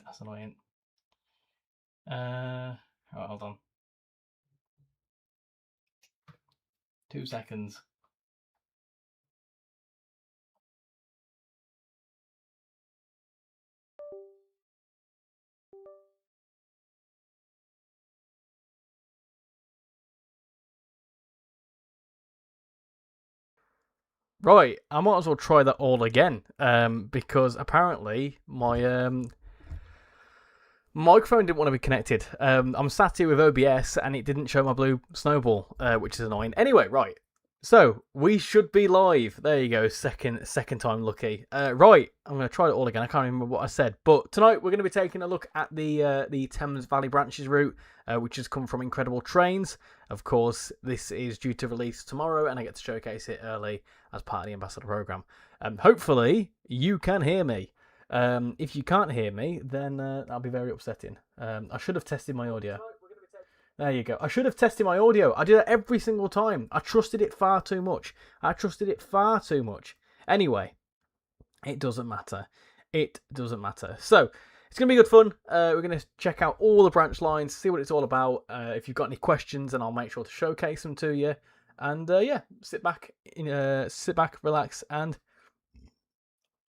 That's annoying. Right, hold on. 2 seconds. Right, I might as well try that all again. Because apparently my microphone didn't want to be connected. I'm sat here with OBS and it didn't show my blue snowball, which is annoying. Anyway, right. So we should be live. There you go. Second time lucky. Right, I'm going to try it all again. I can't remember what I said, but tonight we're going to be taking a look at the Thames Valley Branches route, which has come from Incredible Trains. Of course, this is due to release tomorrow, and I get to showcase it early as part of the Ambassador program. Hopefully, you can hear me. If you can't hear me, then that'll be very upsetting. I should have tested my audio. There you go. I should have tested my audio. I do that every single time. I trusted it far too much. Anyway, it doesn't matter. So, it's going to be good fun. We're going to check out all the branch lines, see what it's all about. If you've got any questions, then I'll make sure to showcase them to you. And yeah, sit back, relax, and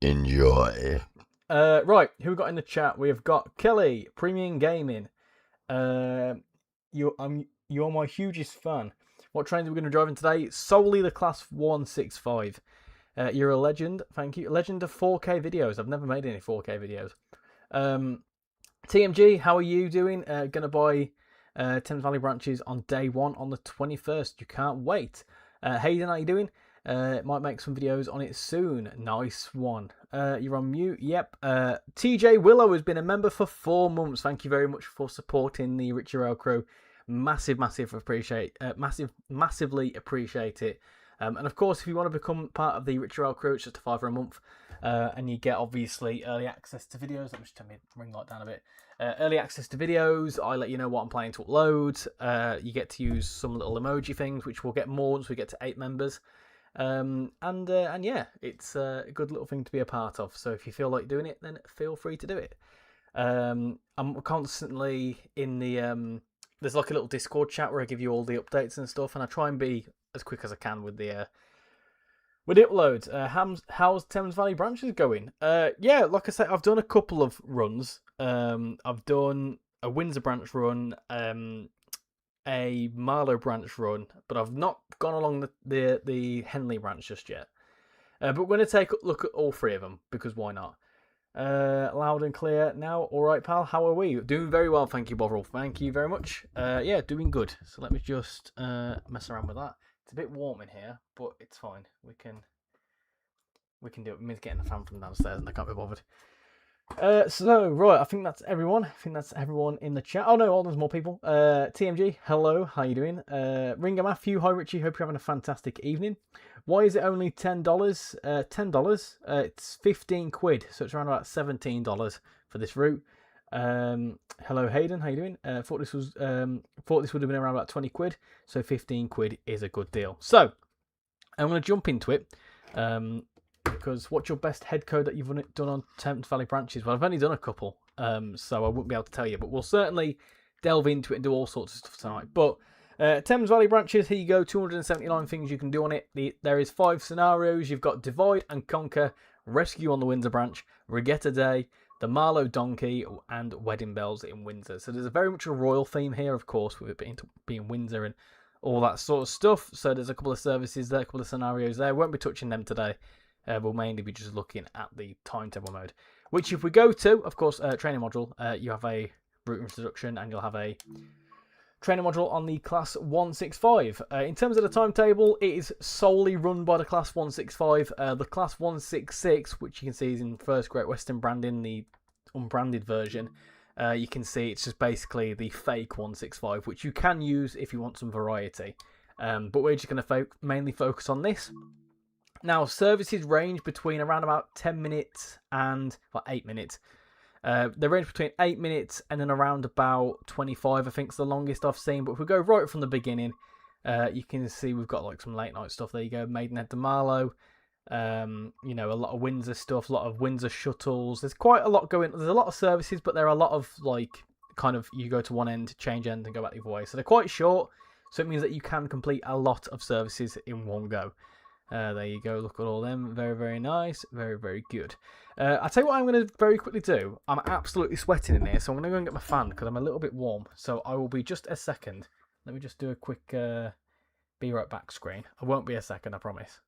enjoy. Right, who we got in the chat? We have got Kelly, Premium Gaming. You're my hugest fan. What trains are we going to drive in today? Solely the Class 165. You're a legend. Thank you. Legend of 4K videos. I've never made any 4K videos. TMG, how are you doing? Gonna buy Thames Valley Branches on day 1 on the 21st. You can't wait. Hayden, how you doing? Might make some videos on it soon. Nice one. You're on mute. Yep. TJ Willow has been a member for 4 months. Thank you very much for supporting the RichyRail crew. Massively appreciate it. And of course, if you want to become part of the RichyRail crew, it's just a $5 a month, and you get obviously early access to videos. Let me just turn my ring light down a bit. Early access to videos. I let you know what I'm planning to upload. You get to use some little emoji things, which we'll get more once we get to 8 members. And yeah, it's a good little thing to be a part of. So if you feel like doing it, then feel free to do it. I'm constantly in the there's like a little Discord chat where I give you all the updates and stuff, and I try and be as quick as I can with the uploads. How's Thames Valley Branches going? Yeah, like I said, I've done a couple of runs. I've done a Windsor branch run, a Marlow branch run, but I've not gone along the Henley branch just yet. But we're going to take a look at all 3 of them, because why not? Loud and clear now. All right, pal. How are we? Doing very well, thank you, Bovril. Thank you very much. Yeah, doing good. So let me just mess around with that. It's a bit warm in here, but it's fine. We can do it. We're getting the fan from downstairs, and I can't be bothered. Right, I think that's everyone. I think that's everyone in the chat. Oh no, there's more people. TMG, hello, how you doing? Ringer Matthew, hi Richie, hope you're having a fantastic evening. Why is it only $10? $10. It's 15 quid, so it's around about $17 for this route. Hello Hayden, how you doing? Thought this would have been around about 20 quid, so 15 quid is a good deal. So I'm going to jump into it. Because what's your best head code that you've done on Thames Valley branches? Well, I've only done a couple, so I wouldn't be able to tell you, but we'll certainly delve into it and do all sorts of stuff tonight. But Thames Valley branches, here you go, 279 things you can do on it. There is 5 scenarios. You've got Divide and Conquer, Rescue on the Windsor branch, Regatta Day, the Marlow Donkey, and Wedding Bells in Windsor. So there's very much a royal theme here, of course, with it being Windsor and all that sort of stuff. So there's a couple of services there, a couple of scenarios there. Won't be touching them today. We'll mainly be just looking at the timetable mode, which if we go to, of course, training module, you have a route introduction and you'll have a training module on the class 165. In terms of the timetable, it is solely run by the class 165. The class 166, which you can see is in First Great Western branding, the unbranded version, you can see it's just basically the fake 165, which you can use if you want some variety. But we're just going to mainly focus on this. Now, services range between around about 10 minutes and 8 minutes. They range between 8 minutes and then around about 25, I think is the longest I've seen. But if we go right from the beginning, you can see we've got like some late night stuff. There you go, Maidenhead to Marlow. You know, a lot of Windsor stuff, a lot of Windsor shuttles. There's quite a lot going. There's a lot of services, but there are a lot of like kind of you go to one end, change end, and go back the other way. So they're quite short. So it means that you can complete a lot of services in one go. There you go, look at all them. Very, very nice. Very, very good. I'll tell you what I'm going to very quickly do. I'm absolutely sweating in here, so I'm going to go and get my fan because I'm a little bit warm. So I will be just a second. Let me just do a quick be right back screen. I won't be a second, I promise.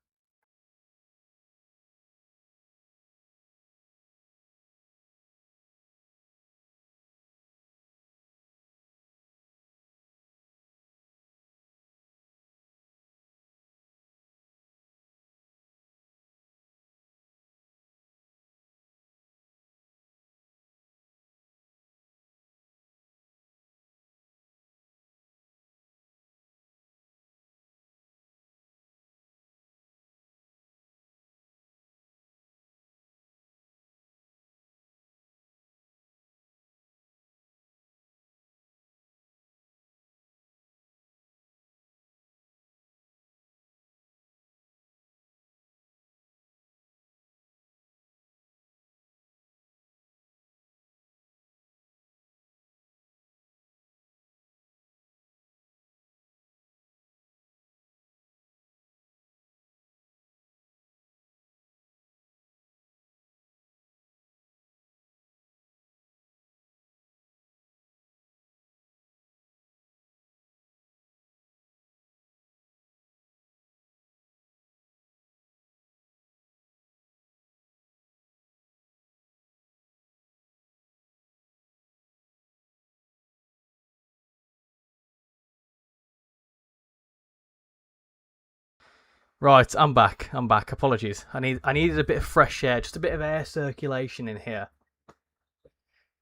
Right, I'm back. I'm back. Apologies. I needed a bit of fresh air, just a bit of air circulation in here.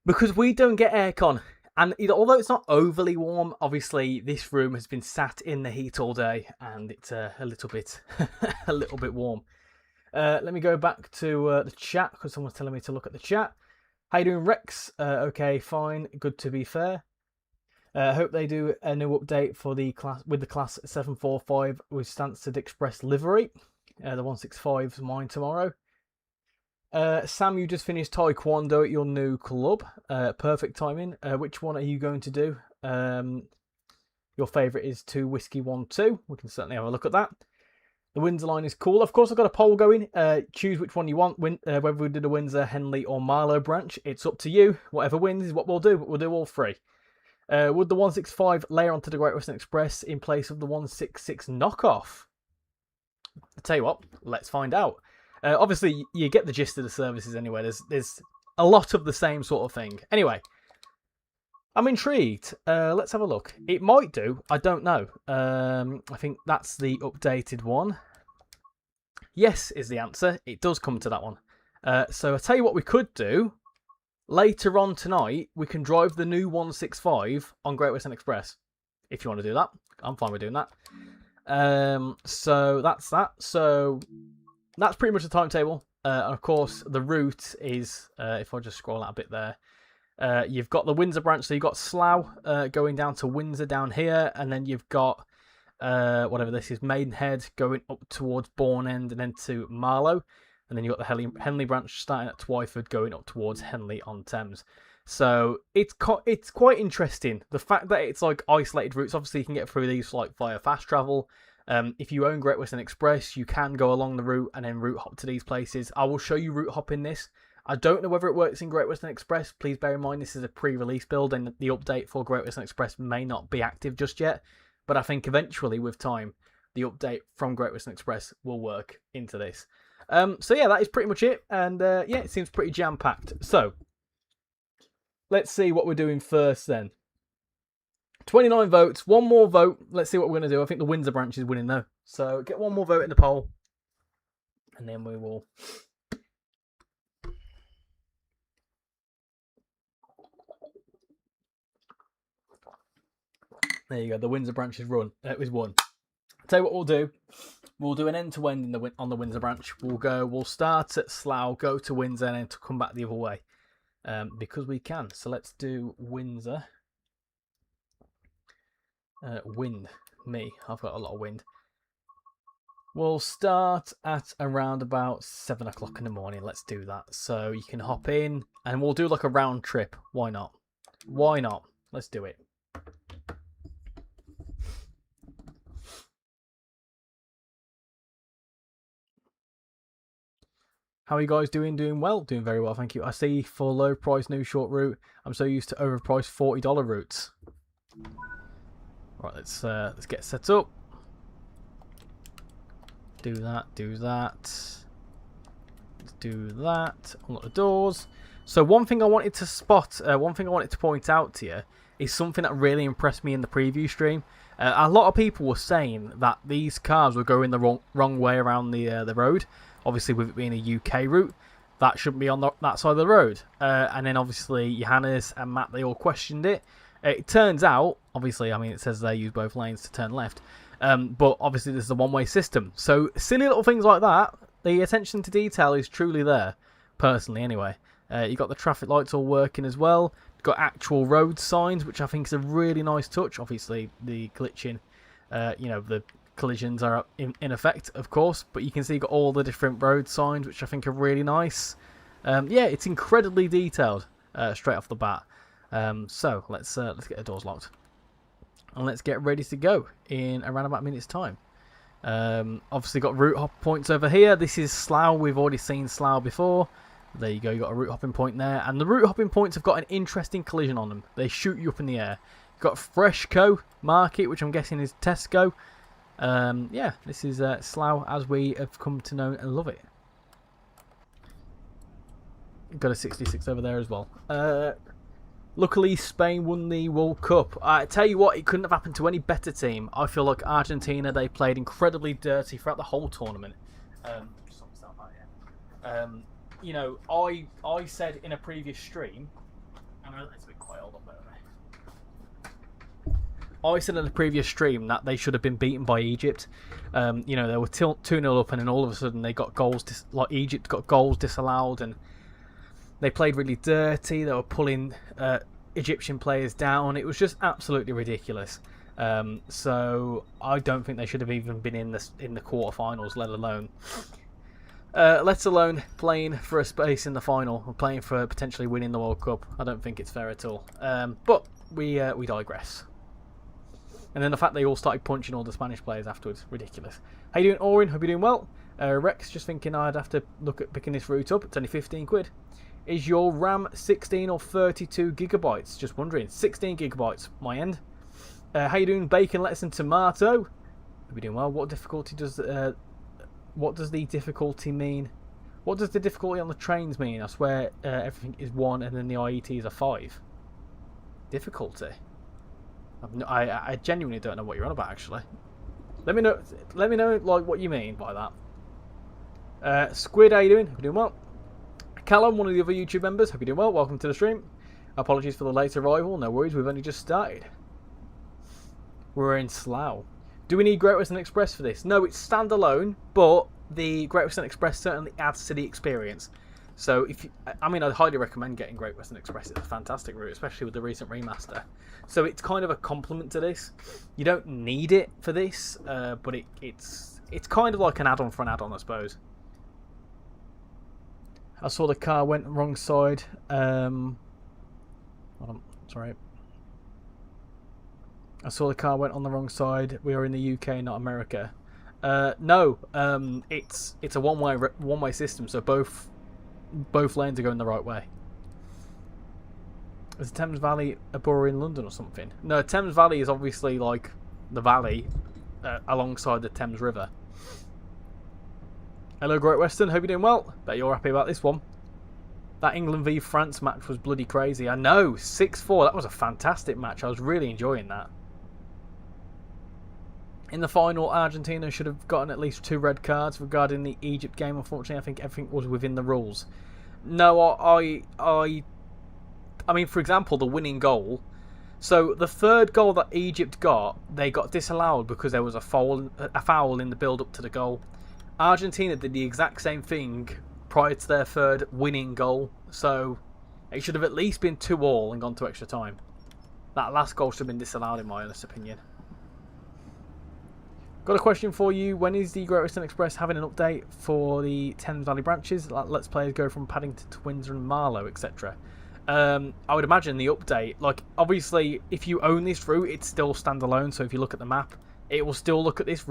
Because we don't get aircon. And although it's not overly warm, obviously this room has been sat in the heat all day and it's a little bit a little bit warm. Let me go back to the chat because someone's telling me to look at the chat. How you doing, Rex? Okay, fine. Good to be fair. Hope they do a new update for the class with the class 745 with Stansted Express livery. The 165's mine tomorrow. Sam, you just finished Taekwondo at your new club. Perfect timing. Which one are you going to do? Your favourite is 2 Whiskey 1 2. We can certainly have a look at that. The Windsor line is cool. Of course, I've got a poll going. Choose which one you want, whether we do the Windsor, Henley or Marlow branch. It's up to you. Whatever wins is what we'll do, but we'll do all 3. Would the 165 layer onto the Great Western Express in place of the 166 knockoff? I'll tell you what, let's find out. Obviously, you get the gist of the services anyway. There's a lot of the same sort of thing. Anyway, I'm intrigued. Let's have a look. It might do. I don't know. I think that's the updated one. Yes is the answer. It does come to that one. So I'll tell you what we could do. Later on tonight, we can drive the new 165 on Great Western Express. If you want to do that, I'm fine with doing that. So that's that. So that's pretty much the timetable. And of course, the route is, if I just scroll out a bit there, you've got the Windsor branch. So you've got Slough going down to Windsor down here. And then you've got, whatever this is, Maidenhead going up towards Bourne End and then to Marlow. And then you've got the Henley branch starting at Twyford going up towards Henley on Thames. So it's quite interesting. The fact that it's like isolated routes. Obviously, you can get through these like via fast travel. If you own Great Western Express, you can go along the route and then route hop to these places. I will show you route hop in this. I don't know whether it works in Great Western Express. Please bear in mind this is a pre-release build and the update for Great Western Express may not be active just yet. But I think eventually, with time, the update from Great Western Express will work into this. So yeah, that is pretty much it. And yeah, it seems pretty jam-packed. So let's see what we're doing first then. 29 votes, one more vote. Let's see what we're going to do. I think the Windsor branch is winning though. So get one more vote in the poll. And then we will... There you go. The Windsor branch is won. I'll tell you what we'll do. We'll do an end-to-end on the Windsor branch. We'll start at Slough, go to Windsor, and then to come back the other way. Because we can. So let's do Windsor. Wind. Me. I've got a lot of wind. We'll start at around about 7 o'clock in the morning. Let's do that. So you can hop in and we'll do like a round trip. Why not? Why not? Let's do it. How are you guys doing? Doing well? Doing very well, thank you. I see for low price new short route. I'm so used to overpriced $40 routes. Right, let's get set up. Do that, do that. Let's do that. Unlock the doors. So one thing I wanted to point out to you is something that really impressed me in the preview stream. A lot of people were saying that these cars were going the wrong way around the road. Obviously, with it being a UK route, that shouldn't be on that side of the road. And then obviously, Johannes and Matt, they all questioned it. It turns out, obviously, I mean, it says they use both lanes to turn left. But obviously, this is a one-way system. So silly little things like that, the attention to detail is truly there, personally anyway. You've got the traffic lights all working as well. You've got actual road signs, which I think is a really nice touch. Obviously, the glitching, the collisions are in effect, of course, but you can see you've got all the different road signs, which I think are really nice. Yeah, it's incredibly detailed straight off the bat. So let's get the doors locked and let's get ready to go in around about a minute's time. Obviously got route hop points over here. This is Slough. We've already seen Slough before. There you go. You got a route hopping point there, and the route hopping points have got an interesting collision on them. They shoot you up in the air. You've got Freshco Market, which I'm guessing is Tesco. Yeah, this is Slough as we have come to know and love it. Got a 66 over there as well. Luckily, Spain won the World Cup. I tell you what, it couldn't have happened to any better team. I feel like Argentina, they played incredibly dirty throughout the whole tournament. You know, I said in a previous stream, and it's a bit quiet, hold on there. I said in the previous stream that they should have been beaten by Egypt. You know, they were 2-0 up, and then all of a sudden they got goals, Egypt got goals disallowed, and they played really dirty. They were pulling Egyptian players down. It was just absolutely ridiculous. So I don't think they should have even been in the quarterfinals, let alone playing for a space in the final or playing for potentially winning the World Cup. I don't think it's fair at all. But we digress. And then the fact they all started punching all the Spanish players afterwards, ridiculous. How you doing, Orin? Hope you're doing well. Rex, just thinking I'd have to look at picking this route up. It's only 15 quid. Is your RAM 16 or 32 gigabytes? Just wondering. 16 gigabytes, my end. How you doing, bacon, lettuce, and tomato? Hope you're doing well. What difficulty does what does the difficulty mean? What does the difficulty on the trains mean? I swear everything is 1 and then the IETs are 5. Difficulty? I genuinely don't know what you're on about, actually. Let me know like what you mean by that. Squid, how you doing? Hope you're doing well. Callum, one of the other YouTube members, hope you're doing well. Welcome to the stream. Apologies for the late arrival. No worries, we've only just started. We're in Slough. Do we need Great Western Express for this? No, it's standalone, but the Great Western Express certainly adds to the experience. So, I'd highly recommend getting Great Western Express. It's a fantastic route, especially with the recent remaster. So it's kind of a complement to this. You don't need it for this, but it's kind of like an add-on for an add-on, I suppose. I saw the car went wrong side. Hold on, sorry. I saw the car went on the wrong side. We are in the UK, not America. No, it's a one-way system, so both lanes are going the right way. Is the Thames Valley a borough in London or something? No, Thames Valley is obviously like the valley alongside the Thames River. Hello, Great Western. Hope you're doing well. Bet you're happy about this one. That England v France match was bloody crazy. I know, 6-4. That was a fantastic match. I was really enjoying that. In the final, Argentina should have gotten at least 2 red cards. Regarding the Egypt game, unfortunately, I think everything was within the rules. No, I mean, for example, the winning goal. So the third goal that Egypt got, they got disallowed because there was a foul in the build-up to the goal. Argentina did the exact same thing prior to their third winning goal. So it should have at least been 2-2 and gone to extra time. That last goal should have been disallowed, in my honest opinion. Got a question for you. When is the Great Western Express having an update for the Thames Valley branches? Let's players go from Paddington to Windsor and Marlow, etc. I would imagine the update, like, obviously, if you own this route, it's still standalone. So if you look at the map, it will still look like this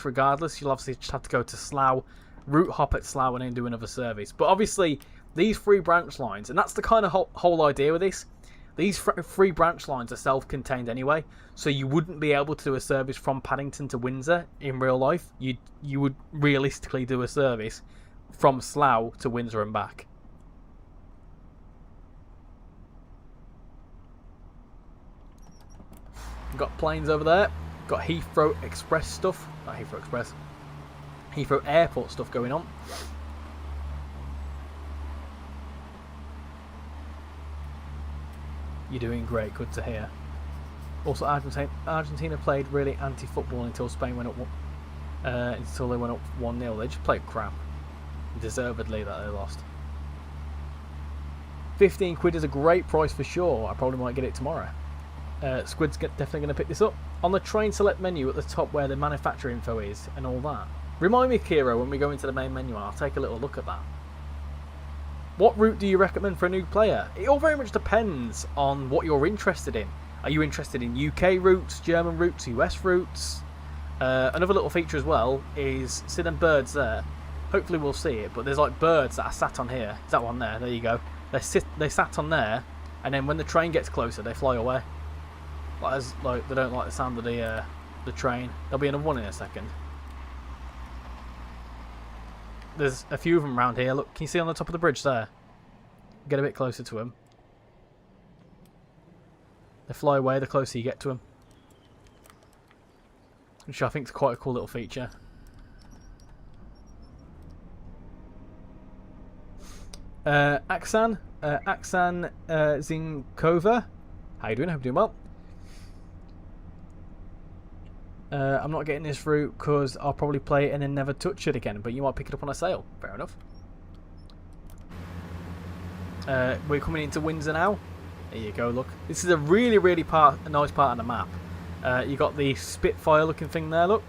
regardless. You'll obviously just have to go to Slough, route hop at Slough, and then do another service. But obviously, these 3 branch lines, and that's the kind of whole idea with this. These 3 branch lines are self-contained anyway, so you wouldn't be able to do a service from Paddington to Windsor in real life. You would realistically do a service from Slough to Windsor and back. Got planes over there. Got Heathrow Express stuff. Not Heathrow Express. Heathrow Airport stuff going on. You're doing great. Good to hear. Also, Argentina played really anti-football until Spain went up. Until they went up 1-0. They just played crap. Deservedly that they lost. 15 quid is a great price for sure. I probably might get it tomorrow. Squid's definitely going to pick this up. On the train select menu at the top where the manufacturer info is and all that. Remind me, Kiro, when we go into the main menu, and I'll take a little look at that. What route do you recommend for a new player? It all very much depends on what you're interested in. Are you interested in UK routes, German routes, US routes? Another little feature as well is, see them birds there? Hopefully we'll see it, but there's like birds that are sat on here. Is that one there? There you go. They sat on there, and then when the train gets closer, they fly away. Like they don't like the sound of the train. There'll be another one in a second. There's a few of them around here. Look, can you see on the top of the bridge there? Get a bit closer to them. They fly away the closer you get to them, which I think is quite a cool little feature. Aksan Zinkova, how you doing? Hope you're doing well. I'm not getting this route because I'll probably play it and then never touch it again, but you might pick it up on a sale. Fair enough. We're coming into Windsor now. There you go, look. This is a really nice part of the map. You got the Spitfire looking thing there, look.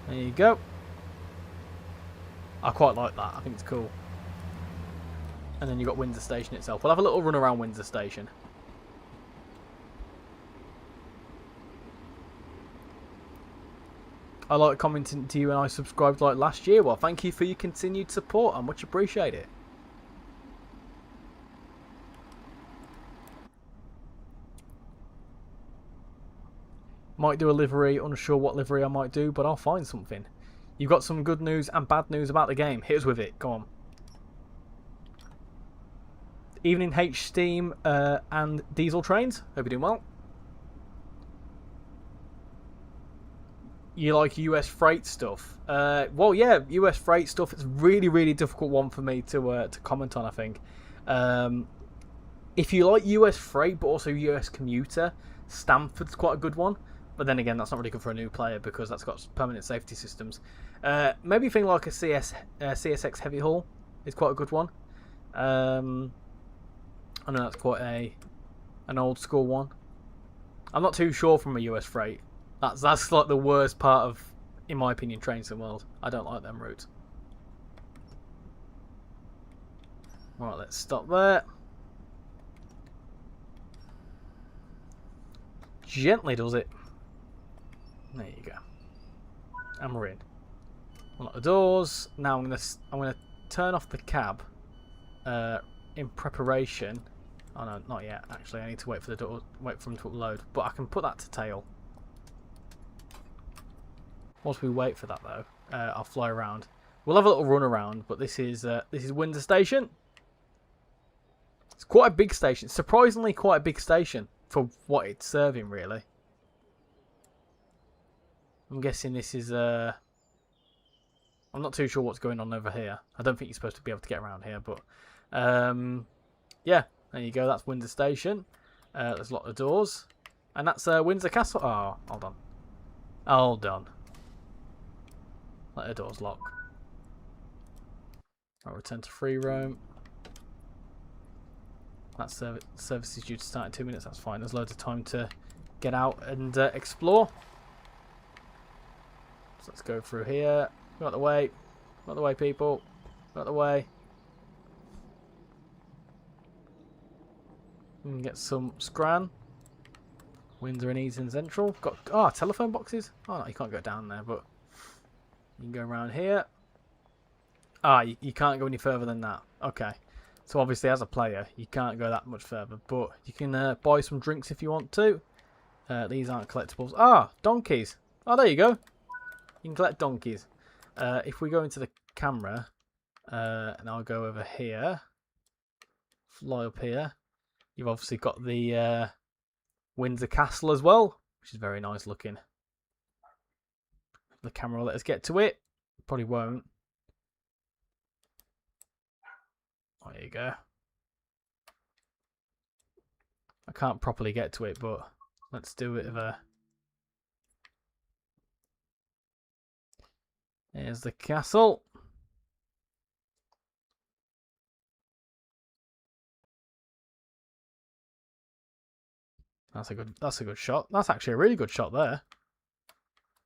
There you go. I quite like that. I think it's cool. And then you got Windsor Station itself. We'll have a little run around Windsor Station. I like commenting to you and I subscribed like last year. Well, thank you for your continued support. I much appreciate it. Might do a livery. Unsure what livery I might do, but I'll find something. You've got some good news and bad news about the game. Hit us with it. Go on. Evening H Steam and Diesel Trains. Hope you're doing well. You like US freight stuff? Well, yeah, US freight stuff. It's a really, really difficult one for me to comment on. I think. If you like US freight but also US commuter, Stanford's quite a good one. But then again, that's not really good for a new player because that's got permanent safety systems. Maybe a thing like a CSX Heavy Haul is quite a good one. I know that's quite an old school one. I'm not too sure from a US freight. That's like the worst part of, in my opinion, trains in the world. I don't like them routes. Right, let's stop there. Gently does it. There you go. And we're in. Unlock the doors. Now I'm gonna turn off the cab. In preparation. Oh no, not yet. Actually, I need to wait for the door. Wait for them to upload. But I can put that to tail. Once we wait for that though, I'll fly around. We'll have a little run around. But this is Windsor Station. It's quite a big station. Surprisingly, quite a big station for what it's serving, really. I'm guessing this is I'm not too sure what's going on over here. I don't think you're supposed to be able to get around here, but yeah, there you go. That's Windsor Station. Let's lock the doors, and that's Windsor Castle. Oh, hold on, hold on. Let the doors lock. I'll return to free roam. That service is due to start in 2 minutes. That's fine. There's loads of time to get out and explore. So let's go through here. Got the way. Got the way, people. Got the way. We can get some scran. Windsor and Easton Central. Got telephone boxes. Oh no, you can't go down there, but you can go around here. You can't go any further than that. Okay. So obviously, as a player, you can't go that much further, but you can buy some drinks if you want to. These aren't collectibles. Donkeys. Oh, there you go. You can collect donkeys. If we go into the camera, and I'll go over here, fly up here. You've obviously got the Windsor Castle as well, which is very nice looking. The camera will let us get to it. Probably won't. There you go. I can't properly get to it, but let's do it. Here's the castle. That's a good shot. That's actually a really good shot there.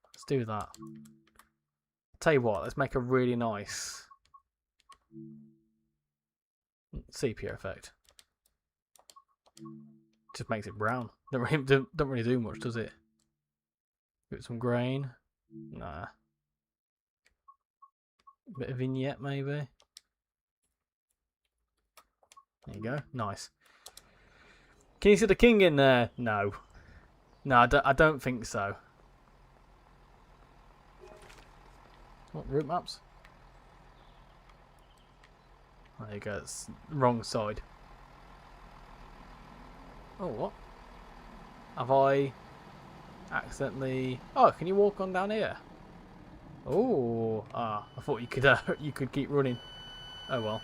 Let's do that. Tell you what, let's make a really nice sepia effect. Just makes it brown. Don't really do much, does it? Give it some grain. Nah. Bit of vignette, maybe. There you go. Nice. Can you see the king in there? No. No, I don't think so. What, route maps? There you go. It's the wrong side. Oh, what? Have I accidentally... Oh, can you walk on down here? Oh, I thought you could keep running. Oh well.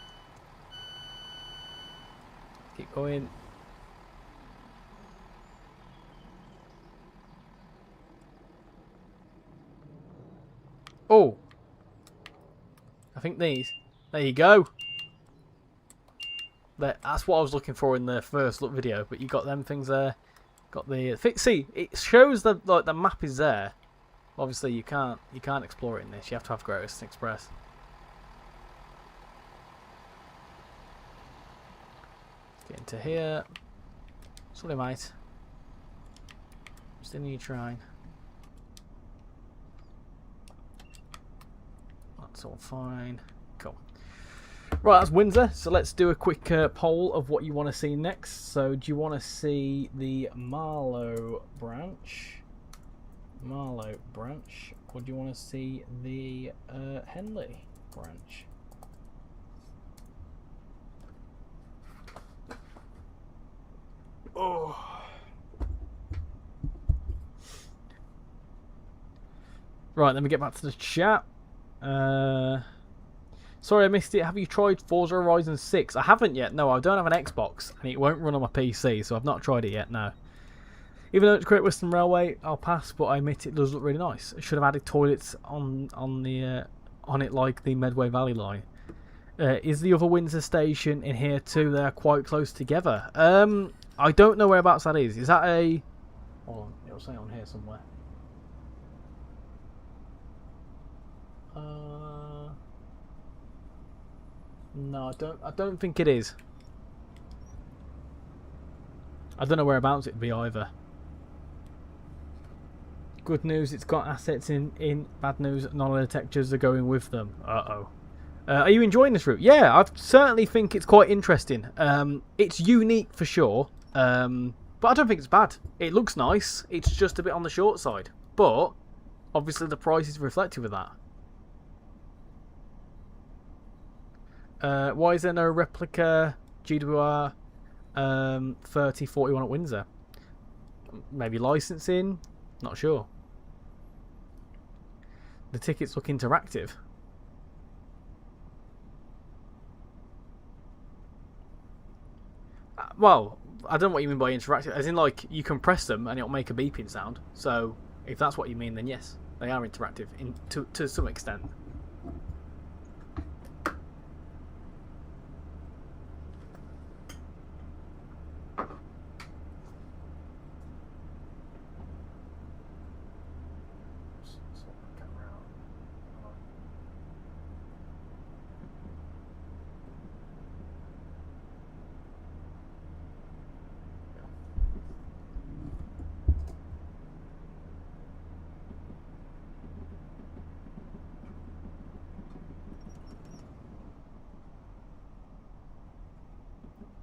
Keep going. Oh, I think these. There you go. That's what I was looking for in the first look video. But you got them things there. Got the see. It shows the map is there. Obviously, you can't explore it in this. You have to have Great Western Express. Get into here. Sorry, mate. Still need trying. That's all fine. Cool. Right, that's Windsor. So let's do a quick poll of what you want to see next. So, do you want to see the Marlow branch? Or do you want to see the Henley branch? Oh. Right, let me get back to the chat. Sorry I missed it. Have you tried Forza Horizon 6? I haven't yet. No, I don't have an Xbox, and it won't run on my PC, so I've not tried it yet, no. Even though it's Great Western Railway, I'll pass, but I admit it does look really nice. It should have added toilets on it like the Medway Valley line. Is the other Windsor station in here too? They're quite close together. I don't know whereabouts that is. Is that a... Hold on, it'll say on here somewhere. No, I don't think it is. I don't know whereabouts it'd be either. Good news, it's got assets in. Bad news, none of the textures are going with them. Uh-oh. Are you enjoying this route? Yeah, I certainly think it's quite interesting. It's unique for sure, but I don't think it's bad. It looks nice. It's just a bit on the short side. But, obviously the price is reflective of that. Why is there no replica GWR 3041 at Windsor? Maybe licensing? Not sure. The tickets look interactive. Well, I don't know what you mean by interactive. As in, like, you can press them and it'll make a beeping sound. So, if that's what you mean, then yes, they are interactive to some extent.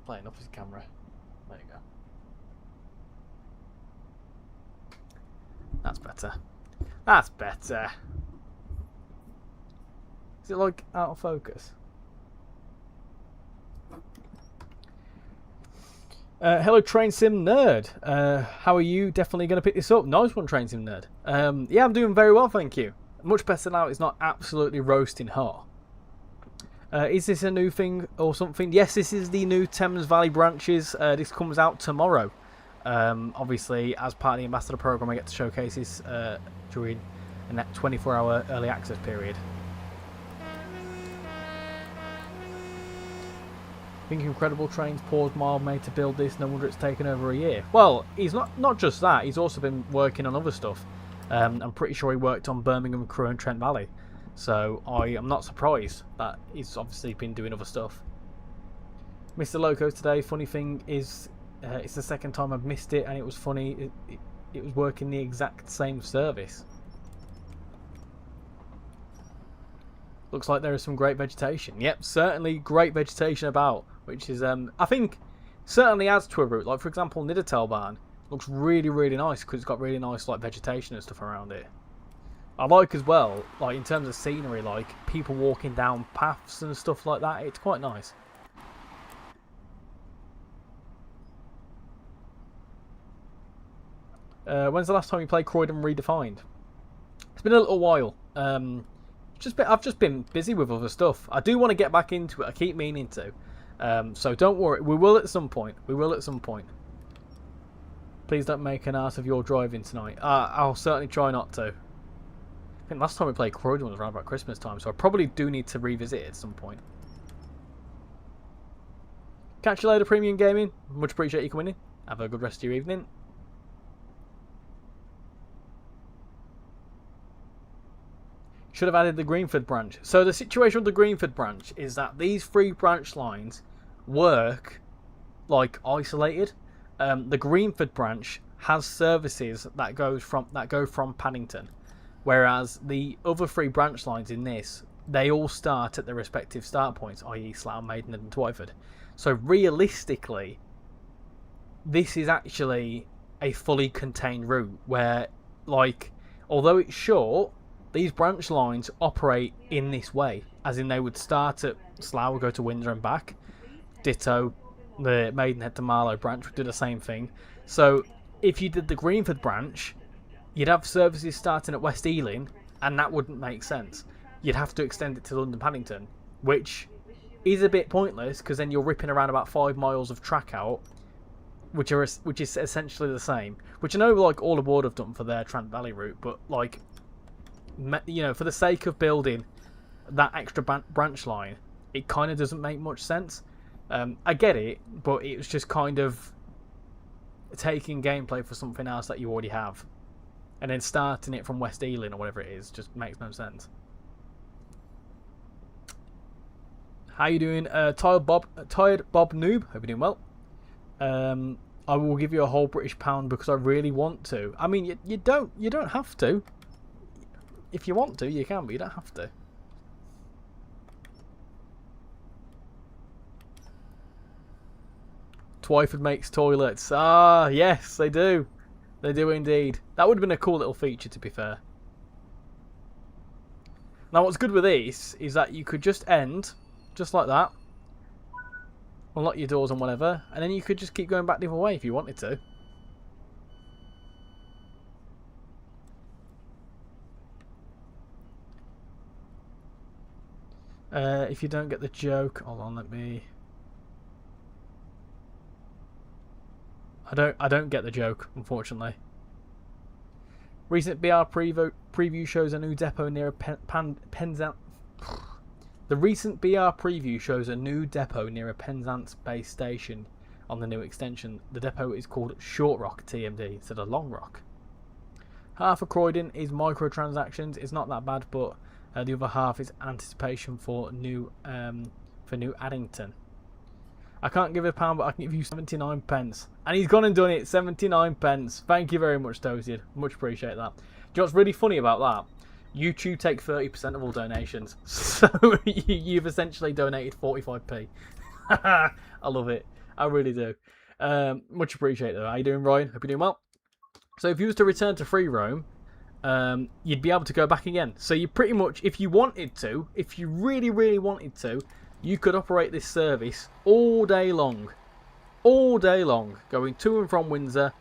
Playing off his camera. There you go. That's better. That's better. Is it like out of focus? Hello, Train Sim Nerd. How are you? Definitely going to pick this up. Nice one, Train Sim Nerd. Yeah, I'm doing very well, thank you. Much better now. It's not absolutely roasting hot. Is this a new thing or something? Yes, this is the new Thames Valley branches. This comes out tomorrow. Obviously, as part of the Ambassador Programme, I get to showcase this during that 24-hour early access period. Think incredible trains paused mile made to build this. No wonder it's taken over a year. Well, he's not just that. He's also been working on other stuff. I'm pretty sure he worked on Birmingham, Crewe and Trent Valley. So I am not surprised that he's obviously been doing other stuff. Mr. Loco today. Funny thing is, it's the second time I've missed it, and it was funny. It was working the exact same service. Looks like there is some great vegetation. Yep, certainly great vegetation about, which is I think certainly adds to a route. Like for example, Niddertal Barn looks really really nice because it's got really nice like vegetation and stuff around it. I like as well, like in terms of scenery, like people walking down paths and stuff like that. It's quite nice. When's the last time you played Croydon Redefined? It's been a little while. I've just been busy with other stuff. I do want to get back into it. I keep meaning to. So don't worry. We will at some point. We will at some point. Please don't make an art of your driving tonight. I'll certainly try not to. I think last time we played Croydon was around about Christmas time, so I probably do need to revisit it at some point. Catch you later, Premium Gaming. Much appreciate you coming in. Have a good rest of your evening. Should have added the Greenford branch. So the situation with the Greenford branch is that these 3 branch lines work like isolated. The Greenford branch has services that go from Paddington. Whereas the other 3 branch lines in this, they all start at their respective start points, i.e. Slough, Maidenhead and Twyford. So realistically, this is actually a fully contained route where, like, although it's short, these branch lines operate in this way. As in they would start at Slough, go to Windsor and back. Ditto, the Maidenhead to Marlow branch would do the same thing. So if you did the Greenford branch, you'd have services starting at West Ealing and that wouldn't make sense. You'd have to extend it to London Paddington, which is a bit pointless because then you're ripping around about 5 miles of track out, which is essentially the same. Which I know like All Aboard have done for their Trent Valley route, but like, you know, for the sake of building that extra branch line, it kind of doesn't make much sense. I get it, but it was just kind of taking gameplay for something else that you already have, and then starting it from West Ealing or whatever it is just makes no sense. How you doing, Tired Bob Noob? Hope you're doing well. I will give you a whole British pound because I really want to. I mean, you don't have to. If you want to, you can, but you don't have to. Twyford makes toilets. Ah, yes, they do. They do indeed. That would have been a cool little feature, to be fair. Now, what's good with this is that you could just end, just like that. Unlock your doors and whatever, and then you could just keep going back the other way if you wanted to. If you don't get the joke, hold on, let me... I don't get the joke, unfortunately. Recent BR preview shows a new depot near Penzance. The recent BR preview shows a new depot near a Penzance base station on the new extension. The depot is called Short Rock TMD instead of Long Rock. Half of Croydon is microtransactions. It's not that bad, but the other half is anticipation for new Addington. I can't give a pound, but I can give you 79 pence. And he's gone and done it, 79 pence. Thank you very much, Toasted. Much appreciate that. Do you know what's really funny about that? YouTube take 30% of all donations. So you've essentially donated 45p. I love it. I really do. Much appreciated though. How you doing, Ryan? Hope you're doing well. So if you was to return to free roam, you'd be able to go back again. So you pretty much, if you wanted to, if you really, really wanted to, you could operate this service all day long. All day long. Going to and from Windsor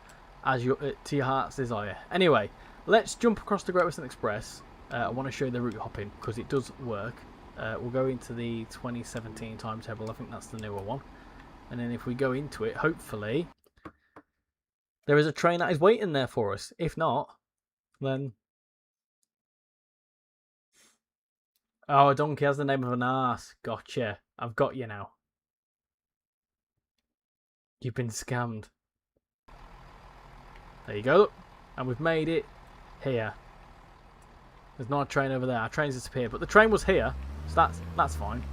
as to your heart's desire. Anyway, let's jump across the Great Western Express. I want to show you the route hopping because it does work. We'll go into the 2017 timetable. I think that's the newer one. And then if we go into it, hopefully there is a train that is waiting there for us. If not, then... Oh, a donkey has the name of an arse. Gotcha. I've got you now. You've been scammed. There you go. And we've made it here. There's not a train over there. Our train's disappeared. But the train was here. So that's fine.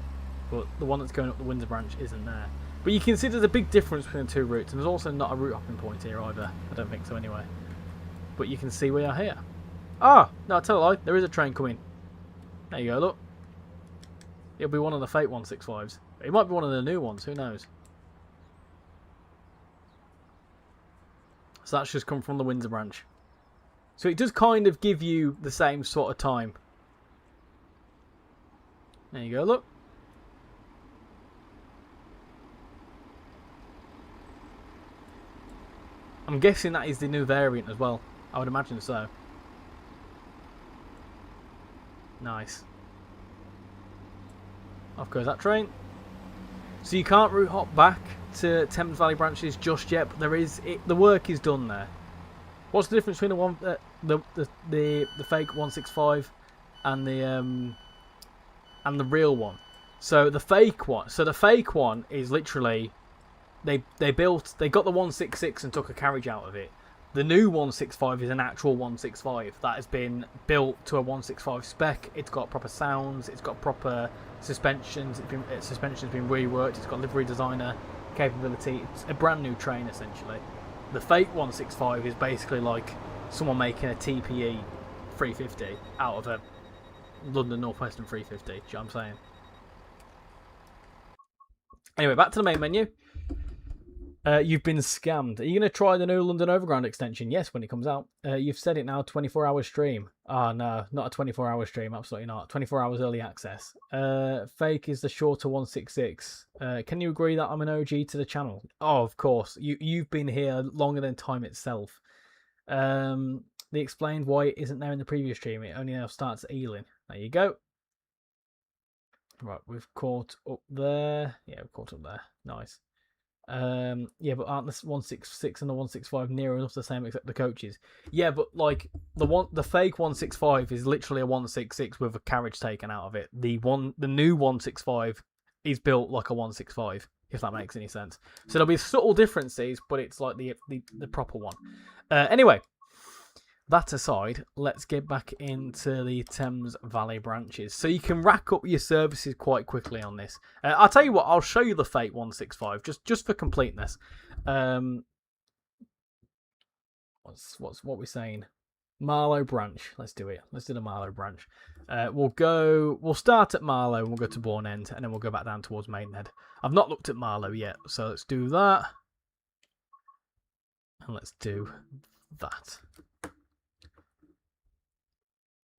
But the one that's going up the Windsor branch isn't there. But you can see there's a big difference between the two routes. And there's also not a route hopping point here either. I don't think so anyway. But you can see we are here. Ah! No, I tell a lie. There is a train coming. There you go, look. It'll be one of the fake 165s. It might be one of the new ones, who knows. So that's just come from the Windsor branch. So it does kind of give you the same sort of time. There you go, look. I'm guessing that is the new variant as well. I would imagine so. Nice. Off goes that train. So you can't route hop back to Thames Valley branches just yet, but there is the work is done there. What's the difference between the fake 165 and the real one? So the fake one is literally they got the 166 and took a carriage out of it. The new 165 is an actual 165 that has been built to a 165 spec. It's got proper sounds, it's got proper suspensions, suspension's been reworked, it's got livery designer capability. It's a brand new train essentially. The fake 165 is basically like someone making a TPE 350 out of a London North Western 350. Do you know what I'm saying? Anyway, back to the main menu. You've been scammed. Are you going to try the new London Overground extension? Yes, when it comes out. You've said it now, 24-hour stream. Oh, no, not a 24-hour stream, absolutely not. 24 hours early access. Fake is the shorter 166. Can you agree that I'm an OG to the channel? Oh, of course. You've been here longer than time itself. They explained why it isn't there in the previous stream. It only now starts at Ealing. There you go. Right, we've caught up there. Yeah, we've caught up there. Nice. Yeah, but aren't the 166 and the 165 near enough the same except the coaches? Yeah, but like the fake 165 is literally a 166 with a carriage taken out of it. The new 165 is built like a 165, if that makes any sense. So there'll be subtle differences, but it's like the proper one. Anyway, that aside, let's get back into the Thames Valley branches. So you can rack up your services quite quickly on this. I'll tell you what, I'll show you the fake 165 just for completeness. What we're saying? Marlow branch. Let's do it. Let's do the Marlow branch. We'll start at Marlow and we'll go to Bourne End and then we'll go back down towards Maidenhead. I've not looked at Marlow yet, so let's do that. And let's do that.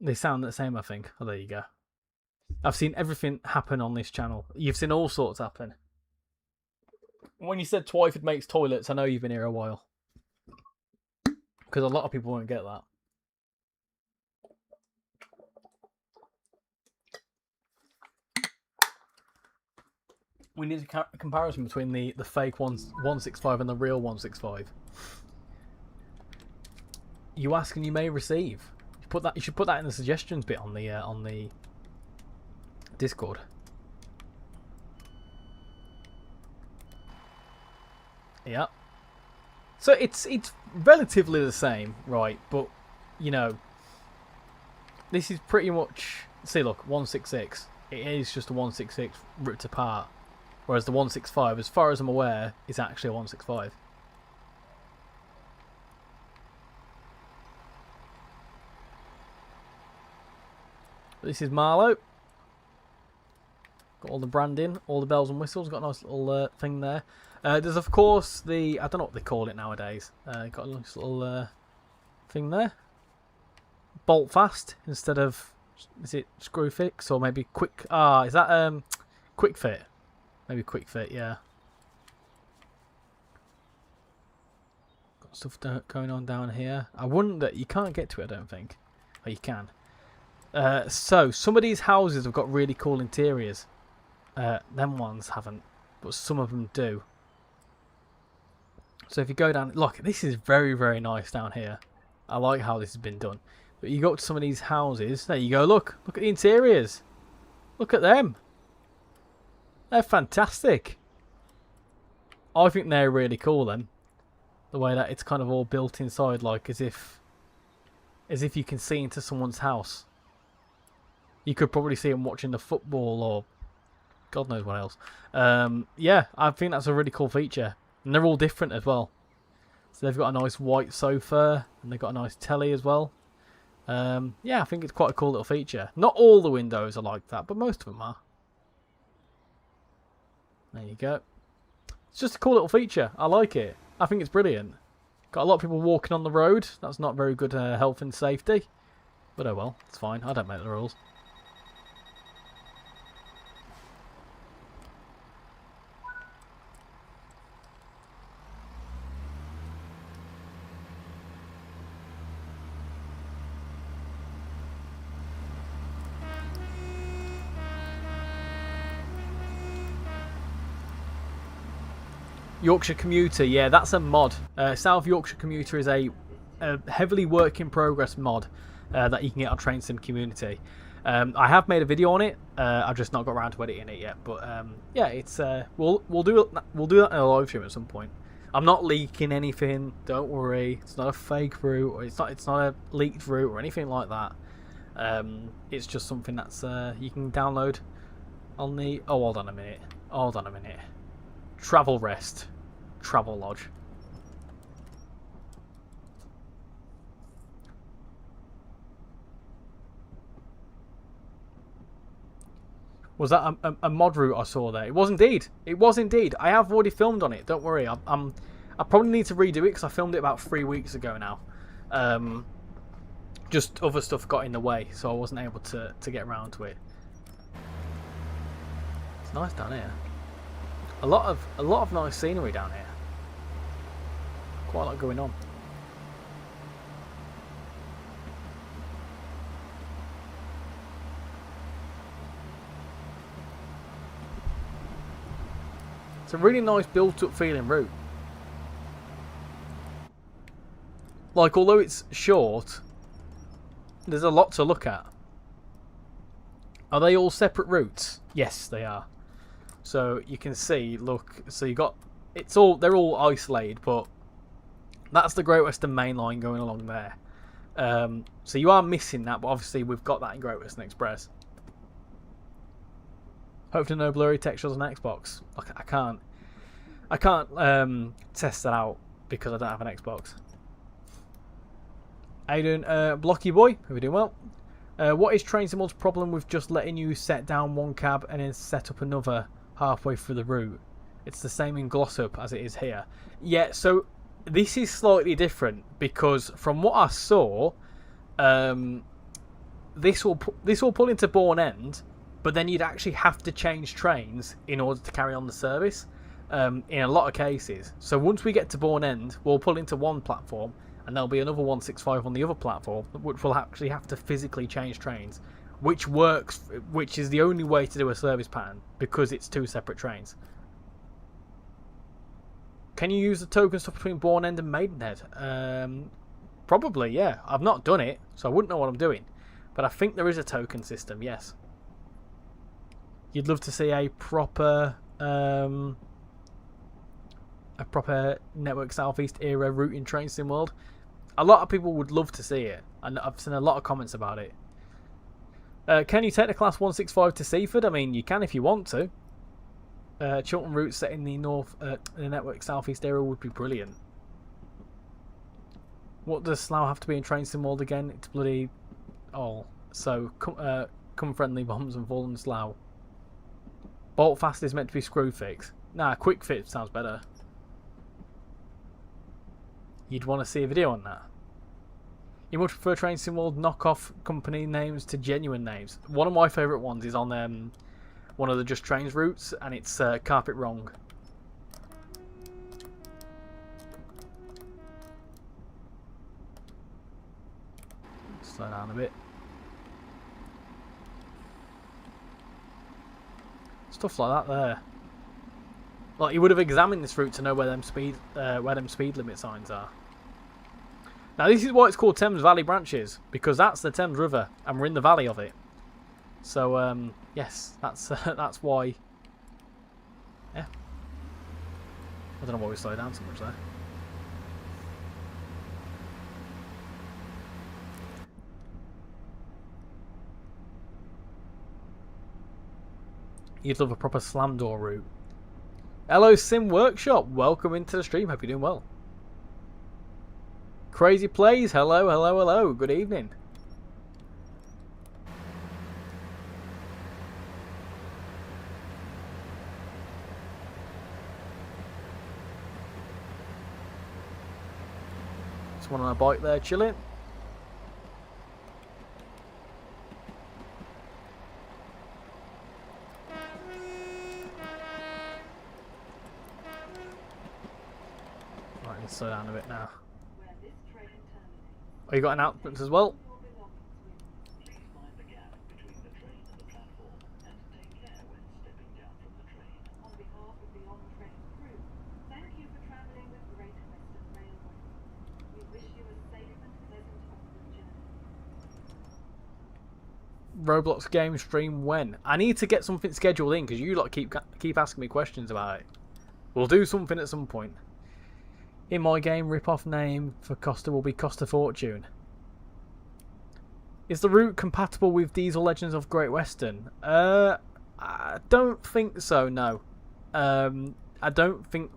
They sound the same, I think. Oh, there you go. I've seen everything happen on this channel. You've seen all sorts happen. When you said Twyford makes toilets, I know you've been here a while. Because a lot of people won't get that. We need a comparison between the fake 165 and the real 165. You ask and you may receive. You should put that in the suggestions bit on the Discord. Yeah. So it's relatively the same, right? But you know, this is pretty much. See, look, 166. It is just a 166 ripped apart, whereas the 165, as far as I'm aware, is actually a 165. This is Marlow. Got all the branding, all the bells and whistles. Got a nice little thing there. There's of course the, I don't know what they call it nowadays. Got a nice little thing there. Bolt fast instead of, is it screw fix or maybe quick? Is that quick fit? Maybe quick fit, yeah. Got stuff going on down here. I wonder, you can't get to it, I don't think. Oh, you can. So some of these houses have got really cool interiors. Them ones haven't, but some of them do. So if you go down, look, this is very, very nice down here. I like how this has been done. But you go to some of these houses, there you go, look at the interiors. Look at them. They're fantastic. I think they're really cool then. The way that it's kind of all built inside, like as if you can see into someone's house. You could probably see them watching the football or God knows what else. Yeah, I think that's a really cool feature. And they're all different as well. So they've got a nice white sofa and they've got a nice telly as well. Yeah, I think it's quite a cool little feature. Not all the windows are like that, but most of them are. There you go. It's just a cool little feature. I like it. I think it's brilliant. Got a lot of people walking on the road. That's not very good health and safety. But oh well, it's fine. I don't make the rules. Yorkshire Commuter, yeah, that's a mod. South Yorkshire Commuter is a heavily work in progress mod that you can get on Train Sim Community. I have made a video on it. I've just not got around to editing it yet. But yeah, it's we'll do that in a live stream at some point. I'm not leaking anything. Don't worry. It's not a fake route, or it's not a leaked route or anything like that. It's just something that's you can download on the. Oh, hold on a minute. Hold on a minute. Travel Rest. Travel Lodge. Was that a mod route I saw there? It was indeed. It was indeed. I have already filmed on it. Don't worry. I probably need to redo it because I filmed it about 3 weeks ago now. Just other stuff got in the way, so I wasn't able to get around to it. It's nice down here. A lot of nice scenery down here. Quite a lot going on. It's a really nice built-up feeling route. Like, although it's short, there's a lot to look at. Are they all separate routes? Yes, they are. So you can see, look, so you got, they're all isolated, but that's the Great Western Main Line going along there. So you are missing that, but obviously we've got that in Great Western Express. Hopefully no blurry textures on Xbox. I can't test that out because I don't have an Xbox. How you doing, Blocky Boy? Hope you're doing well. What is Train Simul's problem with just letting you set down one cab and then set up another halfway through the route? It's the same in Glossop as it is here. Yeah, so this is slightly different because from what I saw, this will pull into Bourne End, but then you'd actually have to change trains in order to carry on the service in a lot of cases. So once we get to Bourne End, we'll pull into one platform and there'll be another 165 on the other platform, which will actually have to physically change trains, which is the only way to do a service pattern because it's two separate trains. Can you use the token stuff between Bourne End and Maidenhead? Probably, yeah. I've not done it, so I wouldn't know what I'm doing. But I think there is a token system, yes. You'd love to see a proper Network Southeast era route in Train Sim World. A lot of people would love to see it, and I've seen a lot of comments about it. Can you take the Class 165 to Seaford? I mean, you can if you want to. Chiltern route set in the the Network Southeast era would be brilliant. What does Slough have to be in Train Sim World again? It's bloody all. So come friendly bombs and fall on Slough. Bolt fast is meant to be screw fix. Nah, quick fit sounds better. You'd want to see a video on that. You much prefer Train Sim World knockoff company names to genuine names. One of my favourite ones is on one of the Just Trains routes, and it's Carpet Wrong. Slow down a bit. Stuff like that there. Like, you would have examined this route to know where them speed limit signs are. Now this is why it's called Thames Valley Branches, because that's the Thames River and we're in the valley of it. So yes, that's why. Yeah. I don't know why we slow down so much there. You'd love a proper slam door route. Hello Sim Workshop, welcome into the stream, hope you're doing well. Crazy Plays, hello, hello, hello, good evening. Someone on a bike there chilling. Right, let's slow down a bit now. Oh, you got announcements as well? Roblox game stream when? I need to get something scheduled in because you lot keep asking me questions about it. We'll do something at some point. In my game, rip-off name for Costa will be Costa Fortune. Is the route compatible with Diesel Legends of Great Western? I don't think so, no. I don't think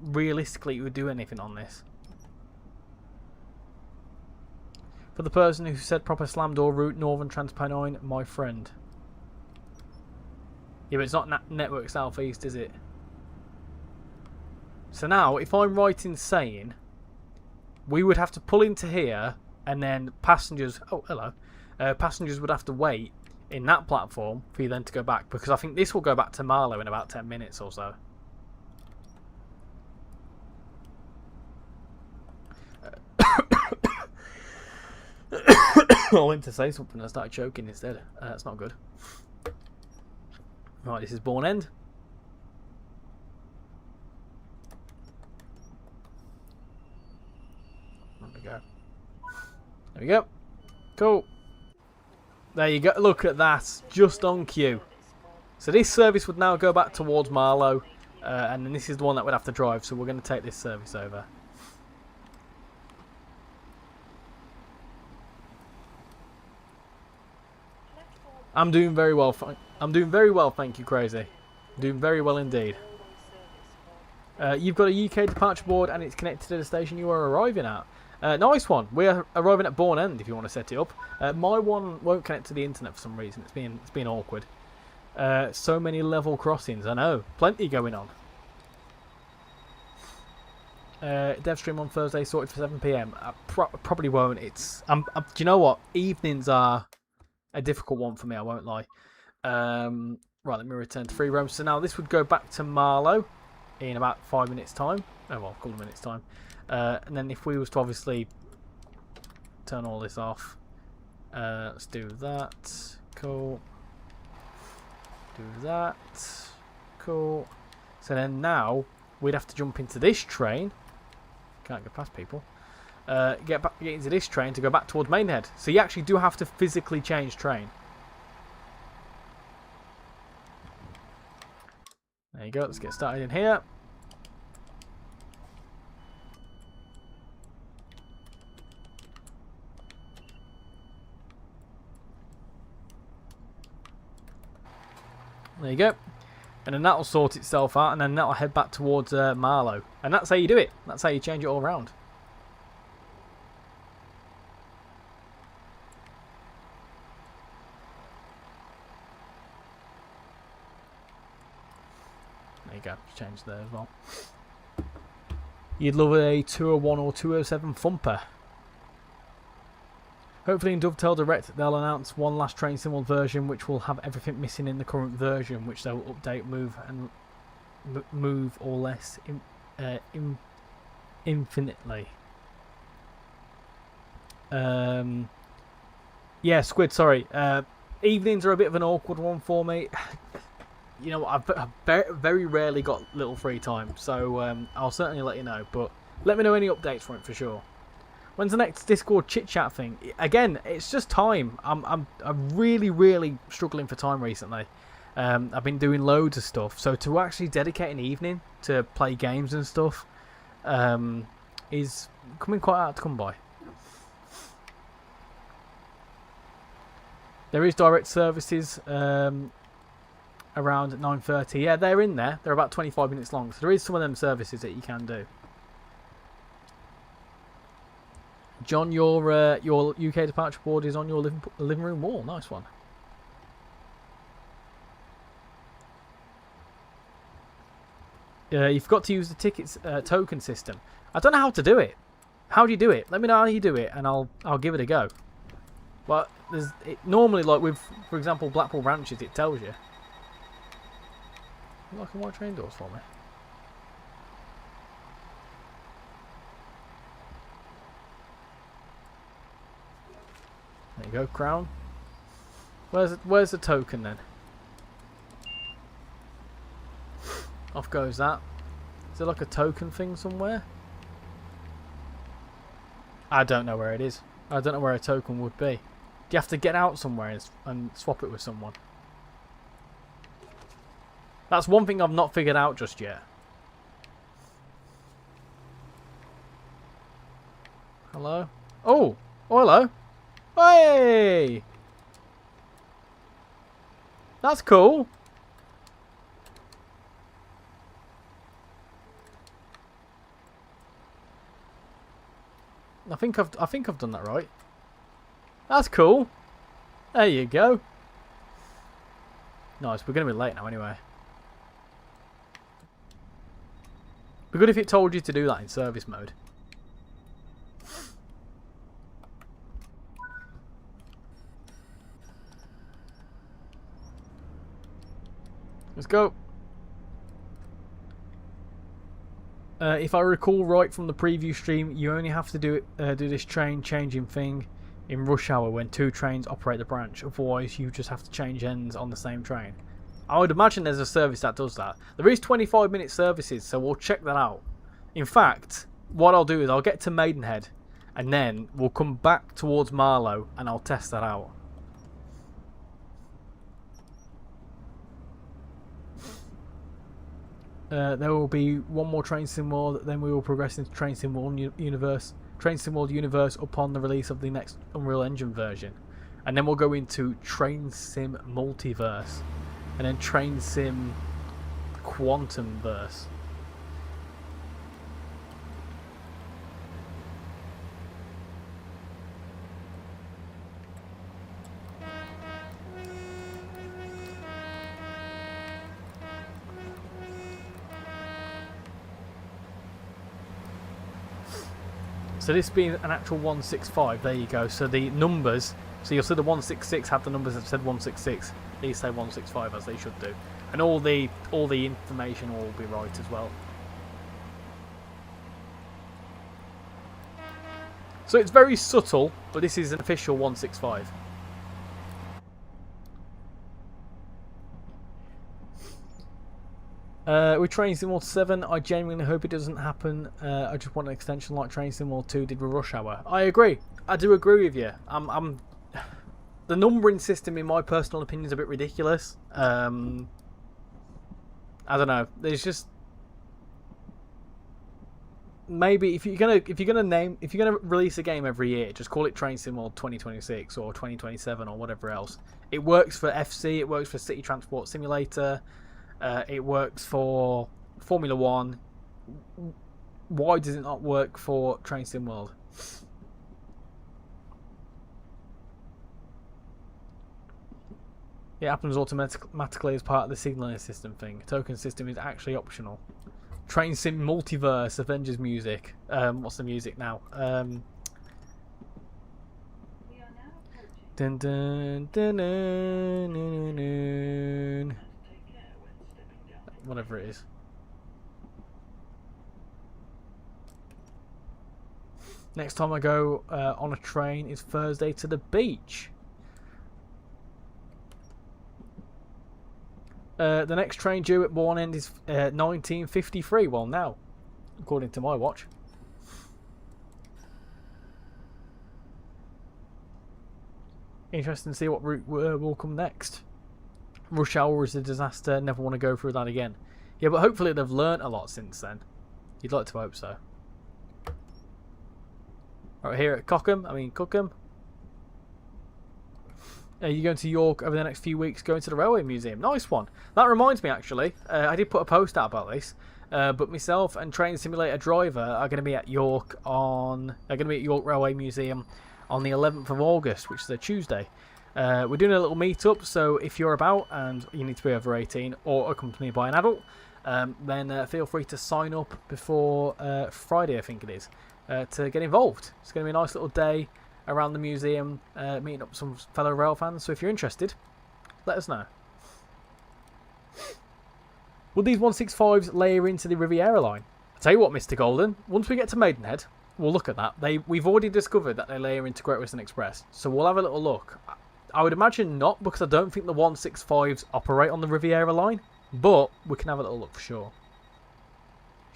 realistically it would do anything on this. For the person who said proper slam door route, Northern Transpennine, my friend. Yeah, but it's not Network Southeast, is it? So now, if I'm right in saying, we would have to pull into here, and then passengers... Oh, hello. Passengers would have to wait in that platform for you then to go back, because I think this will go back to Marlow in about 10 minutes or so. I went to say something and I started choking instead. That's not good. Right, this is Bourne End. go. There we go. Cool. There you go. Look at that. Just on cue. So this service would now go back towards Marlow. And then this is the one that would have to drive. So we're going to take this service over. I'm doing very well. I'm doing very well, thank you, Crazy. Doing very well indeed. You've got a UK departure board and it's connected to the station you are arriving at. Nice one. We're arriving at Bourne End if you want to set it up. My one won't connect to the internet for some reason. It's been awkward. So many level crossings. I know. Plenty going on. Dev stream on Thursday sorted for 7 PM. I probably won't. Do you know what? Evenings are a difficult one for me. I won't lie. Right, let me return to free roam. So now this would go back to Marlow in about 5 minutes time. Oh well, a couple of minutes time. And then if we was to obviously turn all this off, let's do that. Cool. Do that. Cool. So then now we'd have to jump into this train. Can't go past people. Get into this train to go back towards Maidenhead. So you actually do have to physically change train. There you go. Let's get started in here. There you go. And then that'll sort itself out, and then that'll head back towards Marlow. And that's how you do it. That's how you change it all around. There you go. Change there as well. You'd love a 201 or 207 thumper. Hopefully in Dovetail Direct they'll announce one last train symbol version which will have everything missing in the current version, which they'll update, move or less infinitely. Yeah, Squid, sorry. Evenings are a bit of an awkward one for me. You know, I've very rarely got little free time, so I'll certainly let you know. But let me know any updates from it for sure. When's the next Discord chit chat thing? Again, it's just time. I'm really struggling for time recently. I've been doing loads of stuff, so to actually dedicate an evening to play games and stuff is coming quite hard to come by. There is direct services around 9:30. Yeah, they're in there. They're about 25 minutes long, so there is some of them services that you can do. John, your UK departure board is on your living room wall. Nice one. You've got to use the tickets token system. I don't know how to do it. How do you do it? Let me know how you do it, and I'll give it a go. But normally, like with, for example, Blackpool branches, it tells you. Locking white train doors for me. There you go, crown. Where's the token then? Off goes that. Is there like a token thing somewhere? I don't know where it is. I don't know where a token would be. Do you have to get out somewhere and swap it with someone? That's one thing I've not figured out just yet. Hello? Oh! Oh, hello! Hey! That's cool. I think I've done that right. That's cool. There you go. Nice. We're going to be late now anyway. It'd be good if it told you to do that in service mode. Let's go. If I recall right from the preview stream, you only have to do this train changing thing in rush hour when two trains operate the branch. Otherwise, you just have to change ends on the same train. I would imagine there's a service that does that. There is 25-minute services, so we'll check that out. In fact, what I'll do is I'll get to Maidenhead, and then we'll come back towards Marlow and I'll test that out. There will be one more Train Sim World, then we will progress into Train Sim World Universe upon the release of the next Unreal Engine version. And then we'll go into Train Sim Multiverse, and then Train Sim Quantumverse. So this being an actual 165, there you go. So the numbers, so you'll see the 166 have the numbers that said 166. These say 165 as they should do, and all the information will be right as well. So it's very subtle, but this is an official 165. With Train Sim World 7, I genuinely hope it doesn't happen. I just want an extension like Train Sim World 2 did with Rush Hour. I agree. I do agree with you. The numbering system, in my personal opinion, is a bit ridiculous. I don't know. There's just maybe if you're gonna release a game every year, just call it Train Sim World 2026 or 2027 or whatever else. It works for FC. It works for City Transport Simulator. It works for Formula 1. Why does it not work for Train Sim World? It happens automatically as part of the signaling system thing. Token system is actually optional. Train Sim Multiverse, Avengers music. What's the music now? Dun, dun, dun, dun, dun, dun, dun. Whatever it is. Next time I go on a train is Thursday to the beach. The next train due at Bourne End is 1953. Well, now, according to my watch. Interesting to see what route will come next. Rush Hour was a disaster. Never want to go through that again. Yeah, but hopefully they've learnt a lot since then. You'd like to hope so. Right here at Cookham. You're going to York over the next few weeks, going to the Railway Museum. Nice one. That reminds me, actually. I did put a post out about this. But myself and Train Simulator Driver are going to be at York Railway Museum on the 11th of August, which is a Tuesday. We're doing a little meet-up, so if you're about and you need to be over 18 or accompanied by an adult, then feel free to sign up before Friday, I think it is, to get involved. It's going to be a nice little day around the museum, meeting up some fellow rail fans, so if you're interested, let us know. Will these 165s layer into the Riviera line? I'll tell you what, Mr. Golden, once we get to Maidenhead, we'll look at that. We've already discovered that they layer into Great Western Express, so we'll have a little look. I would imagine not, because I don't think the 165s operate on the Riviera line, but we can have a little look for sure.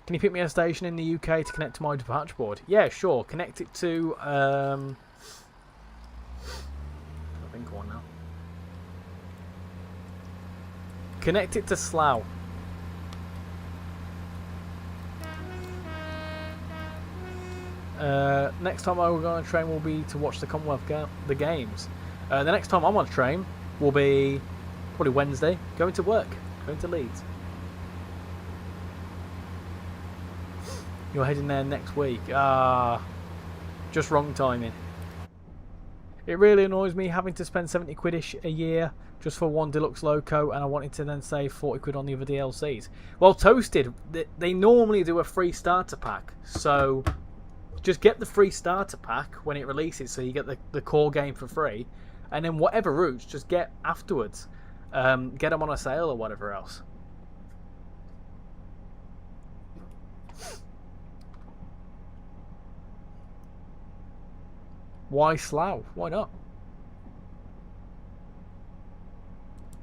Can you pick me a station in the UK to connect to my departure board? Yeah, sure. Connect it to... I think of one now. Connect it to Slough. Next time I will go on a train will be to watch the Commonwealth Games. The next time I'm on a train will be probably Wednesday, going to work, going to Leeds. You're heading there next week. Just wrong timing. It really annoys me having to spend 70 quid-ish a year just for one deluxe loco, and I wanted to then save 40 quid on the other DLCs. Well, Toasted, they normally do a free starter pack, so just get the free starter pack when it releases, so you get the core game for free, and then whatever routes, just get afterwards. Get them on a sale or whatever else. Why Slough? Why not?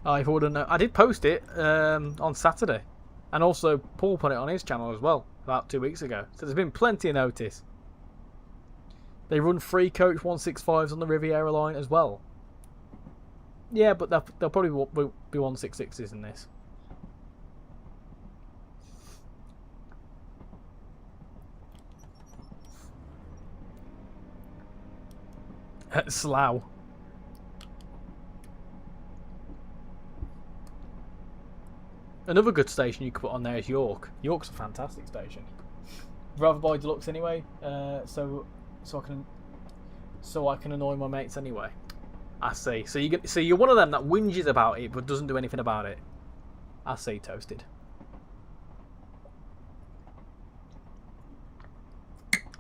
I wouldn't know. I did post it on Saturday, and also Paul put it on his channel as well about 2 weeks ago. So there's been plenty of notice. They run free coach 165s on the Riviera line as well. Yeah, but they'll probably be 166s in this. Slough. Another good station you could put on there is York. York's a fantastic station. Rather buy deluxe anyway, so I can annoy my mates anyway. I see. So you're one of them that whinges about it but doesn't do anything about it. I see, Toasted.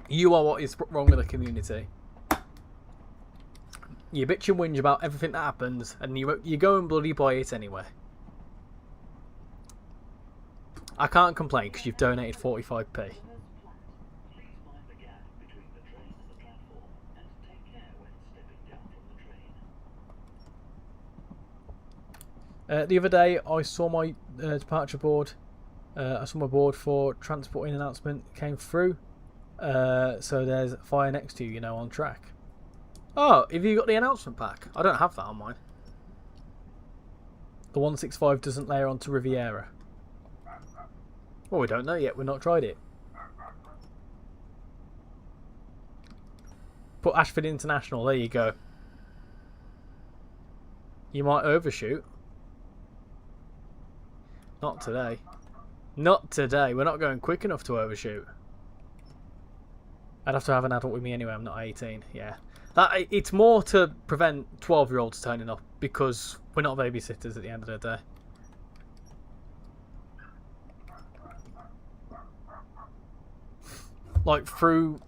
You are what is wrong with the community. You bitch and whinge about everything that happens, and you go and bloody buy it anyway. I can't complain because you've donated 45p. The other day I saw my departure board. I saw my board for transporting announcement came through. So there's fire next to you, you know, on track. Oh, have you got the announcement pack? I don't have that on mine. The 165 doesn't layer onto Riviera. Well, we don't know yet. We've not tried it. Put Ashford International. There you go. You might overshoot. Not today. Not today. We're not going quick enough to overshoot. I'd have to have an adult with me anyway. I'm not 18. Yeah. It's more to prevent 12-year-olds turning up because we're not babysitters at the end of the day. Like, through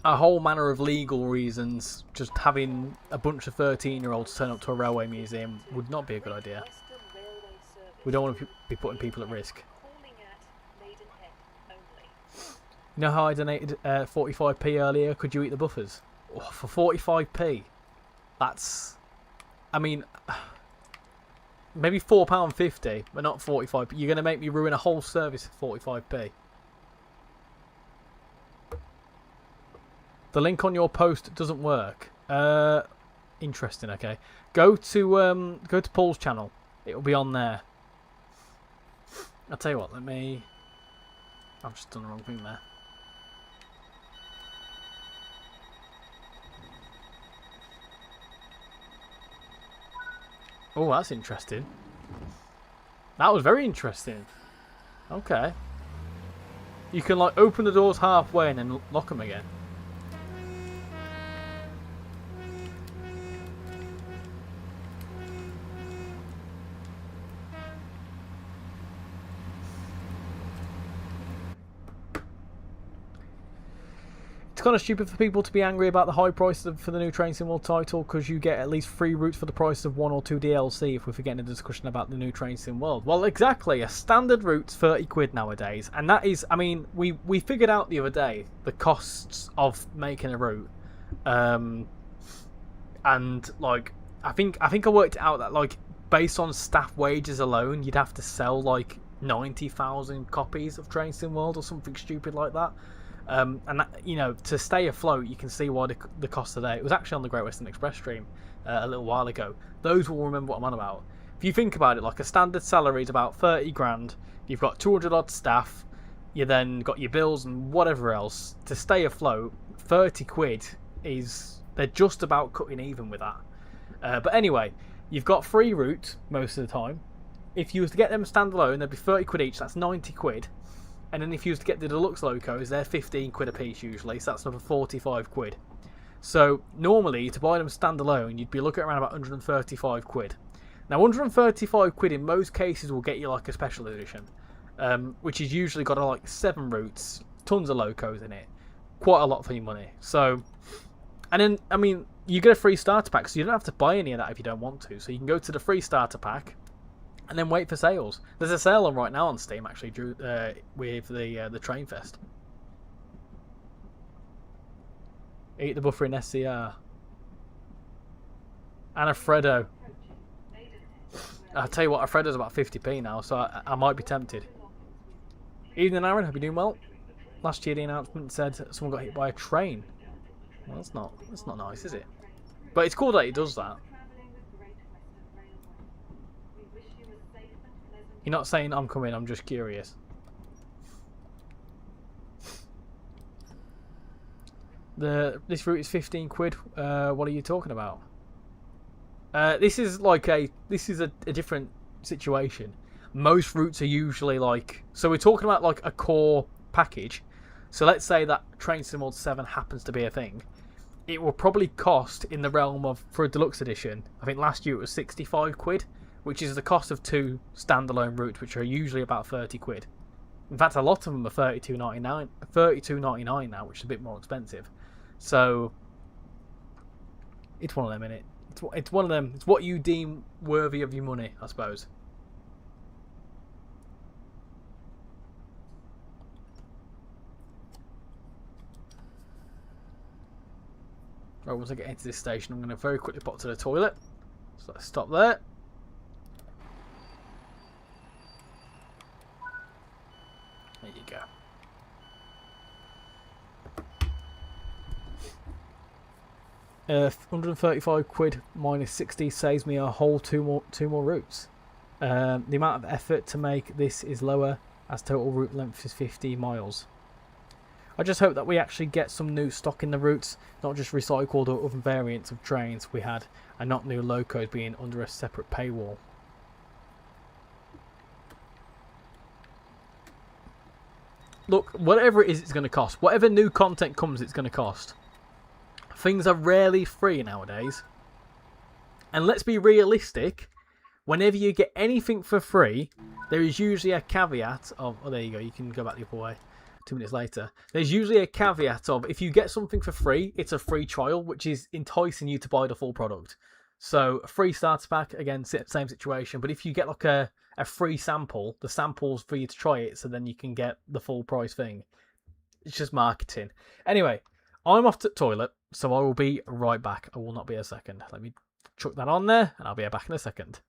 a whole manner of legal reasons, just having a bunch of 13-year-olds turn up to a railway museum would not be a good idea. We don't want to be putting people at risk. You know how I donated 45p earlier? Could you eat the buffers? Oh, for 45p? That's... I mean... Maybe £4.50, but not 45p. You're going to make me ruin a whole service for 45p. The link on your post doesn't work. Interesting. Okay, go to Paul's channel. It'll be on there. I'll tell you what. I've just done the wrong thing there. Oh, that's interesting. That was very interesting. Okay. You can like open the doors halfway and then lock them again. It's kind of stupid for people to be angry about the high price for the new Train Sim World title because you get at least 3 routes for the price of 1 or 2 DLC if we're forgetting a discussion about the new Train Sim World. Well, exactly. A standard route's 30 quid nowadays. And that is, I mean, we figured out the other day the costs of making a route. And, like, I think I worked it out that, like, based on staff wages alone, you'd have to sell, like, 90,000 copies of Train Sim World or something stupid like that. And that, you know, to stay afloat, you can see why the cost today. It was actually on the Great Western Express stream a little while ago. Those will remember what I'm on about. If you think about it, like a standard salary is about 30 grand. You've got 200 odd staff. You then got your bills and whatever else. To stay afloat, 30 quid is, they're just about cutting even with that. But anyway, you've got free route most of the time. If you was to get them standalone, they'd be 30 quid each. That's 90 quid. And then if you was to get the deluxe locos, they're 15 quid a piece usually, so that's another 45 quid. So normally, to buy them standalone, you'd be looking at around about 135 quid. Now 135 quid in most cases will get you like a special edition, which is usually got like 7 routes, tons of locos in it, quite a lot for your money. So, and then, I mean, you get a free starter pack, so you don't have to buy any of that if you don't want to. So you can go to the free starter pack, and then wait for sales. There's a sale on right now on Steam, actually, with the Train Fest. Eat the buffer in SCR. And a Freddo. I'll tell you what, a Freddo's about 50p now, so I might be tempted. Evening, Aaron. Hope you're doing well. Last year, the announcement said someone got hit by a train. Well, that's not nice, is it? But it's cool that it does that. You're not saying I'm coming, I'm just curious. This route is 15 quid. What are you talking about? This is a different situation. Most routes are usually like, so we're talking about like a core package. So let's say that Train Sim World 7 happens to be a thing. It will probably cost in the realm of, for a deluxe edition, I think last year it was 65 quid, which is the cost of two standalone routes, which are usually about 30 quid. In fact, a lot of them are 32.99 now, which is a bit more expensive. So it's one of them, innit? It's one of them. It's what you deem worthy of your money, I suppose. Right, once I get into this station, I'm going to very quickly pop to the toilet. So let's stop there. There you go. £135 minus 60 saves me a whole two more routes. The amount of effort to make this is lower, as total route length is 50 miles. I just hope that we actually get some new stock in the routes, not just recycled or other variants of trains we had, and not new locos being under a separate paywall. Look, whatever it is, it's going to cost. Whatever new content comes, it's going to cost. Things are rarely free nowadays. And let's be realistic, whenever you get anything for free, there is usually a caveat of... Oh, there you go, you can go back the other way 2 minutes later. There's usually a caveat of, if you get something for free, it's a free trial, which is enticing you to buy the full product. So, a free starter pack, again, same situation. But if you get like a free sample, the sample's for you to try it, so then you can get the full price thing. It's just marketing. Anyway, I'm off to the toilet, so I will be right back. I will not be a second. Let me chuck that on there, and I'll be back in a second.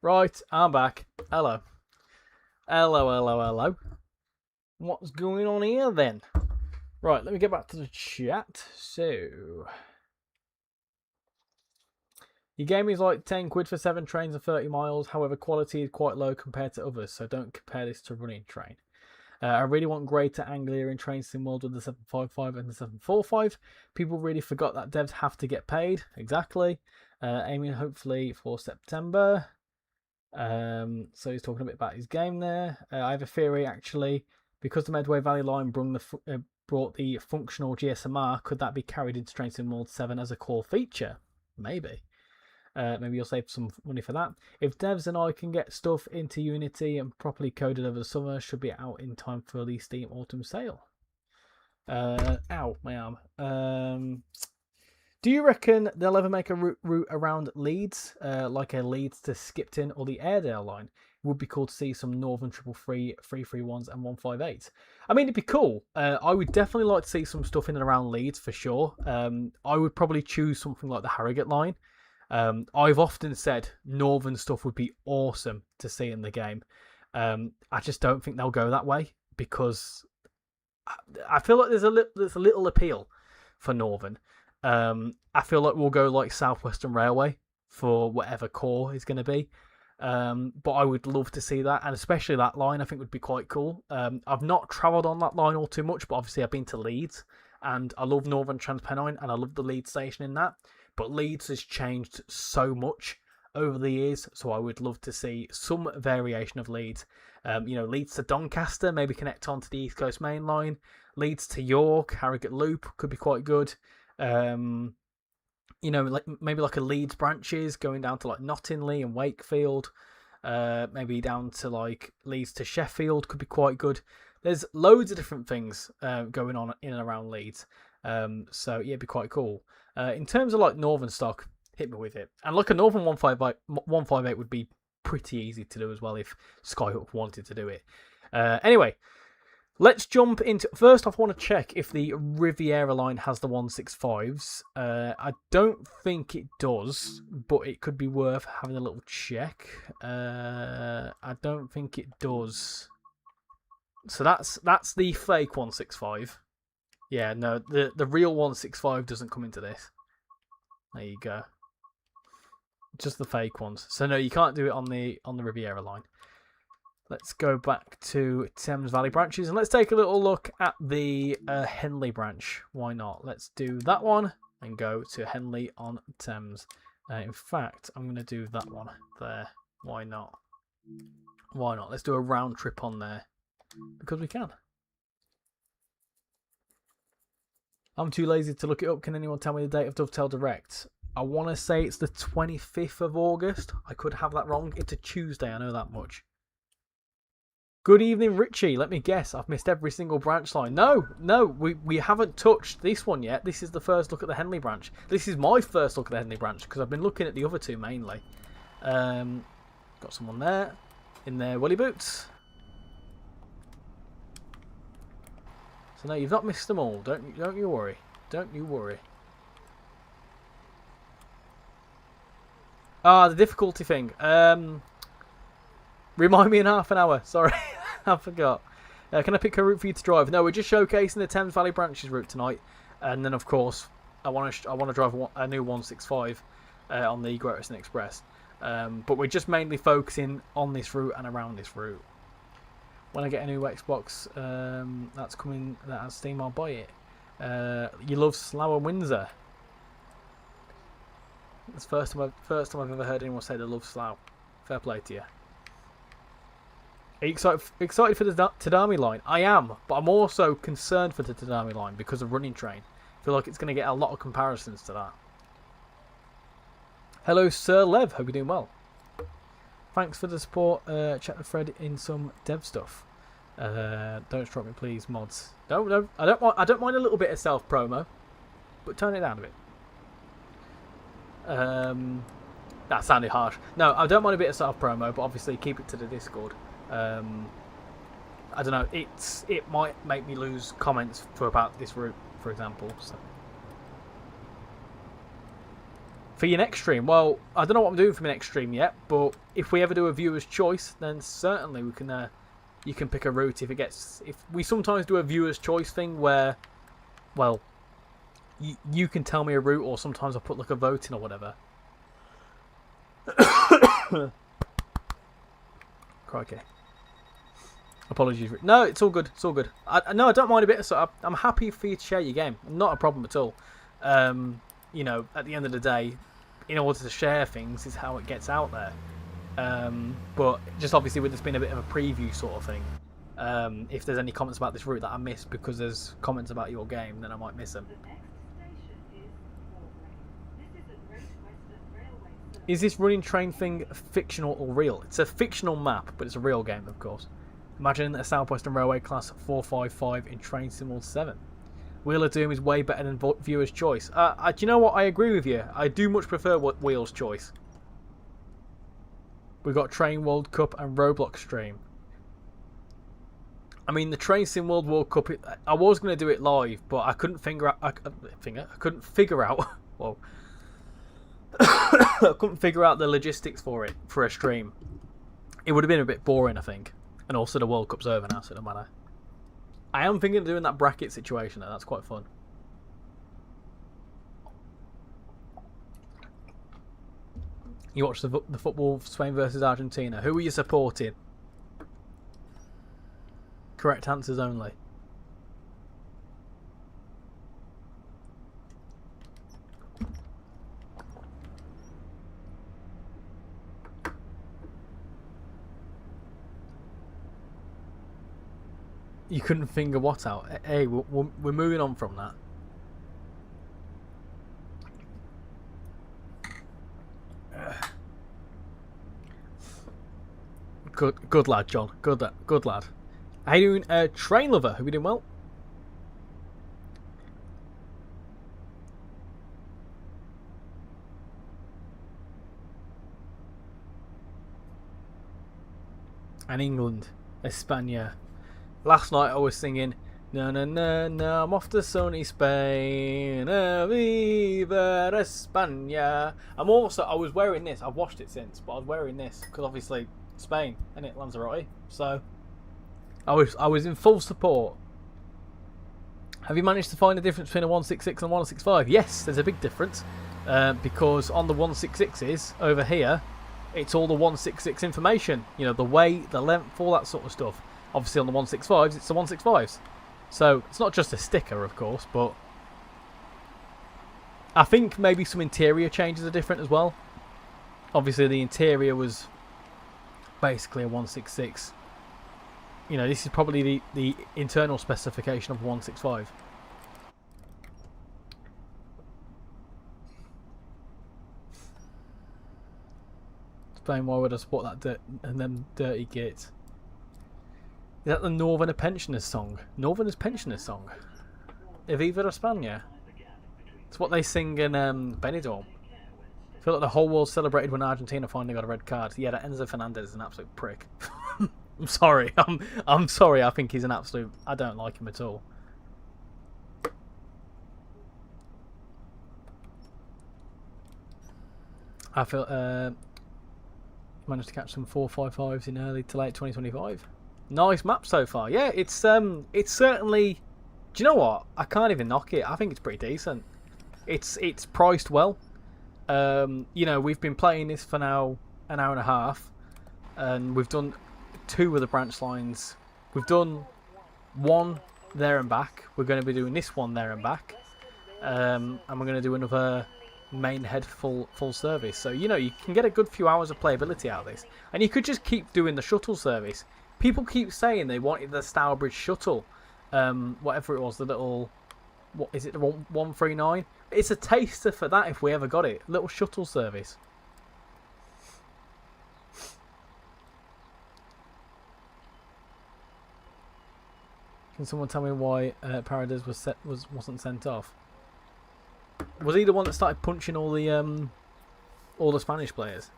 Right, I'm back. Hello. Hello. What's going on here then? Right, let me get back to the chat. So, your game is like 10 quid for 7 trains and 30 miles. However, quality is quite low compared to others, so don't compare this to running train. I really want greater Anglia in Train Sim World with the 755 and the 745. People really forgot that devs have to get paid. Exactly. Aiming hopefully for September. So he's talking a bit about his game there. I have a theory actually, because the Medway Valley line brought the functional GSMR, could that be carried into Train Sim World 7 as a core feature? Maybe. Maybe you'll save some money for that. If devs and I can get stuff into Unity and properly coded over the summer, should be out in time for the Steam Autumn sale. Ow, my arm. Do you reckon they'll ever make a route around Leeds, like a Leeds to Skipton or the Airedale line? It would be cool to see some Northern 333, 331s and 158. I mean, it'd be cool. I would definitely like to see some stuff in and around Leeds for sure. I would probably choose something like the Harrogate line. I've often said Northern stuff would be awesome to see in the game. I just don't think they'll go that way because I feel like there's a little appeal for Northern. I feel like we'll go like Southwestern Railway for whatever core is going to be. But I would love to see that, and especially that line I think would be quite cool. I've not travelled on that line all too much, but obviously I've been to Leeds, and I love Northern Transpennine, and I love the Leeds station in that. But Leeds has changed so much over the years, so I would love to see some variation of Leeds. Leeds to Doncaster, maybe connect on to the East Coast Main Line. Leeds to York, Harrogate Loop could be quite good. Maybe like a Leeds branches going down to like Nottingham and Wakefield. Maybe down to like Leeds to Sheffield could be quite good. There's loads of different things going on in and around Leeds. So yeah, it'd be quite cool. In terms of like Northern stock, hit me with it. And like a Northern 158 would be pretty easy to do as well if Skyhook wanted to do it. Anyway, let's jump into... First off, I want to check if the Riviera line has the 165s. I don't think it does, but it could be worth having a little check. I don't think it does. So that's the fake 165. Yeah, no, the real 165 doesn't come into this. There you go. Just the fake ones. So no, you can't do it on the Riviera line. Let's go back to Thames Valley branches and let's take a little look at the Henley branch. Why not? Let's do that one and go to Henley on Thames. In fact, I'm going to do that one there. Why not? Why not? Let's do a round trip on there because we can. I'm too lazy to look it up. Can anyone tell me the date of Dovetail Direct? I want to say it's the 25th of August. I could have that wrong. It's a Tuesday, I know that much. Good evening, Richie. Let me guess. I've missed every single branch line. No, we haven't touched this one yet. This is the first look at the Henley branch. This is my first look at the Henley branch because I've been looking at the other two mainly. Got someone there in their woolly boots. So no, you've not missed them all. Don't you worry. Don't you worry. Ah, the difficulty thing. Remind me in half an hour. Sorry, I forgot. Can I pick a route for you to drive? No, we're just showcasing the Thames Valley branches route tonight, and then of course I want to drive a new 165 on the Great Western Express. But we're just mainly focusing on this route and around this route. When I get a new Xbox that's coming that has Steam, I'll buy it. You love Slough and Windsor. It's the first time I've ever heard anyone say they love Slough. Fair play to you. Are you excited for the Tadami line? I am, but I'm also concerned for the Tadami line because of running train. I feel like it's going to get a lot of comparisons to that. Hello, Sir Lev. Hope you're doing well. Thanks for the support. Check the thread in some dev stuff. Don't strike me, please, mods. No, I don't mind a little bit of self promo, but tone it down a bit. That sounded harsh. No, I don't mind a bit of self promo, but obviously keep it to the Discord. I don't know. It might make me lose comments for about this route, for example. So. For your next stream, well, I don't know what I'm doing for my next stream yet, but if we ever do a viewer's choice, then certainly we can. You can pick a route if it gets. If we sometimes do a viewer's choice thing where, well, you can tell me a route, or sometimes I put like a vote in or whatever. Crikey. Apologies. No, it's all good. It's all good. No, I don't mind a bit. So I'm happy for you to share your game. Not a problem at all. You know, at the end of the day, in order to share things is how it gets out there. But just obviously with this being a bit of a preview sort of thing, if there's any comments about this route that I missed because there's comments about your game, then I might miss them. Is this running train thing fictional or real? It's a fictional map, but it's a real game, of course. Imagine a South Western Railway class 455 in Train Sim 7. Wheel of Doom is way better than Viewer's Choice. Do you know what? I agree with you. I do much prefer Wheel's Choice. We got Train World Cup and Roblox stream. I mean, the Train Sim World Cup. I was going to do it live, but I couldn't figure out. I couldn't figure out. Whoa. I couldn't figure out the logistics for it for a stream. It would have been a bit boring, I think. And also, the World Cup's over now, so it doesn't matter. I am thinking of doing that bracket situation though. That's quite fun. You watched the football, Spain versus Argentina. Who were you supporting? Correct answers only. You couldn't finger what out? Hey, we're moving on from that. Good lad, John. Good lad. How you doing, Train Lover? Hope you doing well. And England, España. Last night I was singing, no, no, no, no, I'm off to sunny Spain, viva España. I was wearing this, I've washed it since, but I was wearing this, because obviously, Spain, innit, Lanzarote, so, I was in full support. Have you managed to find the difference between a 166 and a 165? Yes, there's a big difference, because on the 166s, over here, it's all the 166 information, you know, the weight, the length, all that sort of stuff. Obviously on the 165s, it's the 165s. So, it's not just a sticker, of course, but I think maybe some interior changes are different as well. Obviously, the interior was basically a 166. You know, this is probably the internal specification of 165. Explain why would I support that dirt and them dirty gits. Is that the Northerners Pensioners song? Northerners Pensioners song? Viva España? It's what they sing in Benidorm. I feel like the whole world celebrated when Argentina finally got a red card. Yeah, that Enzo Fernandez is an absolute prick. I'm sorry. I'm sorry. I think he's an absolute. I don't like him at all. I feel managed to catch some 455s in early to late 2025. Nice map so far. Yeah, it's certainly. Do you know what? I can't even knock it. I think it's pretty decent. It's priced well. You know, we've been playing this for now an hour and a half, and we've done 2 of the branch lines. We've done 1 there and back. We're going to be doing this one there and back, and we're going to do another main head full service. So you know, you can get a good few hours of playability out of this, and you could just keep doing the shuttle service. People keep saying they wanted the Stourbridge shuttle, whatever it was, the little, what is it, the 139? It's a taster for that if we ever got it. Little shuttle service. Can someone tell me why Paradise wasn't sent off? Was he the one that started punching all the Spanish players?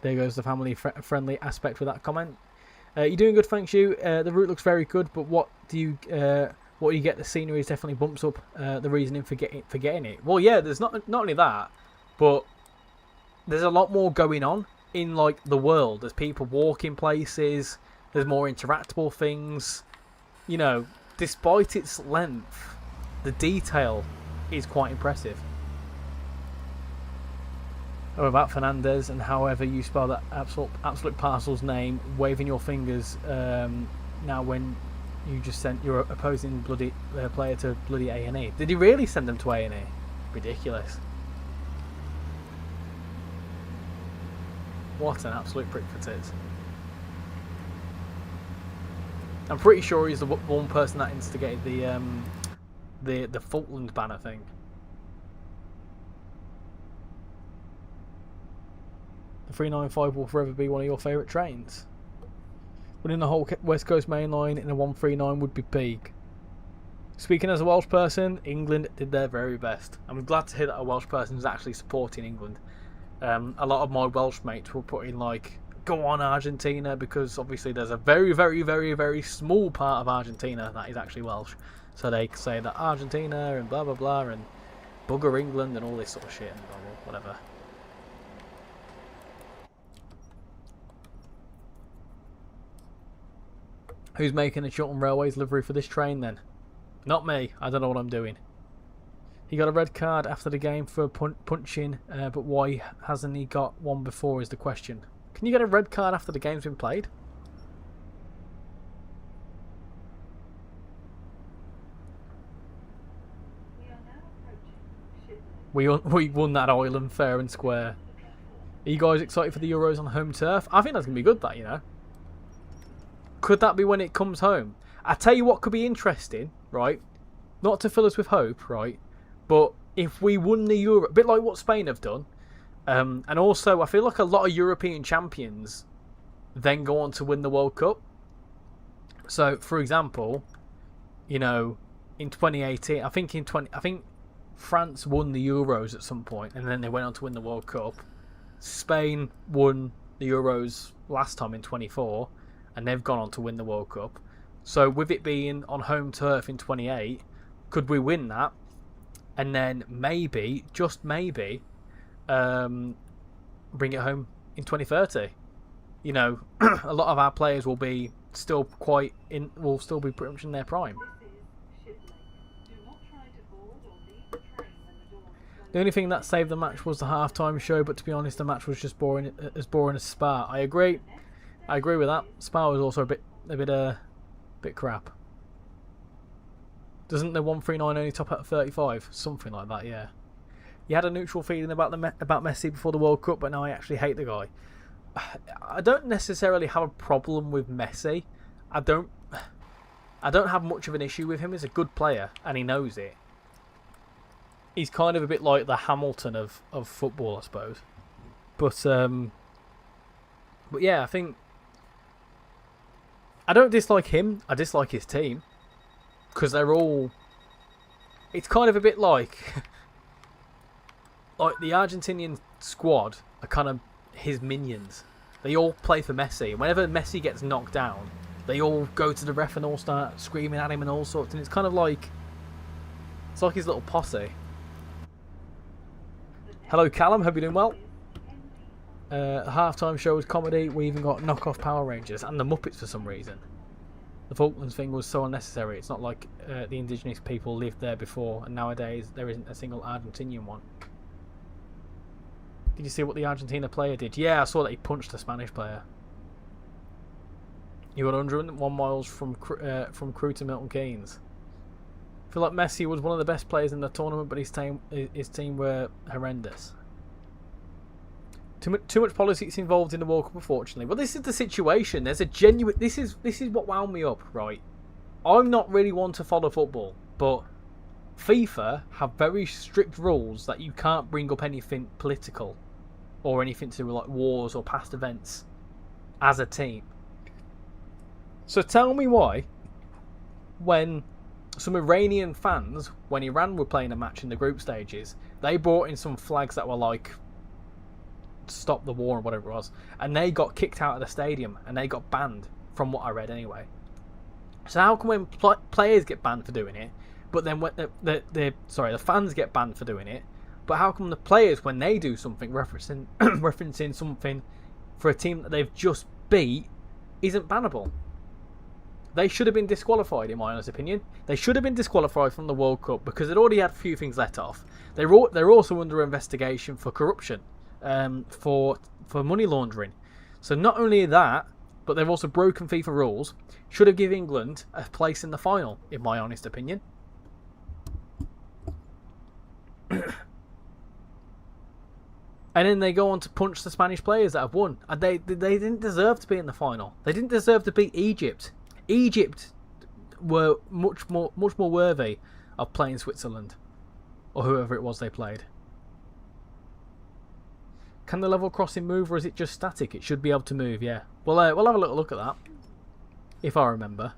There goes the family-friendly aspect with that comment. You're doing good, thanks you. The route looks very good, but what do you what you get, the scenery definitely bumps up the reasoning for getting it. Well, yeah, there's not only that, but there's a lot more going on in like the world. There's people walking places. There's more interactable things. You know, despite its length, the detail is quite impressive. Oh, about Fernandez and however you spell that absolute parcel's name, waving your fingers now when you just sent your opposing bloody player to bloody A&E. Did he really send them to A&E? Ridiculous. What an absolute prick for tits. I'm pretty sure he's the one person that instigated the Falkland banner thing. The 395 will forever be one of your favourite trains. Winning the whole West Coast Main Line in a 139 would be peak. Speaking as a Welsh person, England did their very best. I'm glad to hear that a Welsh person is actually supporting England. A lot of my Welsh mates will put in like, go on Argentina, because obviously there's a very, very, very, very small part of Argentina that is actually Welsh. So they say that Argentina and blah blah blah and bugger England and all this sort of shit and blah blah whatever. Who's making a Chiltern Railways livery for this train then? Not me. I don't know what I'm doing. He got a red card after the game for punching, but why hasn't he got one before is the question. Can you get a red card after the game's been played? We won that island fair and square. Are you guys excited for the Euros on home turf? I think that's going to be good, that, you know. Could that be when it comes home? I tell you what could be interesting, right? Not to fill us with hope, right? But if we won the Euro, a bit like what Spain have done, and also I feel like a lot of European champions then go on to win the World Cup. So, for example, you know, in 2018, I think France won the Euros at some point, and then they went on to win the World Cup. Spain won the Euros last time in 24. And they've gone on to win the World Cup. So with it being on home turf in 28, could we win that? And then maybe, just maybe, bring it home in 2030. You know, a lot of our players will be still pretty much in their prime. The only thing that saved the match was the halftime show, but to be honest, the match was just boring as Spa. I agree with that. Spa was also a bit crap. Doesn't the 139 only top out 35? Something like that, yeah. You had a neutral feeling about Messi before the World Cup, but now I actually hate the guy. I don't necessarily have a problem with Messi. I don't have much of an issue with him. He's a good player, and he knows it. He's kind of a bit like the Hamilton of football, I suppose. But yeah, I think I don't dislike him. I dislike his team because they're all. It's kind of a bit like the Argentinian squad are kind of his minions. They all play for Messi. Whenever Messi gets knocked down, they all go to the ref and all start screaming at him and all sorts. And it's kind of like his little posse. Hello, Callum. Hope you're doing well. The halftime show was comedy. We even got knockoff Power Rangers and the Muppets for some reason. The Falklands thing was so unnecessary. It's not like the indigenous people lived there before, and nowadays there isn't a single Argentinian one. Did you see what the Argentina player did? Yeah, I saw that he punched the Spanish player. He went 101 miles from Crewe to Milton Keynes. I feel like Messi was one of the best players in the tournament, but his team were horrendous. Too much politics involved in the World Cup, unfortunately. Well, this is the situation. There's a genuine. This is what wound me up, right? I'm not really one to follow football, but FIFA have very strict rules that you can't bring up anything political or anything to do with like wars or past events as a team. So tell me why, when some Iranian fans, when Iran were playing a match in the group stages, they brought in some flags that were like stop the war or whatever it was, and they got kicked out of the stadium and they got banned, from what I read anyway. So how come when players get banned for doing it, but then when the fans get banned for doing it, but how come the players, when they do something referencing something for a team that they've just beat, isn't bannable? They should have been disqualified, in my honest opinion. They should have been disqualified from the World Cup because they'd already had a few things let off. They're also under investigation for corruption, for money laundering. So not only that, but they've also broken FIFA rules. Should have given England a place in the final, in my honest opinion. And then they go on to punch the Spanish players that have won. And they didn't deserve to be in the final. They didn't deserve to beat Egypt. Egypt were much more worthy of playing Switzerland, or whoever it was they played. Can the level crossing move, or is it just static? It should be able to move, yeah. We'll have a little look at that, if I remember.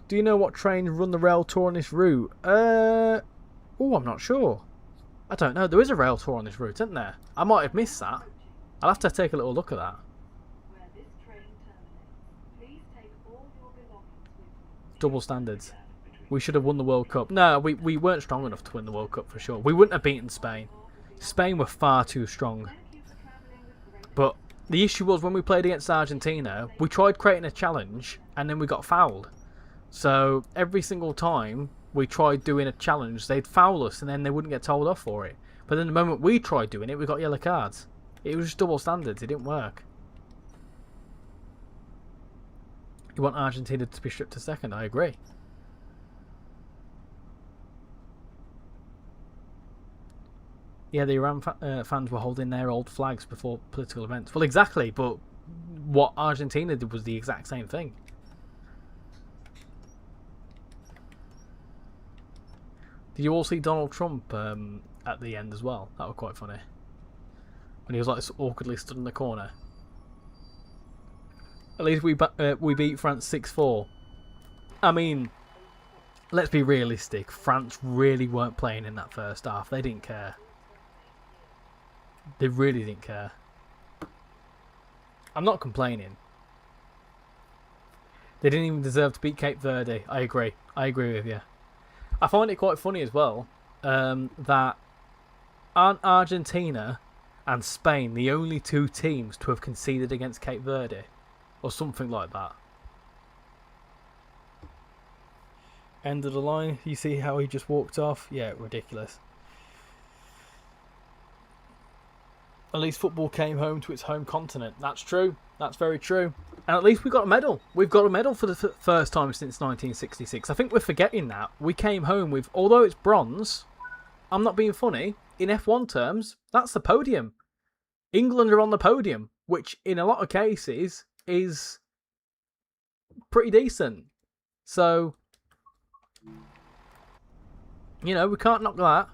Do you know what trains run the rail tour on this route? I'm not sure. I don't know. There is a rail tour on this route, isn't there? I might have missed that. I'll have to take a little look at that. Double standards. We should have won the World Cup. No, we weren't strong enough to win the World Cup for sure. We wouldn't have beaten Spain. Spain were far too strong. But the issue was when we played against Argentina, we tried creating a challenge and then we got fouled. So every single time we tried doing a challenge, they'd foul us and then they wouldn't get told off for it. But then the moment we tried doing it, we got yellow cards. It was just double standards. It didn't work. You want Argentina to be stripped to second? I agree. Yeah, the Iran fans were holding their old flags before political events. Well, exactly, but what Argentina did was the exact same thing. Did you all see Donald Trump at the end as well? That was quite funny. When he was like awkwardly stood in the corner. At least we beat France 6-4. I mean, let's be realistic. France really weren't playing in that first half. They didn't care. They really didn't care. I'm not complaining. They didn't even deserve to beat Cape Verde. I agree. I agree with you. I find it quite funny as well that aren't Argentina and Spain the only two teams to have conceded against Cape Verde? Or something like that. End of the line. You see how he just walked off? Yeah, ridiculous. At least football came home to its home continent. That's true. That's very true. And at least we got a medal. We've got a medal for the first time since 1966. I think we're forgetting that. We came home with, although it's bronze, I'm not being funny, in F1 terms, that's the podium. England are on the podium, which in a lot of cases is pretty decent. So, you know, we can't knock that.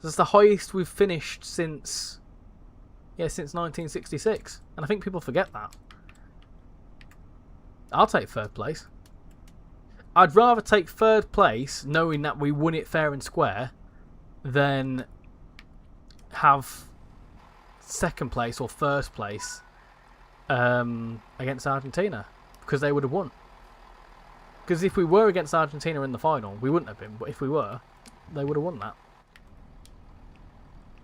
That's the highest we've finished since 1966. And I think people forget that. I'll take third place. I'd rather take third place knowing that we won it fair and square than have second place or first place against Argentina, because they would have won. Because if we were against Argentina in the final, we wouldn't have been, but if we were, they would have won that.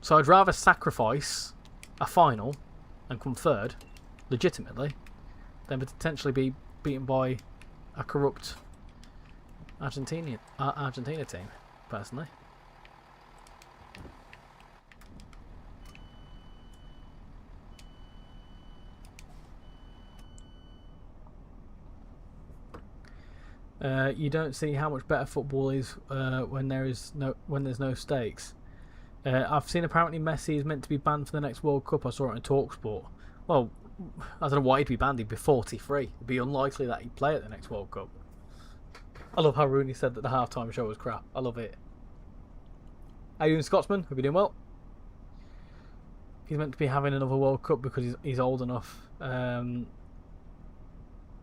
So I'd rather sacrifice a final and come third, legitimately, than potentially be beaten by a corrupt Argentina team, personally. You don't see how much better football is when there's no stakes. I've seen apparently Messi is meant to be banned for the next World Cup. I saw it on TalkSport. Well, I don't know why he'd be banned. He'd be 43. It'd be unlikely that he'd play at the next World Cup. I love how Rooney said that the halftime show was crap. I love it. How you doing, Scotsman? Hope you're doing well. He's meant to be having another World Cup because he's old enough.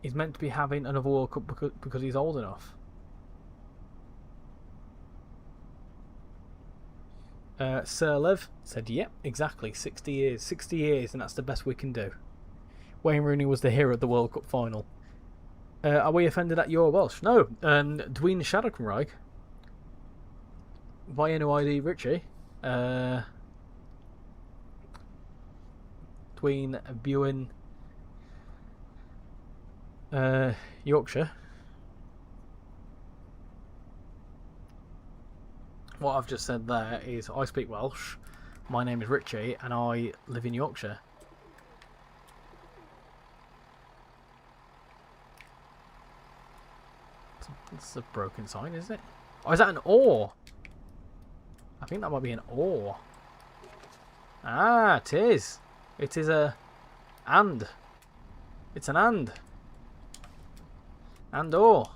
He's meant to be having another World Cup because he's old enough. Sir Lev said, yep, exactly. 60 years. 60 years, and that's the best we can do. Wayne Rooney was the hero of the World Cup final. Are we offended at your Welsh? No. Dwi'n siarad Cymraeg. By NYD Richie. Dwi'n byw in Yorkshire. What I've just said there is I speak Welsh. My name is Richie and I live in Yorkshire. This is a broken sign, is it? Oh, is that an oar? I think that might be an oar. Ah, it is. It is a and. It's an and. And oar.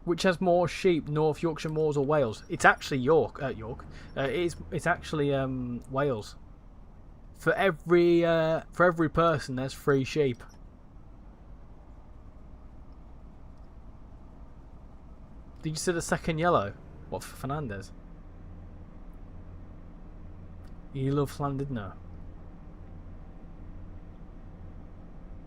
Which has more sheep, North Yorkshire Moors or Wales? It's actually York. It's actually Wales. For every person, there's 3 sheep. Did you see the second yellow? What, for Fernandez? You love Llandudno.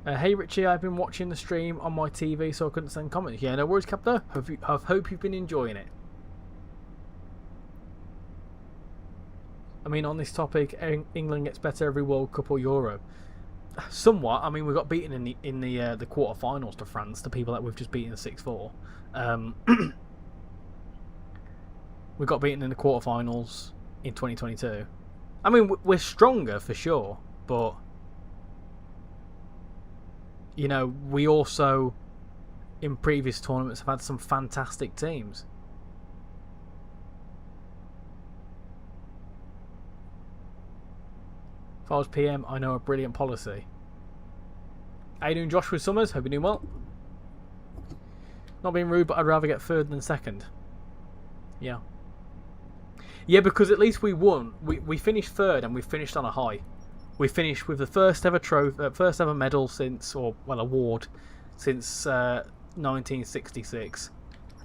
Hey Richie, I've been watching the stream on my TV, so I couldn't send comments. Yeah, no worries, Captain. I hope you've been enjoying it. I mean, on this topic, England gets better every World Cup or Euro. Somewhat. I mean, we got beaten in the quarterfinals to France, the people that we've just beaten 6-4. We got beaten in the quarterfinals in 2022. I mean, we're stronger for sure, but you know, we also in previous tournaments have had some fantastic teams. If I was PM, I know a brilliant policy. How you doing, Joshua Summers? Hope you're doing well. Not being rude, but I'd rather get third than second. Yeah. Yeah, because at least we won. We finished third and we finished on a high. We finished with the first ever trophy, first ever medal since, or well, award since 1966,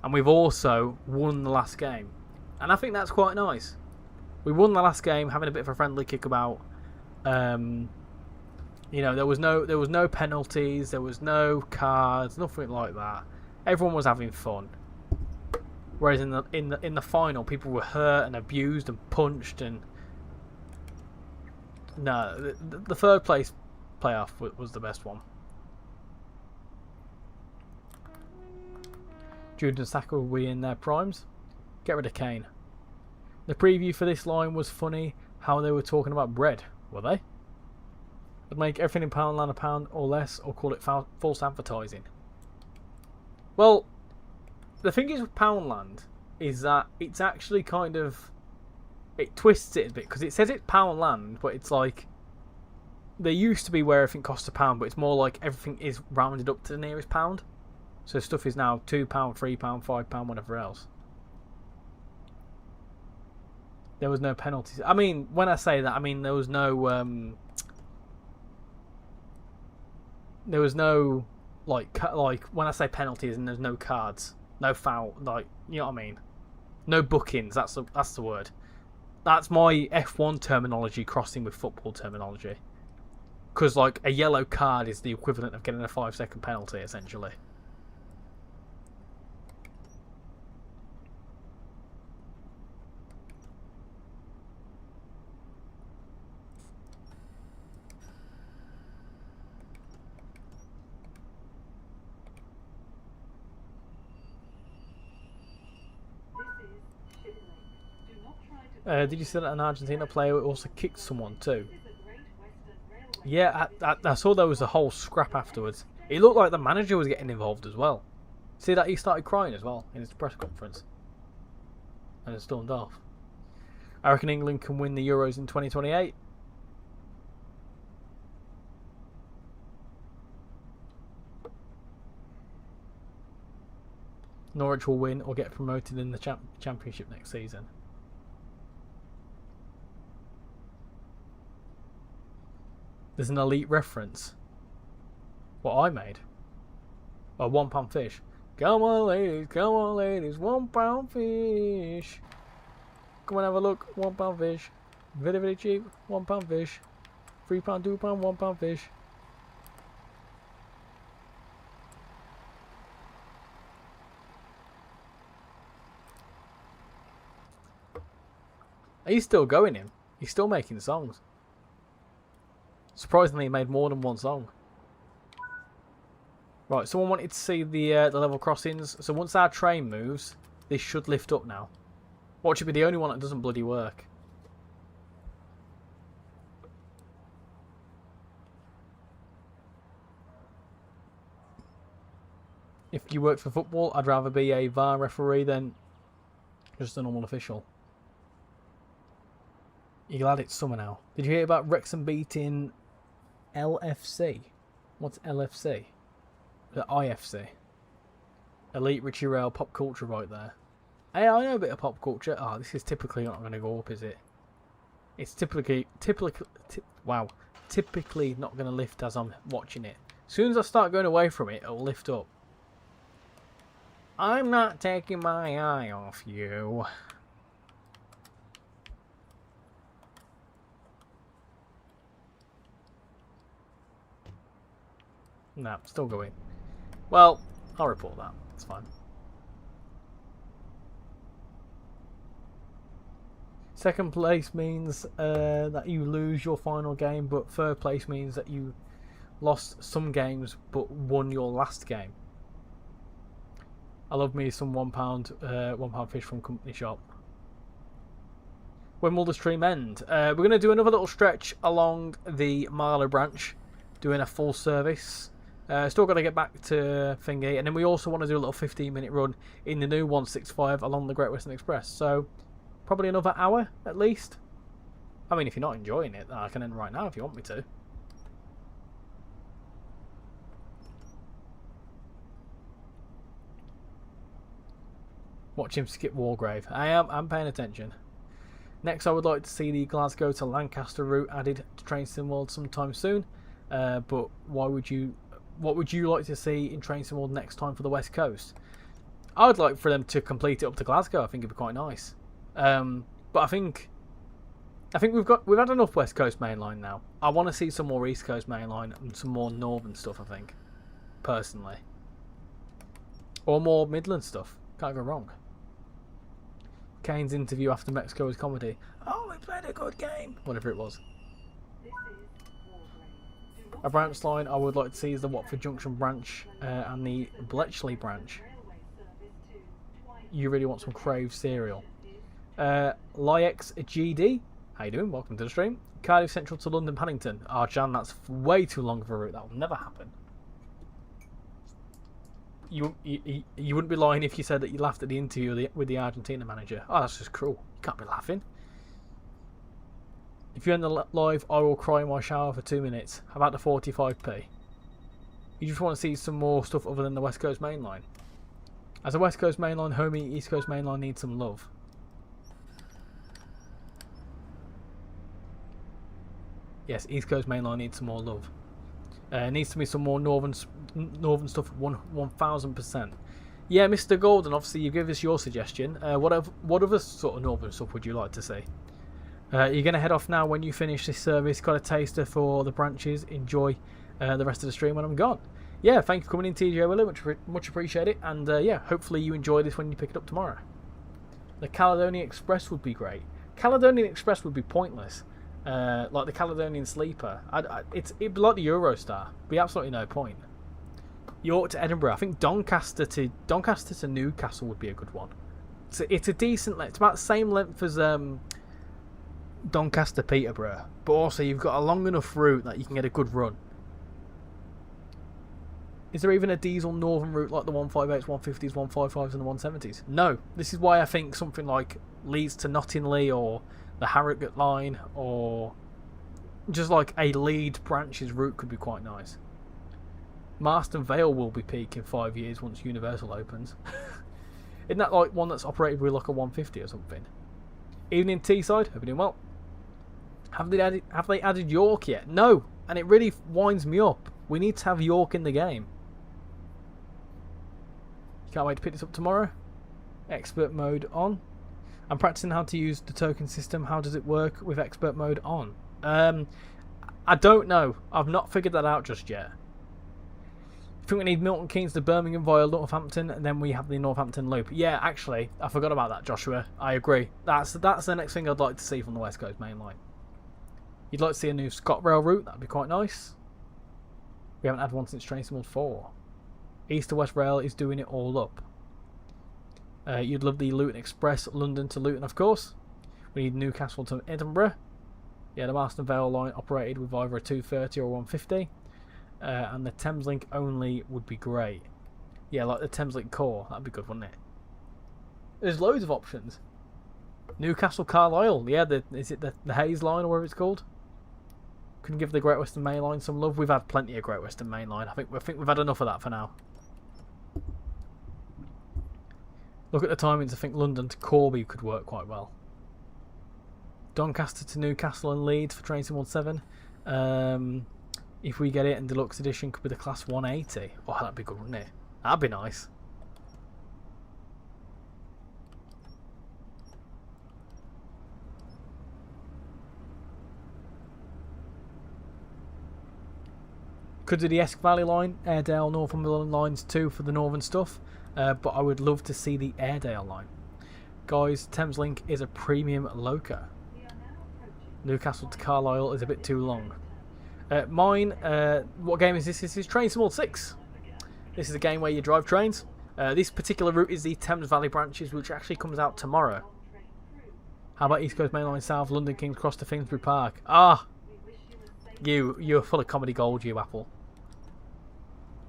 and we've also won the last game, and I think that's quite nice. We won the last game, having a bit of a friendly kickabout. You know, there was no penalties, there was no cards, nothing like that. Everyone was having fun. Whereas in the final, people were hurt and abused and punched and. No, the third place playoff was the best one. Jude and Saka will be in their primes. Get rid of Kane. The preview for this line was funny. How they were talking about bread, were they? Would make everything in Poundland a pound or less, or call it false advertising. Well, the thing is with Poundland is that it's actually kind of. It twists it a bit because it says it's Poundland, but it's like there used to be where everything costs a pound, but it's more like everything is rounded up to the nearest pound. So stuff is now £2, £3, £5, whatever else. There was no penalties. I mean, when I say that, I mean there was no like when I say penalties, and there's no cards, no foul, like, you know what I mean? No bookings. That's the word. That's my F1 terminology crossing with football terminology. Because, like, a yellow card is the equivalent of getting a 5-second penalty, essentially. Did you see that an Argentina player also kicked someone too? Yeah, I saw there was a whole scrap afterwards. It looked like the manager was getting involved as well. See that he started crying as well in his press conference. And it stormed off. I reckon England can win the Euros in 2028. Norwich will win or get promoted in the championship next season. There's an elite reference. What I made? Well, £1 fish. Come on, ladies, £1 fish. Come on, have a look. £1 fish. Very, very cheap. £1 fish. £3, £2, £1 fish. He's still going in. He's still making songs. Surprisingly, he made more than one song. Right, someone wanted to see the level crossings. So once our train moves, this should lift up now. Watch, should be the only one that doesn't bloody work. If you work for football, I'd rather be a VAR referee than just a normal official. You're glad it's summer now. Did you hear about Wrexham beating LFC? What's LFC? The IFC. Elite RichyRail pop culture right there. Hey, I know a bit of pop culture. Oh, this is typically not going to go up, is it? It's typically not going to lift as I'm watching it. As soon as I start going away from it, it'll lift up. I'm not taking my eye off you. No, still going. Well, I'll report that. It's fine. Second place means that you lose your final game, but third place means that you lost some games but won your last game. I love me some £1 fish from company shop. When will the stream end? We're going to do another little stretch along the Marlow branch, doing a full service. Still got to get back to Thingy, and then we also want to do a little 15-minute run in the new 165 along the Great Western Express. So probably another hour at least. I mean, if you're not enjoying it, then I can end right now if you want me to. Watch him skip Wargrave. I'm paying attention. Next, I would like to see the Glasgow to Lancaster route added to Train Sim World sometime soon. But what would you like to see in Train Sim World next time for the West Coast? I would like for them to complete it up to Glasgow. I think it'd be quite nice. But I think we've had enough West Coast mainline now. I want to see some more East Coast mainline and some more northern stuff. I think, personally, or more Midland stuff. Can't go wrong. Kane's interview after Mexico's comedy. Oh, we played a good game. Whatever it was. A branch line I would like to see is the Watford Junction branch and the Bletchley branch. You really want some Crave cereal. Lyex GD, how you doing? Welcome to the stream. Cardiff Central to London Paddington. Oh, Jan, that's way too long of a route. That will never happen. You wouldn't be lying if you said that you laughed at the interview with the Argentina manager. Oh, that's just cruel. You can't be laughing. If you end the live, I will cry in my shower for 2 minutes. How about the 45p? You just want to see some more stuff other than the West Coast Main Line. As a West Coast Main Line homie, East Coast Main Line needs some love. Yes, East Coast Main Line needs some more love. Needs to be some more northern stuff, 1000%. Yeah, Mr. Golden, obviously you give us your suggestion. What other sort of northern stuff would you like to see? You're going to head off now when you finish this service. Got a taster for the branches. Enjoy the rest of the stream when I'm gone. Yeah, thank you for coming in, TJ Willow. Much appreciate it. And yeah, hopefully you enjoy this when you pick it up tomorrow. The Caledonian Express would be great. Caledonian Express would be pointless. Like the Caledonian Sleeper. It'd be like the Eurostar. Be absolutely no point. York to Edinburgh. I think Doncaster to Newcastle would be a good one. It's a decent length. It's about the same length as Doncaster Peterborough, but also you've got a long enough route that you can get a good run. Is there even a diesel northern route like the 158s, 150s, 155s and the 170s? No. This is why I think something like Leeds to Nottingley or the Harrogate line or just like a Leeds branches route could be quite nice. Marston Vale will be peak in 5 years once Universal opens. Isn't that like one that's operated with like a 150 or something? Evening Teesside, hope you're doing well. Have they added York yet? No, and it really winds me up. We need to have York in the game. Can't wait to pick this up tomorrow. Expert mode on. I'm practicing how to use the token system. How does it work with expert mode on? I don't know. I've not figured that out just yet. I think we need Milton Keynes to Birmingham via Northampton, and then we have the Northampton loop. Yeah, actually, I forgot about that, Joshua. I agree. That's the next thing I'd like to see from the West Coast Main Line. You'd like to see a new ScotRail route? That'd be quite nice. We haven't had one since Trainsimul 4. East to West Rail is doing it all up. You'd love the Luton Express, London to Luton, of course. We need Newcastle to Edinburgh. Yeah, the Marston Vale line operated with either a 230 or 150. And the Thameslink only would be great. Yeah, like the Thameslink core. That'd be good, wouldn't it? There's loads of options. Newcastle Carlisle. Yeah, is it the Hayes line or whatever it's called? Can give the Great Western Main Line some love. We've had plenty of Great Western Main Line. I think we've had enough of that for now. Look at the timings. I think London to Corby could work quite well. Doncaster to Newcastle and Leeds for Trainsimul 7. If we get it, and deluxe edition could be the class 180. Oh, that'd be good, wouldn't it? That'd be nice. Could do the Esk Valley line, Airedale, Northumberland lines too for the northern stuff. But I would love to see the Airedale line. Guys, Thameslink is a premium loca. Newcastle to Carlisle is a bit too long. Mine, what game is this? This is Trainsimul 6. This is a game where you drive trains. This particular route is the Thames Valley branches, which actually comes out tomorrow. How about East Coast Main Line South, London King's Cross to Finsbury Park? Ah! You're full of comedy gold, you Apple.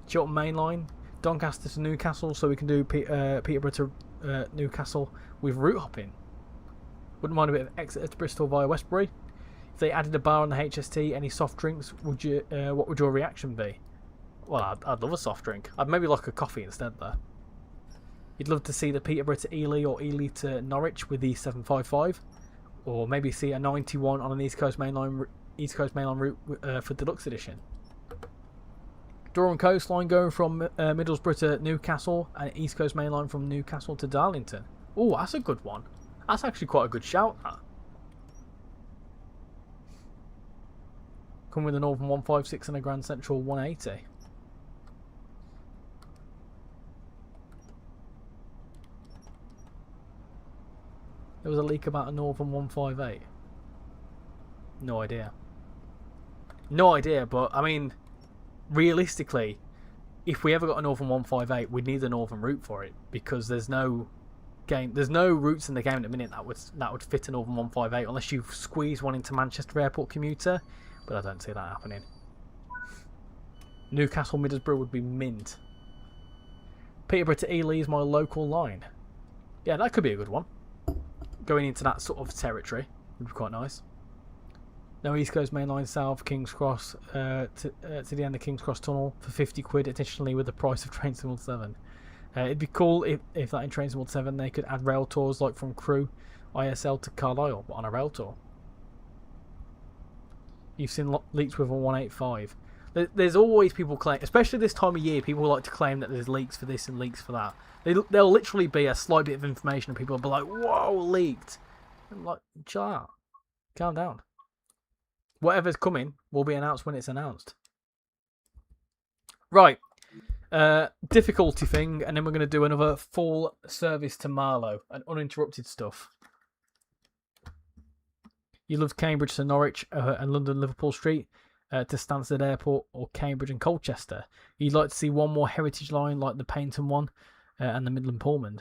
Chiltern Main Line, Doncaster to Newcastle, so we can do Peterborough to Newcastle with route hopping. Wouldn't mind a bit of Exeter to Bristol via Westbury. If they added a bar on the HST, any soft drinks, would you? What would your reaction be? Well, I'd love a soft drink. I'd maybe like a coffee instead, though. You'd love to see the Peterborough to Ely or Ely to Norwich with the 755, or maybe see a 91 on an East Coast Main Line route for deluxe edition. Durham Coastline going from Middlesbrough to Newcastle, and East Coast Main Line from Newcastle to Darlington. Oh, that's a good one. That's actually quite a good shout, that. Come with a Northern 156 and a Grand Central 180. There was a leak about a Northern 158. No idea. No idea, but I mean, realistically, if we ever got a Northern 158, we'd need a Northern route for it, because there's no routes in the game at the minute that would fit a Northern 158 unless you squeeze one into Manchester Airport commuter, but I don't see that happening. Newcastle Middlesbrough would be mint. Peterborough to Ely is my local line. Yeah, that could be a good one. Going into that sort of territory would be quite nice. No East Coast Main Line South, King's Cross to the end of King's Cross Tunnel for 50 quid additionally with the price of Trainsimul 7. It'd be cool if that in Trainsimul 7 they could add rail tours like from Crewe, ISL to Carlisle, but on a rail tour. You've seen leaks with a 185. There's always people claim, especially this time of year, people like to claim that there's leaks for this and leaks for that. There'll literally be a slight bit of information and people will be like, whoa, leaked. I'm like, chill out. Calm down. Whatever's coming will be announced when it's announced. Right. Difficulty thing, and then we're going to do another full service to Marlow and uninterrupted stuff. You loved Cambridge to Norwich and London Liverpool Street to Stansted Airport or Cambridge and Colchester. You'd like to see one more heritage line like the Paignton one and the Midland Pullman.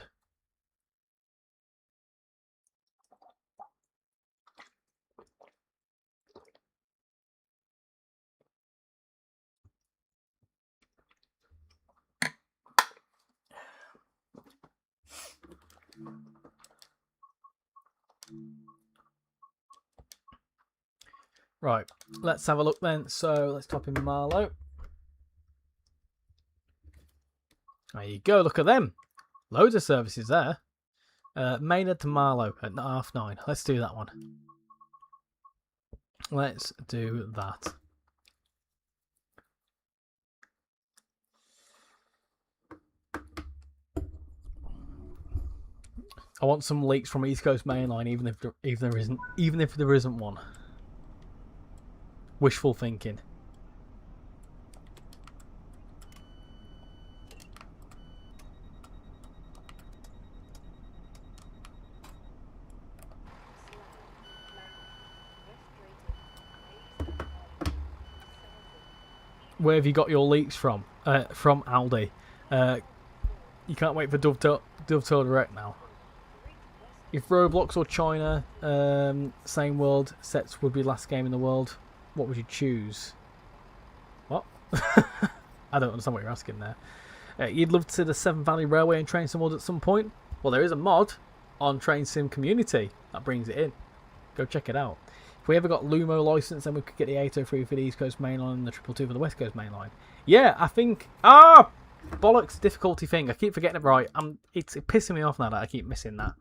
Right, let's have a look then. So let's type in Marlow. There you go, look at them. Loads of services there. Maynard to Marlow at 9:30. Let's do that one. Let's do that. I want some leaks from East Coast Main Line, even if there isn't one. Wishful thinking. Where have you got your leaks from? From Aldi. You can't wait for Dovetail Direct now. If Roblox or China, same world, sets would be last game in the world, what would you choose? What? I don't understand what you're asking there. You'd love to see the Severn Valley Railway and Train Sim mod at some point? Well, there is a mod on Train Sim Community that brings it in. Go check it out. If we ever got Lumo license, then we could get the 803 for the East Coast Main Line and the 222 for the West Coast Main Line. Yeah, I think... bollocks, difficulty thing. I keep forgetting it right. It's pissing me off now that I keep missing that.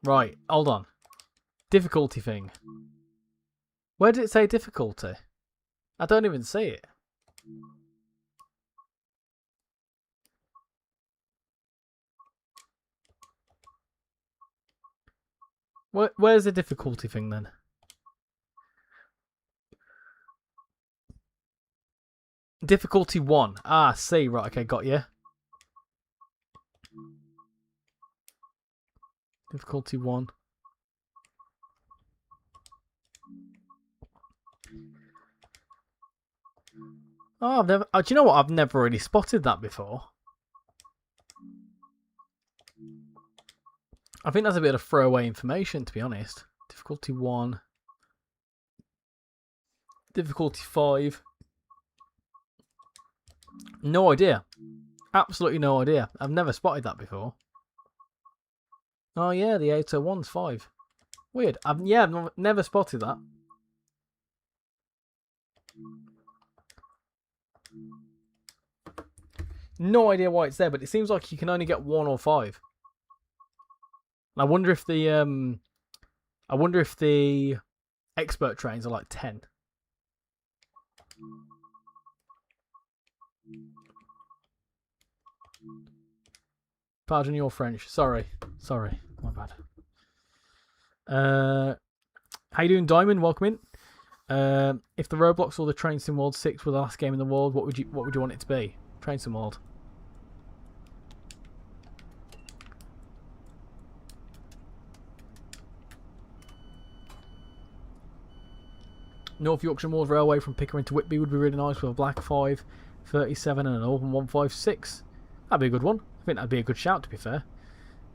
Right, hold on. Difficulty thing. Where did it say difficulty? I don't even see it. Where's the difficulty thing then? Difficulty 1. Ah, C. Right, okay, got you. Difficulty 1. Oh, I've never... do you know what? I've never really spotted that before. I think that's a bit of throwaway information, to be honest. Difficulty 1. Difficulty 5. No idea. Absolutely no idea. I've never spotted that before. Oh yeah, the 801's 5. Weird. I've never spotted that. No idea why it's there, but it seems like you can only get 1 or 5. I wonder if the expert trains are like 10. Pardon your French. Sorry, my bad. How you doing, Diamond? Welcome in. If the Roblox or the Train Sim World 6 were the last game in the world, what would you want it to be? Train Sim World. North Yorkshire Moors Railway from Pickering to Whitby would be really nice with a black 537 and an open 156. That'd be a good one. I think that'd be a good shout, to be fair.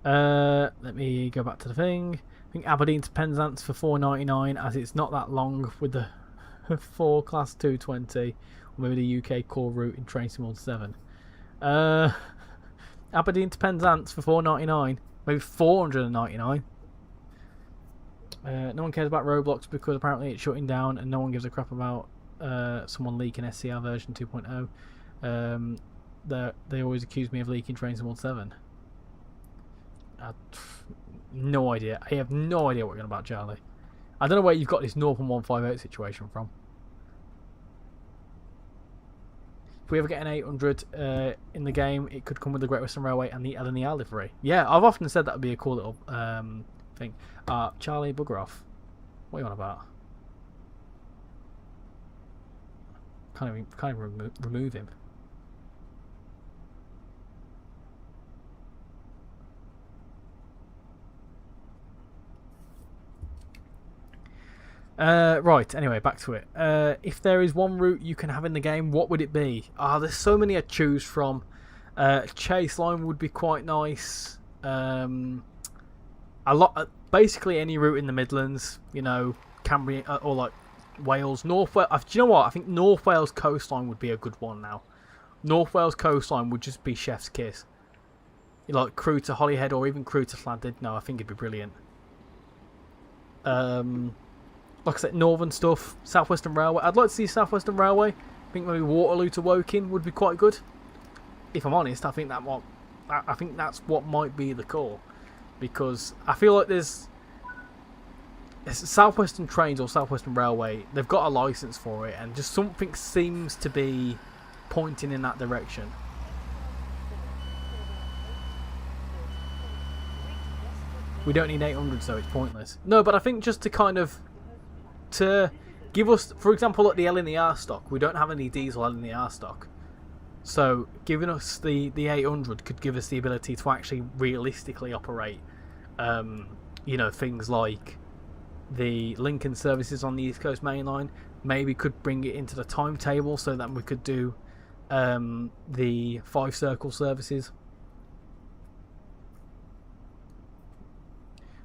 Let me go back to the thing. I think Aberdeen to Penzance for $4.99, as it's not that long with the 4 Class 220, or maybe the UK core route in Train Sim World 7. Aberdeen to Penzance for $4.99, maybe $499. No one cares about Roblox because apparently it's shutting down, and no one gives a crap about someone leaking SCR version 2.0. They always accuse me of leaking Train Sim World 7. No idea. I have no idea what you're on about, Charlie. I don't know where you've got this Northern 158 situation from. If we ever get an 800 in the game, it could come with the Great Western Railway and the LNER livery. Yeah, I've often said that would be a cool little thing. Charlie, bugger off. What are you on about? Can't even remove him. Right, anyway, back to it. If there is one route you can have in the game, what would it be? There's so many to choose from. Chase line would be quite nice. Basically any route in the Midlands, you know, Cambria or like Wales, North Wales. Do you know what? I think North Wales coastline would be a good one now. North Wales coastline would just be chef's kiss. Like Crewe to Holyhead or even Crewe to Llandud. No, I think it'd be brilliant. Like I said, northern stuff, South Western Railway. I'd like to see South Western Railway. I think maybe Waterloo to Woking would be quite good. If I'm honest, I think that's what might be the core, because I feel like there's South Western Trains or South Western Railway, they've got a license for it, and just something seems to be pointing in that direction. We don't need 800, so it's pointless. No, but I think just to kind of to give us, for example, at the L in the R stock, we don't have any diesel L in the R stock. So giving us the 800 could give us the ability to actually realistically operate, you know, things like the Lincoln services on the East Coast Main Line. Maybe could bring it into the timetable so that we could do the 5 Circle services.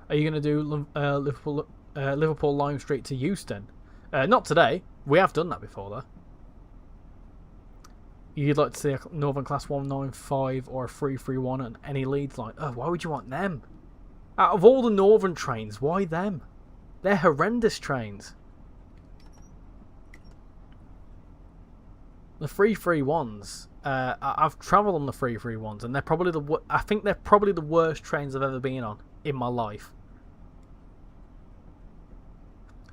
Are you going to do Liverpool Lime Street to Euston? Not today. We have done that before, though. You'd like to see a Northern Class 195 or a 331 and any Leeds line? Oh, why would you want them? Out of all the Northern trains, why them? They're horrendous trains. The 331s. I've travelled on the 331s, and they're probably I think they're probably the worst trains I've ever been on in my life.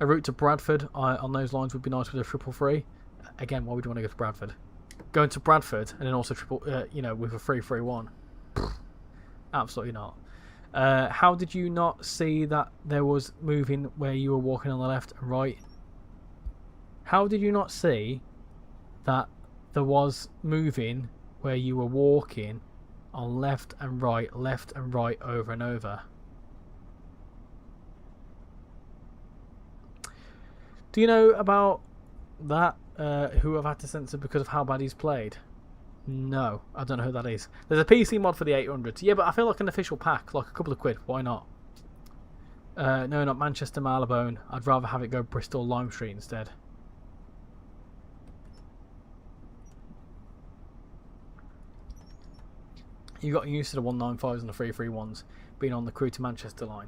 A route to Bradford on those lines would be nice with a 333. Again, why would you want to go to Bradford? Going to Bradford and then also you know, with a 331. Absolutely not. How did you not see that there was moving where you were walking on the left and right? How did you not see that there was moving where you were walking on left and right over and over? Do you know about that? Who I've had to censor because of how bad he's played? No, I don't know who that is. There's a PC mod for the 800s. Yeah, but I feel like an official pack, like a couple of quid. Why not? No, not Manchester Marylebone. I'd rather have it go Bristol Lime Street instead. You got used to the 195s and the 331s being on the Crewe to Manchester line.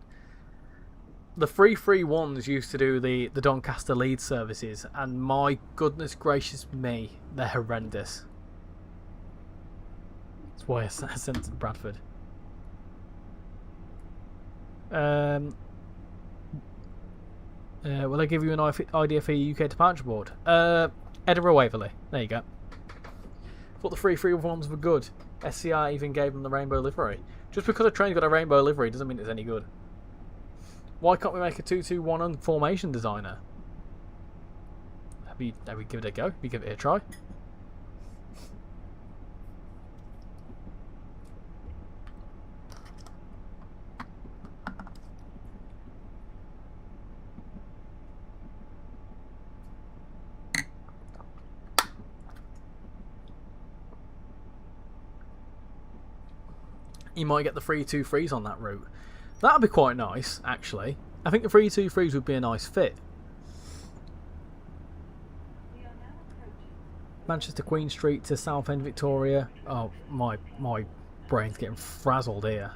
The 331s used to do the Doncaster Leeds services, and my goodness gracious me, they're horrendous. That's why I sent it to Bradford. Will I give you an idea for your UK departure board? Edinburgh Waverley. There you go. Thought the 331s were good. SCR even gave them the rainbow livery. Just because a train's got a rainbow livery doesn't mean it's any good. Why can't we make a 221 on formation designer? Have we give it a go? Have we give it a try? You might get the 323s on that route. That'd be quite nice, actually. I think the 323s would be a nice fit. Manchester Queen Street to Southend Victoria. Oh, my brain's getting frazzled here.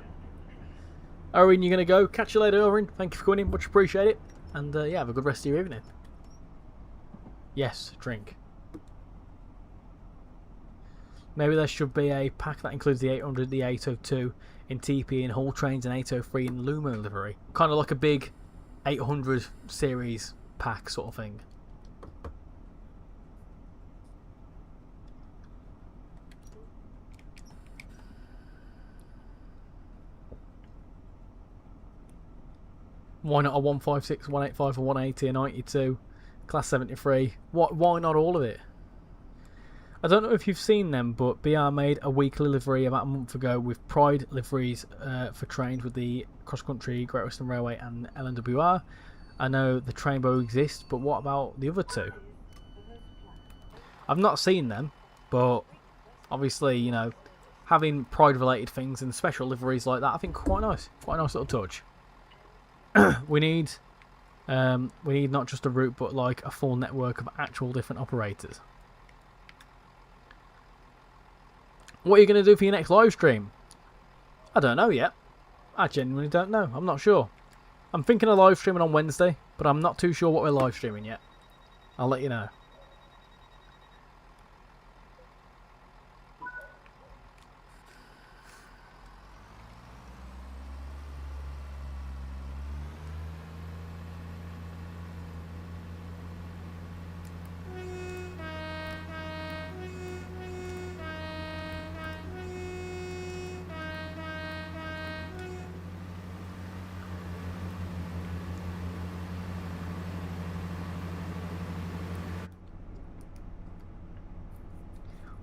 Owen, you're going to go. Catch you later, Owen. Thank you for coming in. Much appreciate it. And yeah, have a good rest of your evening. Yes, drink. Maybe there should be a pack that includes the 800, the 802 in TP and Hull trains and 803 in Lumo livery. Kind of like a big 800 series pack sort of thing. Why not a 156, 185, or 180, a 92, class 73? Why not all of it? I don't know if you've seen them, but BR made a weekly livery about a month ago with Pride liveries for trains with the Cross Country, Great Western Railway and LNWR. I know the Trainbow exists, but what about the other two? I've not seen them, but obviously, you know, having Pride related things and special liveries like that, I think quite nice. Quite a nice little touch. we need not just a route, but like a full network of actual different operators. What are you going to do for your next live stream? I don't know yet. I genuinely don't know. I'm not sure. I'm thinking of live streaming on Wednesday, but I'm not too sure what we're live streaming yet. I'll let you know.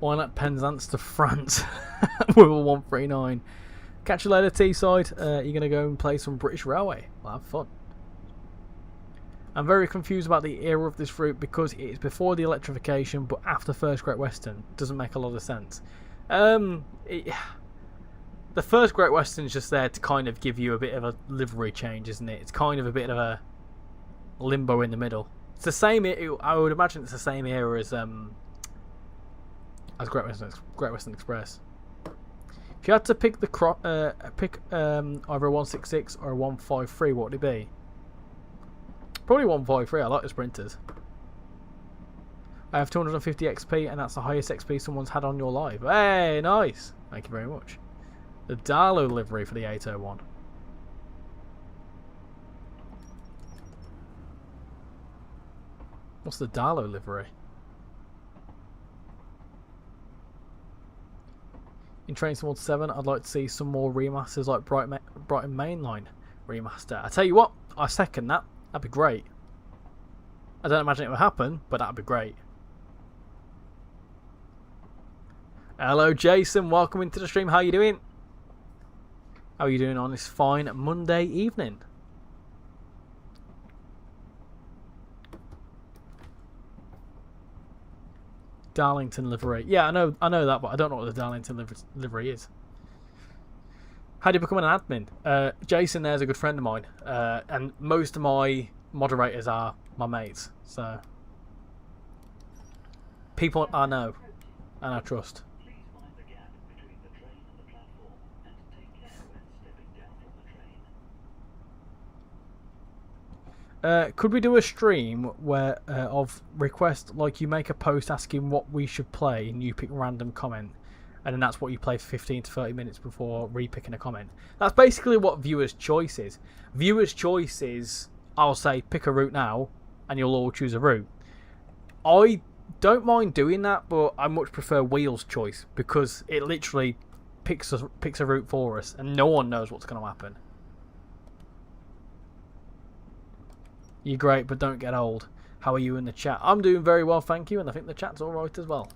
Why not Penzance to France with a 139? Catch you later, Teesside. You're going to go and play some British Railway. Well, have fun. I'm very confused about the era of this route because it is before the electrification but after First Great Western. Doesn't make a lot of sense. The First Great Western is just there to kind of give you a bit of a livery change, isn't it? It's kind of a bit of a limbo in the middle. It's the same. I would imagine it's the same era as Great Western Express. If you had to pick the either a 166 or a 153, what would it be? Probably 153. I like the sprinters. I have 250 XP, and that's the highest XP someone's had on your live. Hey, nice. Thank you very much. The Darlow livery for the 801. What's the Darlow livery? In Train Simulator 7, I'd like to see some more remasters like Brighton Mainline remaster. I tell you what, I second that. That'd be great. I don't imagine it will happen, but that'd be great. Hello, Jason. Welcome into the stream. How you doing? How are you doing on this fine Monday evening? Darlington livery. Yeah, I know that, but I don't know what the Darlington livery is. How do you become an admin? Jason there's a good friend of mine, and most of my moderators are my mates, so people I know and I trust. Could we do a stream where of request, like you make a post asking what we should play and you pick random comment, and then that's what you play for 15 to 30 minutes before repicking a comment? That's basically what viewers' choice is. Viewers' choice is, I'll say pick a route now and you'll all choose a route. I don't mind doing that, but I much prefer Wheels' choice because it literally picks a route for us and no one knows what's going to happen. You're great, but don't get old. How are you in the chat? I'm doing very well, thank you, and I think the chat's all right as well.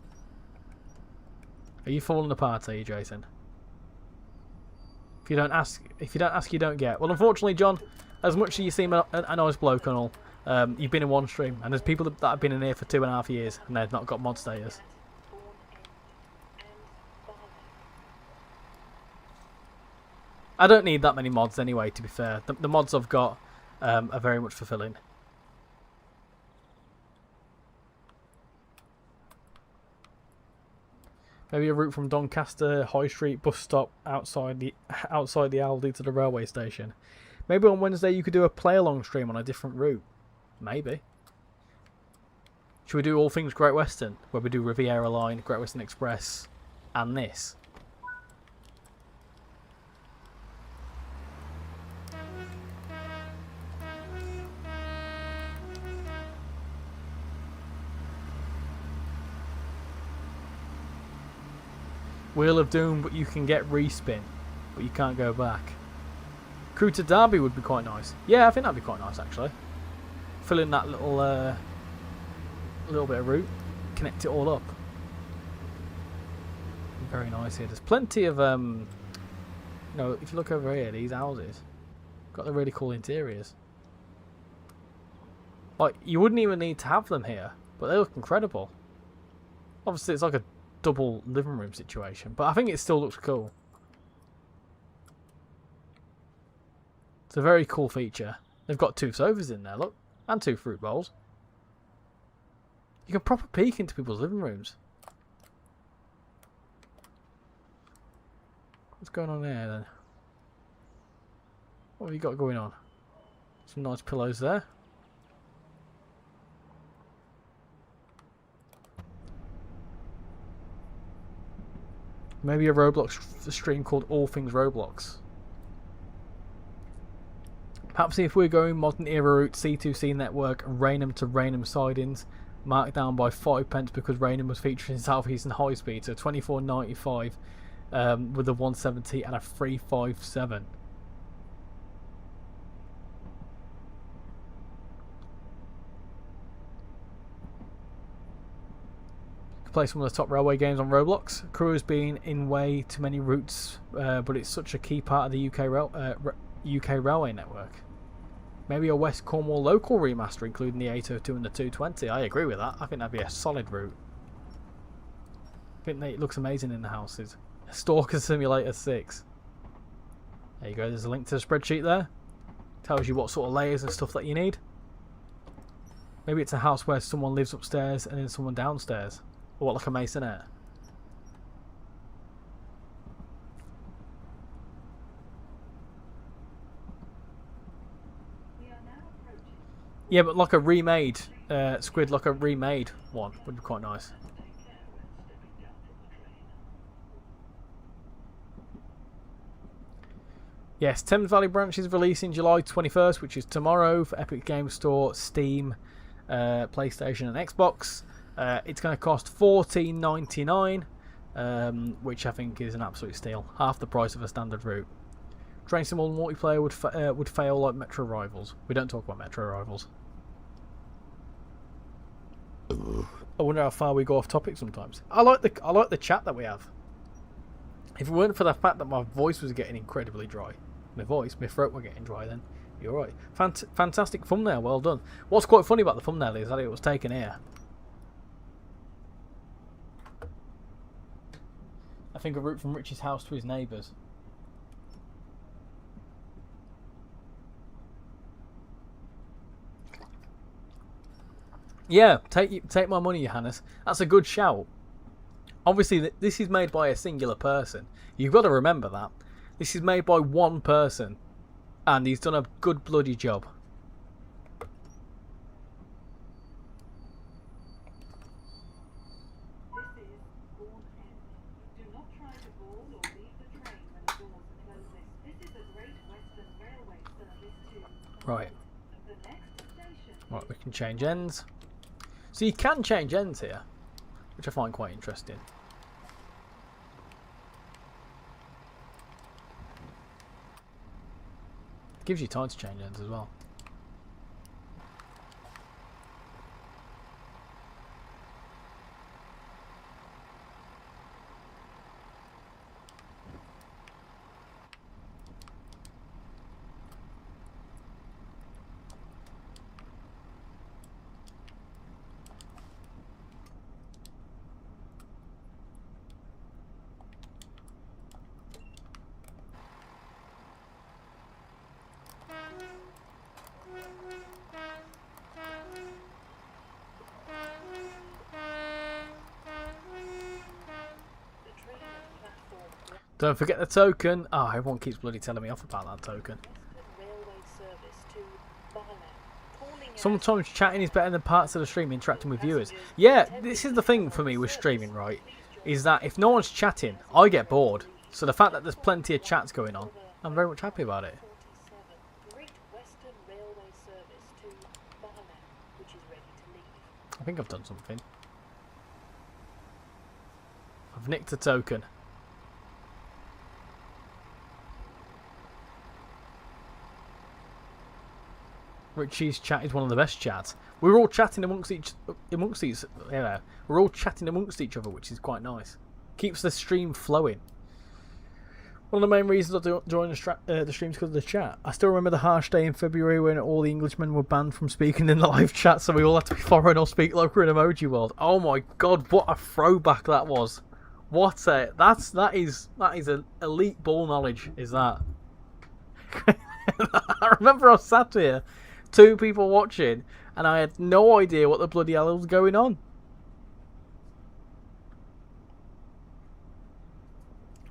Are you falling apart, are you, Jason? If you don't ask, you don't get. Well, unfortunately, John, as much as you seem a nice bloke and all, you've been in one stream, and there's people that have been in here for 2.5 years, and they've not got mod status. I don't need that many mods anyway, to be fair. The mods I've got are very much fulfilling. Maybe a route from Doncaster High Street bus stop outside the Aldi to the railway station. Maybe on Wednesday you could do a play-along stream on a different route. Maybe. Should we do all things Great Western, where we do Riviera Line, Great Western Express, and this? Wheel of Doom, but you can get respin, but you can't go back. Crew to Derby would be quite nice. Yeah, I think that'd be quite nice actually. Fill in that little bit of route, connect it all up. Very nice here. There's plenty of you know, if you look over here, these houses got the really cool interiors. Like, you wouldn't even need to have them here, but they look incredible. Obviously, it's like a double living room situation, but I think it still looks cool. It's a very cool feature. They've got 2 sofas in there, look, and 2 fruit bowls. You can proper peek into people's living rooms. What's going on there then? What have you got going on? Some nice pillows there. Maybe a Roblox stream called All Things Roblox. Perhaps if we're going modern era route, C2C network, Rainham to Rainham sidings, marked down by 5p because Rainham was featured in South Eastern High Speed, so 24.95 with a 170 and a 357. could play some of the top railway games on Roblox. Crew has been in way too many routes, but it's such a key part of the UK railway network. Maybe a West Cornwall local remaster, including the 802 and the 220. I agree with that. I think that'd be a solid route. I think it looks amazing in the houses. Stalker Simulator 6. There you go. There's a link to the spreadsheet there. Tells you what sort of layers and stuff that you need. Maybe it's a house where someone lives upstairs and then someone downstairs. Or what, like a masonette? Yeah, but like a remade squid, like a remade one would be quite nice. Yes, Thames Valley branch is releasing July 21st, which is tomorrow, for Epic Games Store, Steam, PlayStation and Xbox. It's going to cost $14.99, which I think is an absolute steal. Half the price of a standard route. Train Sim multiplayer would fail like Metro Rivals. We don't talk about Metro Rivals. I wonder how far we go off topic sometimes. I like the chat that we have. If it weren't for the fact that my voice was getting incredibly dry, my throat were getting dry, then you're right. Fantastic thumbnail, well done. What's quite funny about the thumbnail is that it was taken here. I think a route from Richie's house to his neighbours. Yeah, take my money, Johannes. That's a good shout. Obviously, this is made by a singular person. You've got to remember that. This is made by one person. And he's done a good bloody job. Right. Right, we can change ends. So you can change ends here, which I find quite interesting. Gives you time to change ends as well. Don't forget the token. Oh, everyone keeps bloody telling me off about that token. Sometimes chatting is better than parts of the stream interacting with viewers. Yeah, this is the thing for me with streaming, right? Is that if no one's chatting, I get bored. So the fact that there's plenty of chats going on, I'm very much happy about it. I think I've done something. I've nicked a token. Richie's chat is one of the best chats. We're all chatting amongst each we're all chatting amongst each other, which is quite nice. Keeps the stream flowing. One of the main reasons I join the streams because of the chat. I still remember the harsh day in February when all the Englishmen were banned from speaking in the live chat, so we all had to be foreign or speak local in Emoji World. Oh my god, what a throwback that was! That is an elite ball knowledge. Is that? I remember I sat here, 2 people watching, and I had no idea what the bloody hell was going on.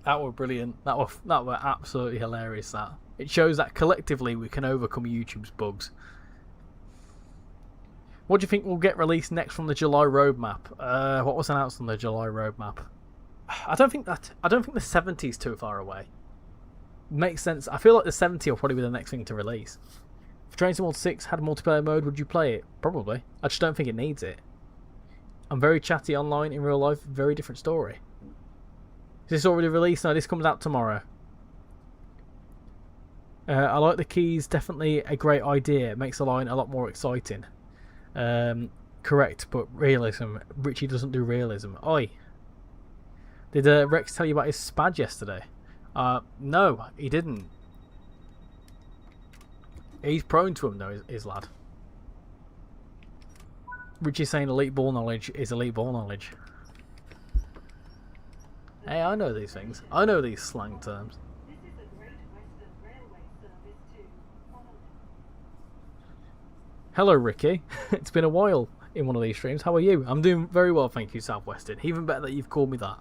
That were brilliant. That were absolutely hilarious. That it shows that collectively we can overcome YouTube's bugs. What do you think will get released next from the July roadmap? What was announced on the July roadmap? I don't think the 70 is too far away. Makes sense. I feel like the 70 will probably be the next thing to release. If Train Sim 6 had a multiplayer mode, would you play it? Probably. I just don't think it needs it. I'm very chatty online in real life. Very different story. Is this already released? No, this comes out tomorrow. I like the keys. Definitely a great idea. It makes the line a lot more exciting. Correct, but realism. Richie doesn't do realism. Oi. Did Rex tell you about his spad yesterday? No, he didn't. He's prone to him though, his lad. Richie's saying elite ball knowledge is elite ball knowledge. Hey, I know these things. I know these slang terms. Hello, Ricky. It's been a while in one of these streams. How are you? I'm doing very well, thank you, Southwestern. Even better that you've called me that.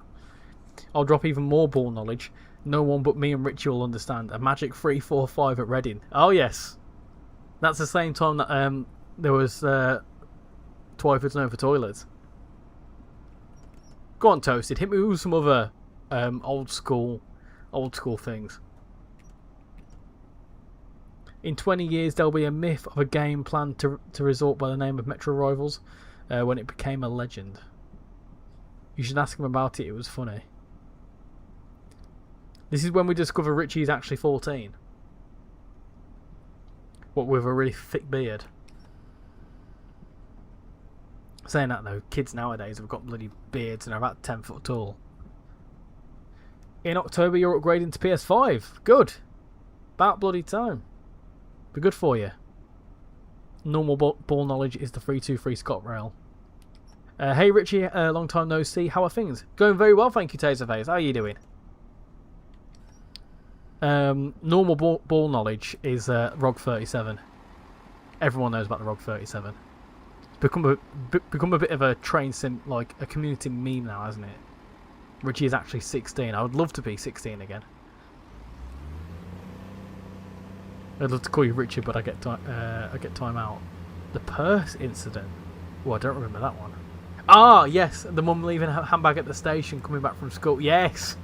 I'll drop even more ball knowledge. No one but me and Richie will understand. A magic 3-4-5 at Reading. Oh, yes. That's the same time that there was Twyford's known for toilets. Go on, Toasted. Hit me with some other old school things. In 20 years, there'll be a myth of a game planned to resort by the name of Metro Rivals when it became a legend. You should ask him about it. It was funny. This is when we discover Richie is actually 14. What, with a really thick beard. Saying that though, kids nowadays have got bloody beards and are about 10 foot tall. In October, you're upgrading to PS5. Good. About bloody time. Be good for you. Normal ball knowledge is the 323 Scott Rail. Hey Richie, long time no see. How are things? Going very well, thank you, Taserface. How are you doing? Normal ball knowledge is ROG 37. Everyone knows about the ROG 37. Become a bit of a train sim, like a community meme now, hasn't it? Richie is actually 16. I would love to be 16 again. I'd love to call you Richard, but I get time out. The purse incident. Oh, I don't remember that one. Ah, yes, the mum leaving her handbag at the station, coming back from school. Yes,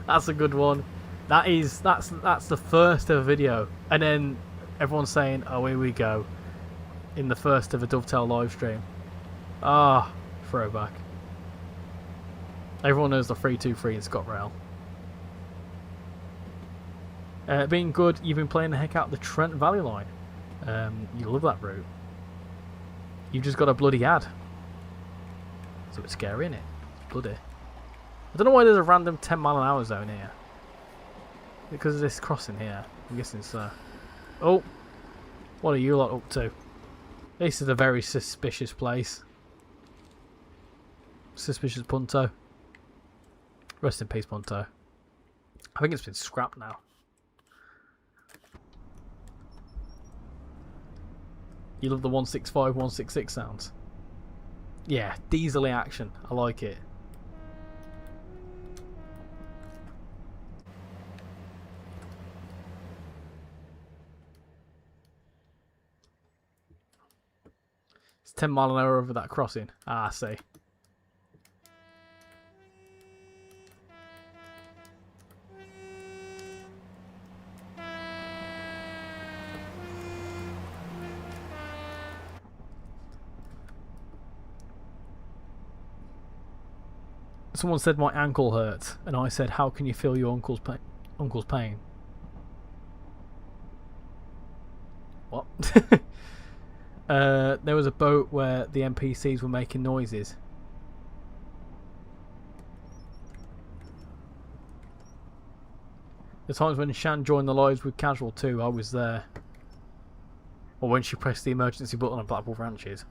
that's a good one. That's the first ever video, and then everyone's saying, "Oh, here we go," in the first ever Dovetail live stream. Ah, throwback. Everyone knows the 323 in Scott Rail. Being good, you've been playing the heck out of the Trent Valley line. You love that route. You've just got a bloody ad. It's a bit scary, isn't it? It's bloody. I don't know why there's a random 10-mile-an-hour zone here. Because of this crossing here. I'm guessing so. Oh! What are you lot up to? This is a very suspicious place. Suspicious Punto. Rest in peace, Punto. I think it's been scrapped now. You love the 165, 166 sounds? Yeah, diesel action. I like it. It's 10 mile an hour over that crossing. Ah, I see. Someone said my ankle hurts, and I said, "How can you feel your uncle's pain?" What? There was a boat where the NPCs were making noises. The times when Shan joined the lives with Casual too, I was there. Or when she pressed the emergency button on Blackpool Ranches.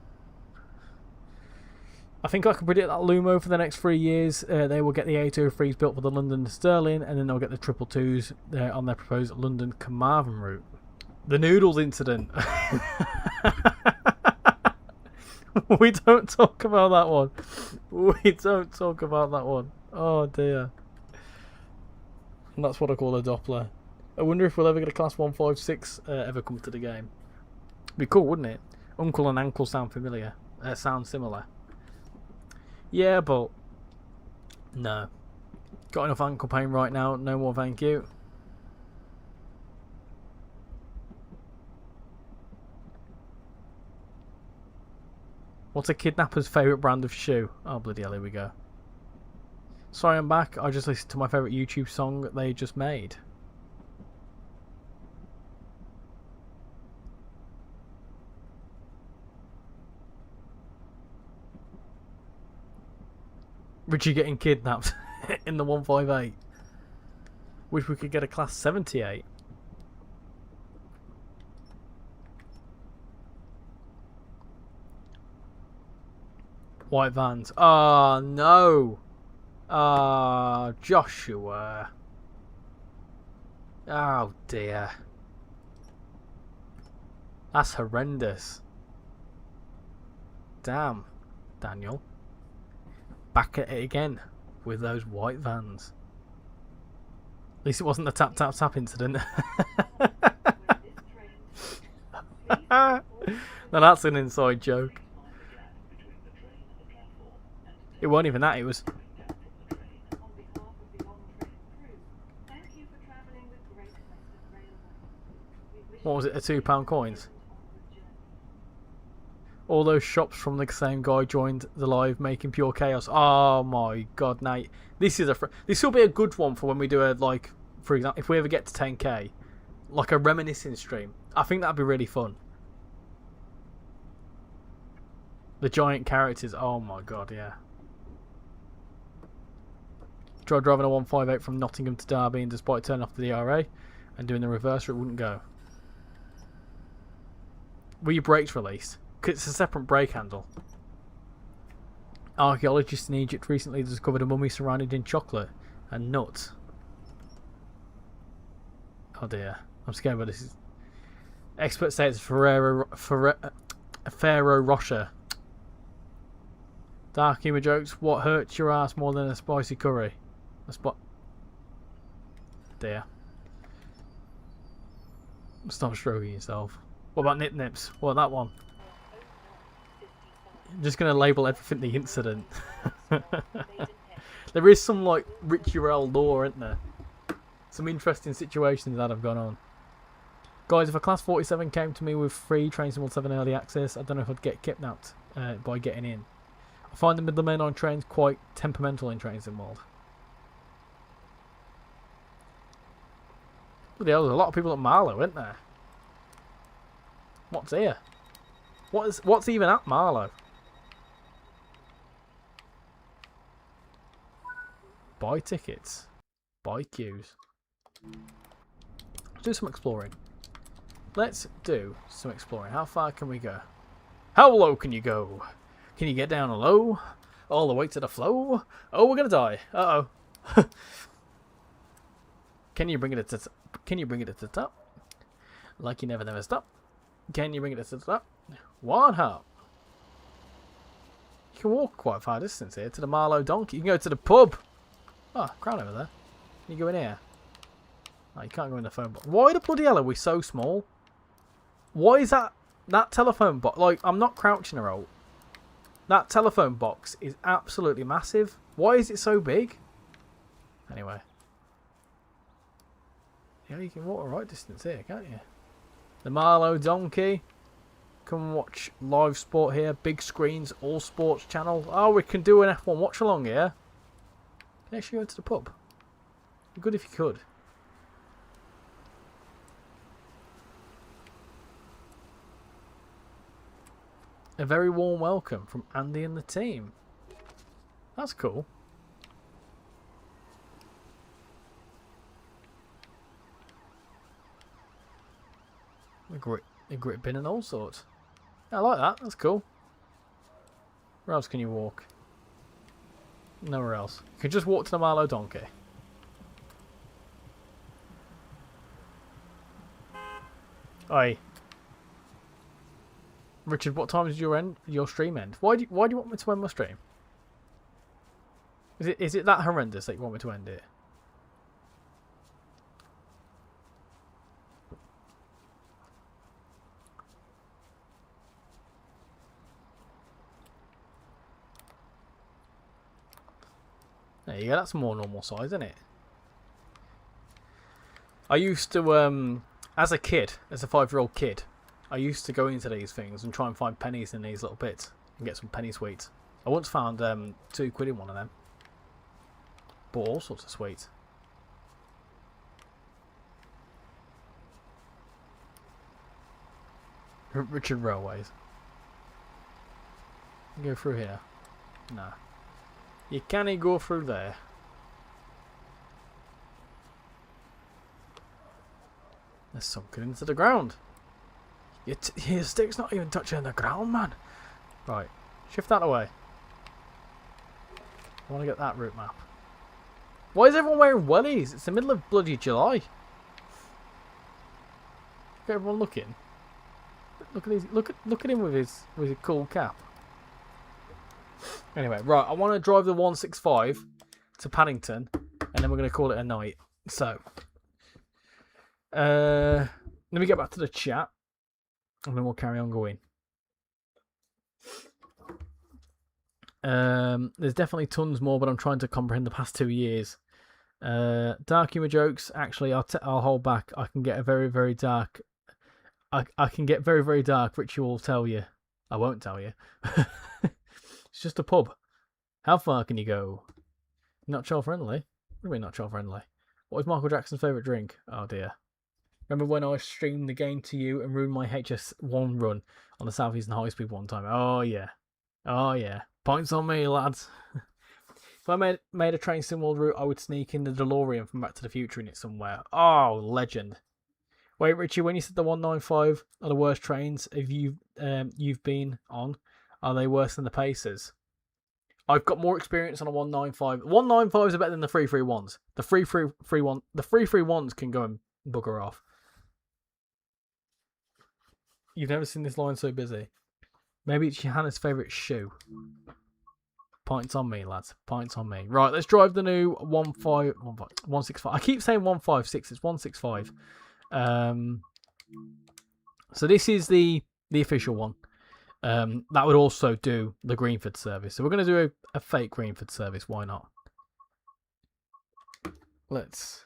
I think I can predict that Lumo for the next 3 years. They will get the 803s built for the London to Stirling, and then they'll get the 222s on their proposed London Carmarthen route. The Noodles incident. We don't talk about that one. We don't talk about that one. Oh dear. And that's what I call a Doppler. I wonder if we'll ever get a Class 156 ever come to the game. Be cool, wouldn't it? Uncle and ankle sound familiar. Sound similar. Yeah, but no. Got enough ankle pain right now. No more, thank you. What's a kidnapper's favourite brand of shoe? Oh, bloody hell, here we go. Sorry, I'm back. I just listened to my favourite YouTube song that they just made. Richie getting kidnapped in the 158. Wish we could get a class 78. White vans. Oh no. Joshua. Oh dear. That's horrendous. Damn, Daniel. Back at it again with those white vans. At least it wasn't the tap tap tap incident. Now that's an inside joke. It wasn't even that, it was... What was it, a £2 coins? All those shops from the same guy joined the live making pure chaos. Oh my god, Nate. This will be a good one for when we do a, like, for example, if we ever get to 10k. Like a reminiscing stream. I think that'd be really fun. The giant characters, oh my god, yeah. Tried driving a 158 from Nottingham to Derby, and despite turning off the DRA and doing the reverse, it wouldn't go. Were your brakes released? Because it's a separate brake handle. Archaeologists in Egypt recently discovered a mummy surrounded in chocolate and nuts. Oh dear, I'm scared about this. Experts say it's Ferrero Rocher. Dark humour jokes. What hurts your ass more than a spicy curry? Dear. Stop stroking yourself. What about Nip Nips? What, that one? I'm just going to label everything the incident. There is some, like, RichyRail lore, isn't there? Some interesting situations that have gone on. Guys, if a Class 47 came to me with free Train Sim 7 early access, I don't know if I'd get kidnapped by getting in. I find the middlemen on trains quite temperamental in Train Sim World. Bloody hell, there's a lot of people at Marlow, isn't there? What's here? What's even at Marlow? Buy tickets. Buy queues. Let's do some exploring. Let's do some exploring. How far can we go? How low can you go? Can you get down low? All the way to the flow? Oh, we're gonna die. Uh oh. Can you bring it to the top? Like you never stop. Can you bring it to the top? One hop. You can walk quite far distance here to the Marlow Donkey. You can go to the pub. Oh, crown over there. Can you go in here? Oh, you can't go in the phone box. Why the bloody hell are we so small? Why is that telephone box? Like, I'm not crouching or alt. That telephone box is absolutely massive. Why is it so big? Anyway. Yeah, you can walk a right distance here, can't you? The Marlow Donkey. Come watch live sport here. Big screens, all sports channel. Oh, we can do an F1 watch along here. Can you actually go to the pub? It'd be good if you could. A very warm welcome from Andy and the team. That's cool. A grit bin and all sorts. I like that. That's cool. Where else can you walk? Nowhere else. You can just walk to the Marlow Donkey. Oi. Richard, what time is your stream end? Why do you want me to end my stream? Is it that horrendous that you want me to end it? There you go, that's more normal size, isn't it? I used to, as a kid, as a 5-year-old kid, I used to go into these things and try and find pennies in these little bits and get some penny sweets. I once found £2 in one of them. Bought all sorts of sweets. Richard Railways. Go through here. No. You can't go through there. There's sunken into the ground. Your stick's not even touching the ground, man. Right, shift that away. I want to get that route map. Why is everyone wearing wellies? It's the middle of bloody July. Look at everyone looking. Look at his, look at him with his cool cap. Anyway, right, I want to drive the 165 to Paddington, and then we're going to call it a night. So, let me get back to the chat, and then we'll carry on going. There's definitely tons more, but I'm trying to comprehend the past 2 years. Dark humour jokes. Actually, I'll hold back. I can get a very, very dark. I can get very, very dark. Richie will tell you. I won't tell you. It's just a pub. How far can you go? Not child friendly. What do you mean not child friendly? What was Michael Jackson's favourite drink? Oh dear. Remember when I streamed the game to you and ruined my HS1 run on the Southeastern High Speed one time? Oh yeah. Oh yeah. Points on me, lads. If I made a train SimWorld route, I would sneak in the DeLorean from Back to the Future in it somewhere. Oh, legend. Wait, Richie, when you said the 195 are the worst trains you've been on, are they worse than the Pacers? I've got more experience on a 195. 195s are better than the 331s. The 331s can go and bugger off. You've never seen this line so busy. Maybe it's Johanna's favourite shoe. Points on me, lads. Points on me. Right, let's drive the new 165. I keep saying 156. It's 165. So this is the official one. That would also do the Greenford service. So we're going to do a fake Greenford service. Why not? Let's...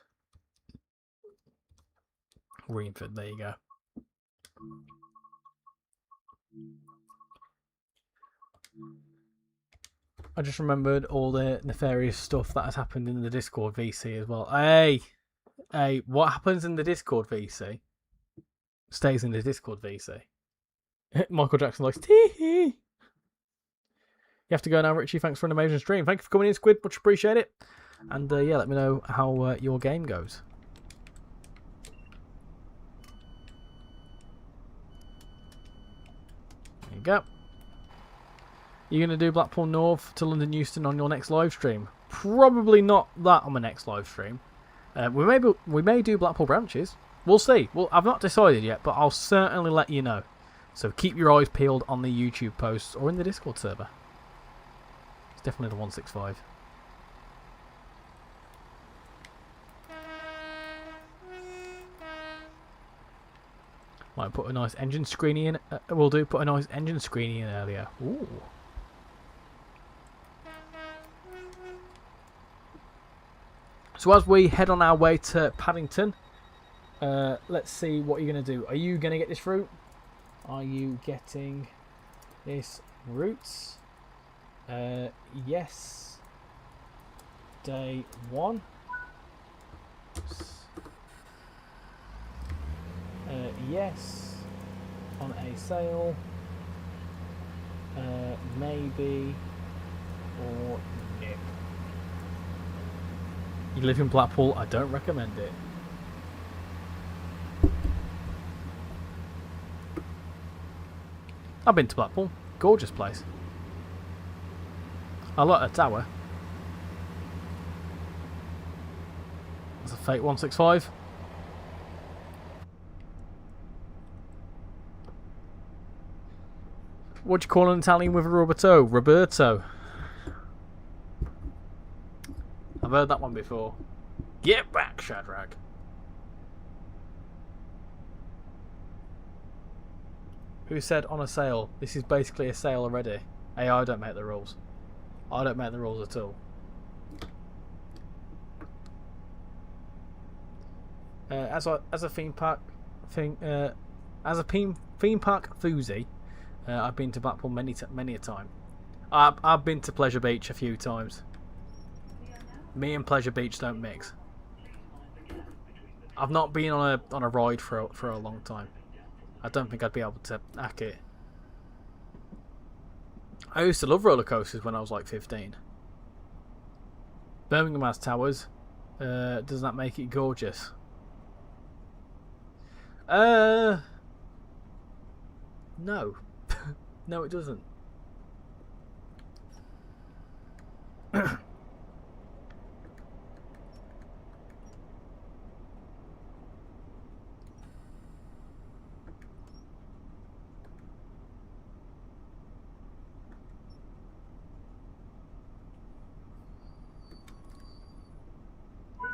Greenford, there you go. I just remembered all the nefarious stuff that has happened in the Discord VC as well. Hey, what happens in the Discord VC stays in the Discord VC. Michael Jackson likes tee. You have to go now, Richie. Thanks for an amazing stream. Thank you for coming in, Squid. Much appreciate it. And yeah, let me know how your game goes. There you go. You're going to do Blackpool North to London Euston on your next live stream? Probably not that on my next live stream. We may do Blackpool branches. We'll see. Well, I've not decided yet, but I'll certainly let you know. So keep your eyes peeled on the YouTube posts or in the Discord server. It's definitely the 165. Might put a nice engine screening in. We'll do put a nice engine screening in earlier. Ooh. So as we head on our way to Paddington, let's see what you're going to do. Are you going to get this route? Are you getting this route? Yes. Day 1. Yes. On a sale. Maybe. Or no. You live in Blackpool, I don't recommend it. I've been to Blackpool. Gorgeous place. I like the tower. That's a fake 165. What do you call an Italian with a rubber toe? Roberto. I've heard that one before. Get back, Shadrach. Who said on a sale? This is basically a sale already. Hey, I don't make the rules. I don't make the rules at all. As a theme park foodie, I've been to Blackpool many a time. I've been to Pleasure Beach a few times. Me and Pleasure Beach don't mix. I've not been on a ride for a long time. I don't think I'd be able to hack it. I used to love roller coasters when I was like 15. Birmingham has towers. Does that make it gorgeous? No. No, it doesn't. There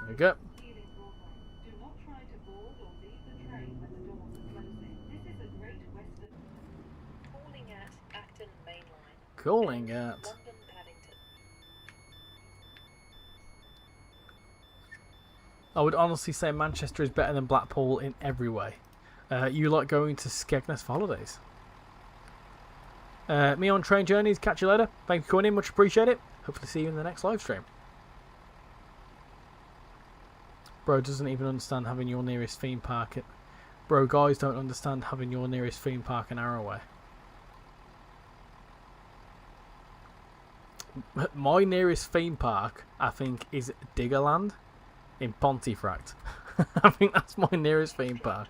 we go. Calling at I would honestly say Manchester is better than Blackpool in every way. You like going to Skegness for holidays? Me on train journeys. Catch you later. Thank you for coming in. Much appreciate it. Hopefully see you in the next live stream. Bro doesn't even understand having your nearest theme park. Bro, guys don't understand having your nearest theme park an hour away. My nearest theme park, I think, is Diggerland in Pontefract. I think that's my nearest theme park.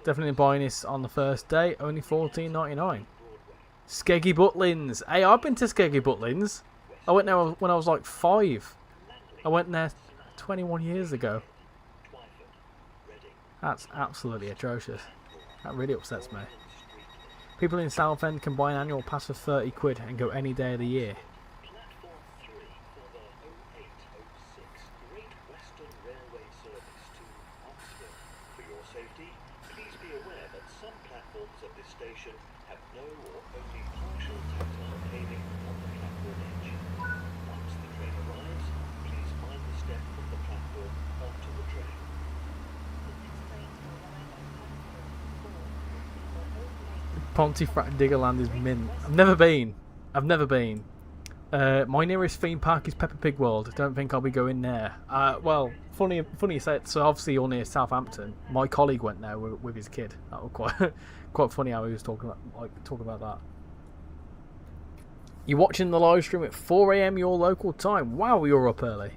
Definitely buying this on the first day. Only $14.99. Skeggy Butlins. Hey, I've been to Skeggy Butlins. I went there when I was like 5. I went there 21 years ago. That's absolutely atrocious. That really upsets me. People in Southend can buy an annual pass for 30 quid and go any day of the year. Pontefract Diggerland is mint. I've never been. My nearest theme park is Peppa Pig World. Don't think I'll be going there. Well, funny you say it. So obviously you're near Southampton. My colleague went there with his kid. That was quite funny how he was talking about that. You're watching the live stream at 4 AM your local time. Wow, you're up early.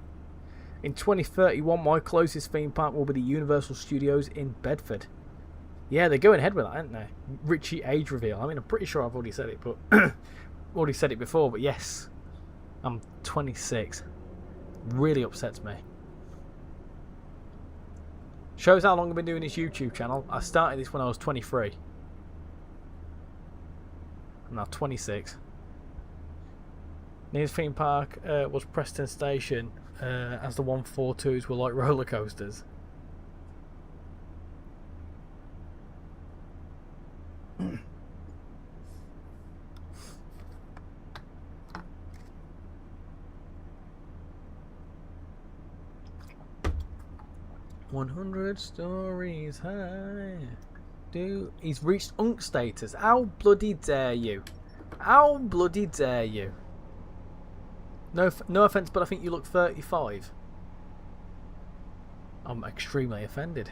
In 2031, my closest theme park will be the Universal Studios in Bedford. Yeah, they're going ahead with that, aren't they? Richie age reveal. I mean, I'm pretty sure I've already said it, but already said it before. But yes, I'm 26. Really upsets me. Shows how long I've been doing this YouTube channel. I started this when I was 23. I'm now 26. Nearest theme park was Preston Station, as the 142s were like roller coasters. "100 stories high." Dude, he's reached unk status. How bloody dare you? How bloody dare you? No offense, but I think you look 35. I'm extremely offended.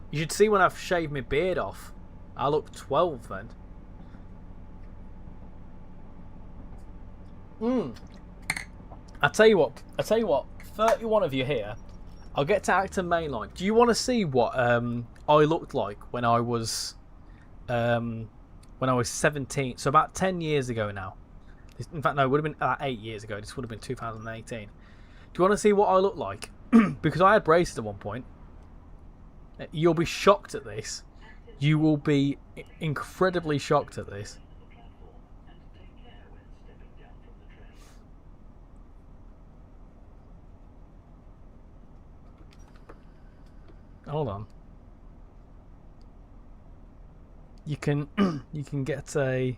You should see when I've shaved my beard off. I look 12 then. I tell you what. 31 of you here. I'll get to Acton Mainline. Do you want to see what I looked like when I was 17? So about 10 years ago now. In fact, no, it would have been 8 years ago. This would have been 2018. Do you want to see what I look like? Because I had braces at one point. You'll be shocked at this. You will be incredibly shocked at this. Hold on. You can get a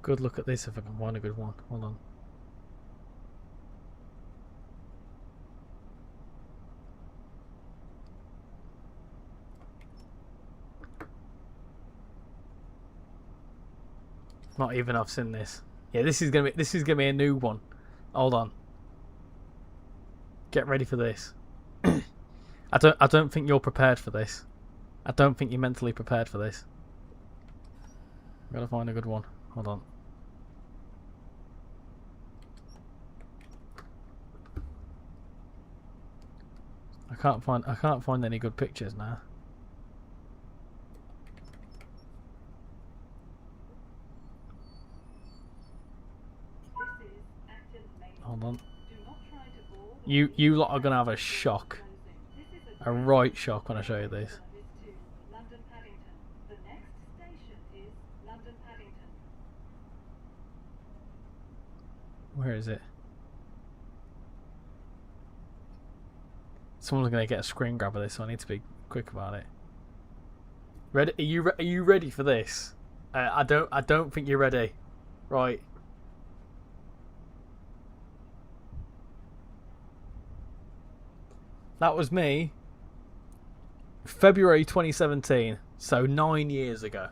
good look at this if I can find a good one. Hold on. Not even I've seen this. Yeah, this is gonna be a new one. Hold on. Get ready for this. I don't think you're prepared for this. I don't think you're mentally prepared for this. Gotta find a good one. Hold on. I can't find any good pictures now. Hold on. You lot are gonna have a shock. A right shock when I show you this. Where is it? Someone's gonna get a screen grab of this, so I need to be quick about it. Ready? Are you ready for this? I don't think you're ready. Right. That was me. February 2017, so 9 years ago.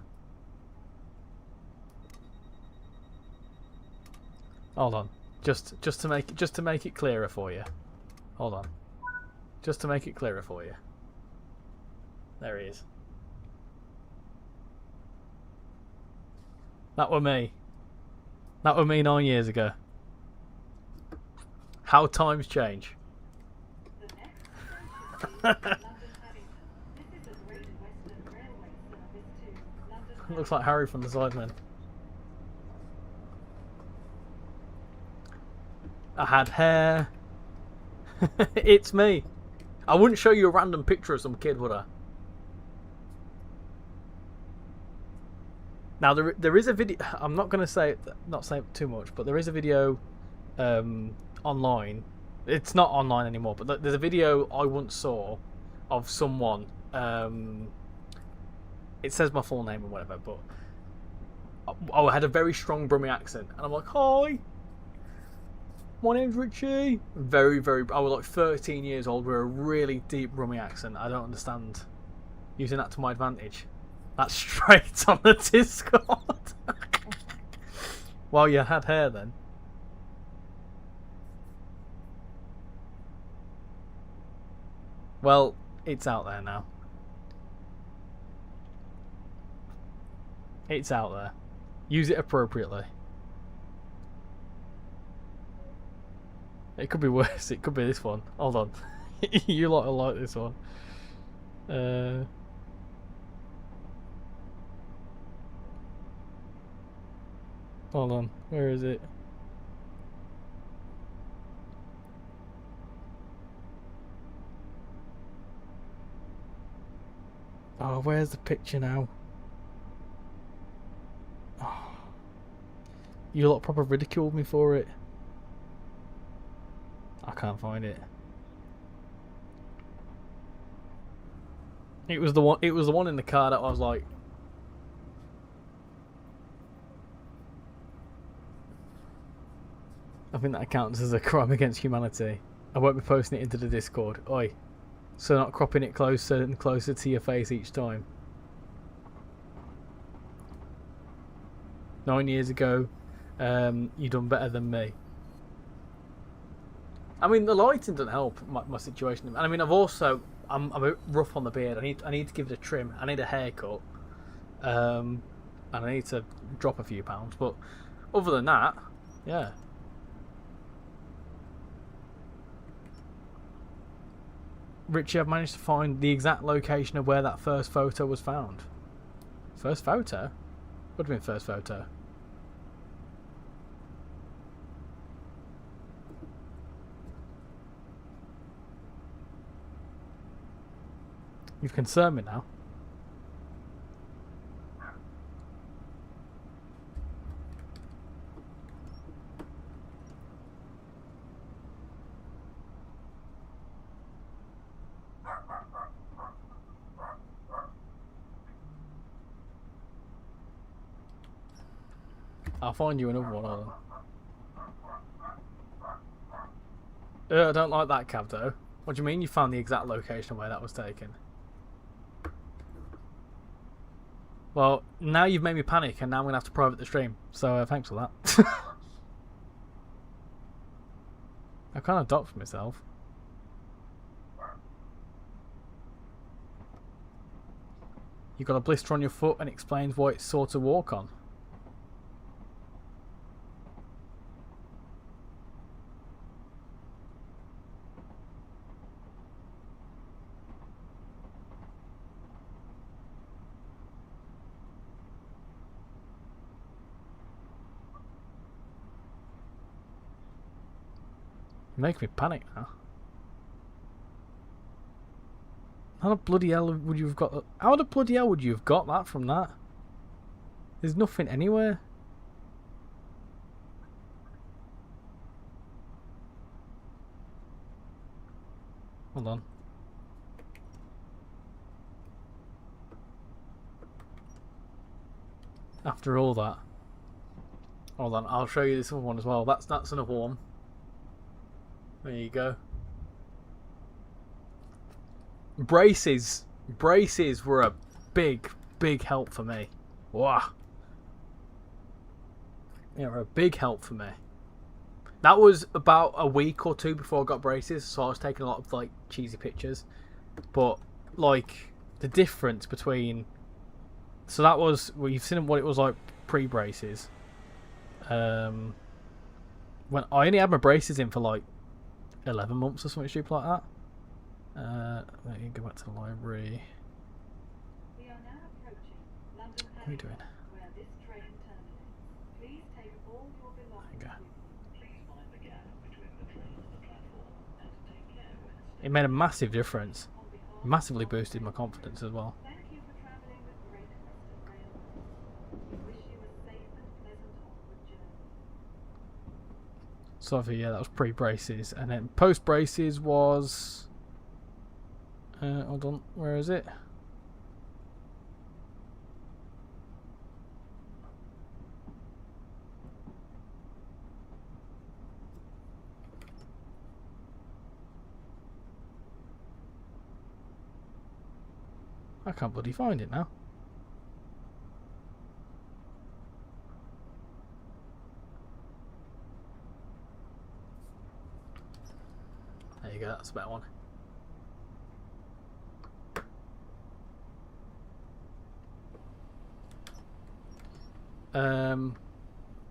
Hold on, just to make it clearer for you. Hold on, just to make it clearer for you. There he is. That were me. That were me 9 years ago. How times change. Looks like Harry from the Sidemen. I had hair. It's me. I wouldn't show you a random picture of some kid, would I? Now there is a video. I'm not going to not say too much, but there is a video online. It's not online anymore, but there's a video I once saw of someone. It says my full name or whatever, but I had a very strong Brummie accent, and I'm like, "Hi, my name's Richie." Very, very. I was like 13 years old with a really deep Brummie accent. I don't understand using that to my advantage. That's straight on the Discord. Well, you had hair then. Well, it's out there now. It's out there. Use it appropriately. It could be worse. It could be this one. Hold on. You lot will like this one. Hold on. Where is it? Oh, where's the picture now? Oh. You lot proper ridiculed me for it. I can't find it. It was the one. It was the one in the car that I was like. I think that counts as a crime against humanity. I won't be posting it into the Discord. Oi. So not cropping it closer and closer to your face each time. 9 years ago, you done better than me. I mean, the lighting doesn't help my situation. And I mean, I'm a bit rough on the beard. I need to give it a trim. I need a haircut. And I need to drop a few pounds. But other than that, yeah. Richie, I've managed to find the exact location of where that first photo was found. First photo? Would have been first photo. You've concerned me now. I'll find you another one of them. I don't like that cab though. What do you mean you found the exact location where that was taken? Well, now you've made me panic and now I'm going to have to private the stream. So thanks for that. I kind of doxed myself. You got a blister on your foot and explains why it's sore to walk on. You make me panic now. How the bloody hell would you have got that? How the bloody hell would you have got that from that? There's nothing anywhere. Hold on. After all that. Hold on, I'll show you this other one as well. That's another one. There you go. Braces were a big help for me. Wow. Yeah, were a big help for me. That was about a week or two before I got braces, so I was taking a lot of like cheesy pictures. But like the difference between, so that was, well, you've seen what it was like pre-braces. When I only had my braces in for like 11 months or something stupid like that. Let me go back to the library. We are now approaching London What are you doing? where this train terminates. Please take all your belongings with you. Please mind the gap between the train and the platform and take care when It made a massive difference. Massively boosted my confidence as well. Thank you for travelling with Great Western Railway. We wish you a safe and pleasant onward journey. So yeah, that was pre-braces, and then post-braces was. Hold on, where is it? I can't bloody find it now. There you go, that's a better one.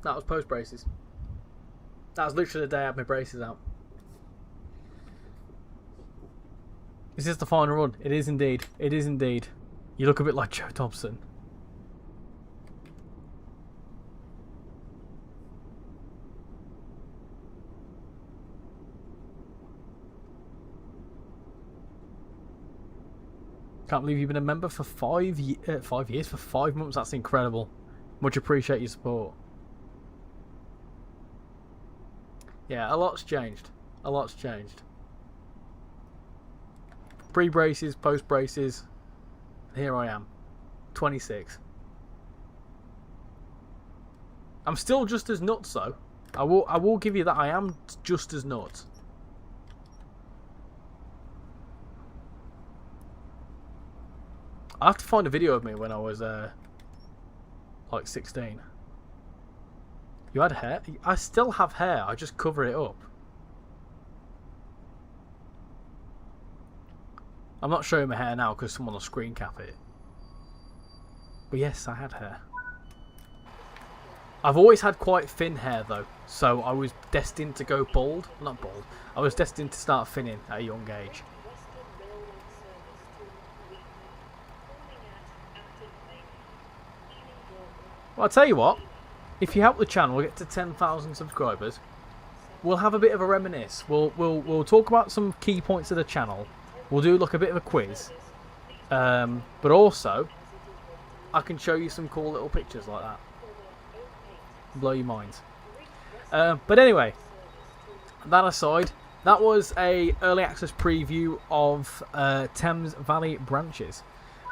That was post braces. That was literally the day I had my braces out. Is this the final run? It is indeed. It is indeed. You look a bit like Joe Dobson. Can't believe you've been a member for 5 years, for 5 months. That's incredible. Much appreciate your support. Yeah, a lot's changed. A lot's changed. Pre-braces, post-braces. Here I am. 26. I'm still just as nuts though. I will give you that. I am just as nuts. I have to find a video of me when I was like 16. You had hair? I still have hair. I just cover it up. I'm not showing my hair now because someone will screen cap it. But yes, I had hair. I've always had quite thin hair though, so I was destined to go bald. Not bald. I was destined to start thinning at a young age. Well, I'll tell you what. If you help the channel get to 10,000 subscribers, we'll have a bit of a reminisce. We'll talk about some key points of the channel. We'll do like a bit of a quiz, but also I can show you some cool little pictures like that. Blow your minds. But anyway, that aside, that was a early access preview of Thames Valley branches.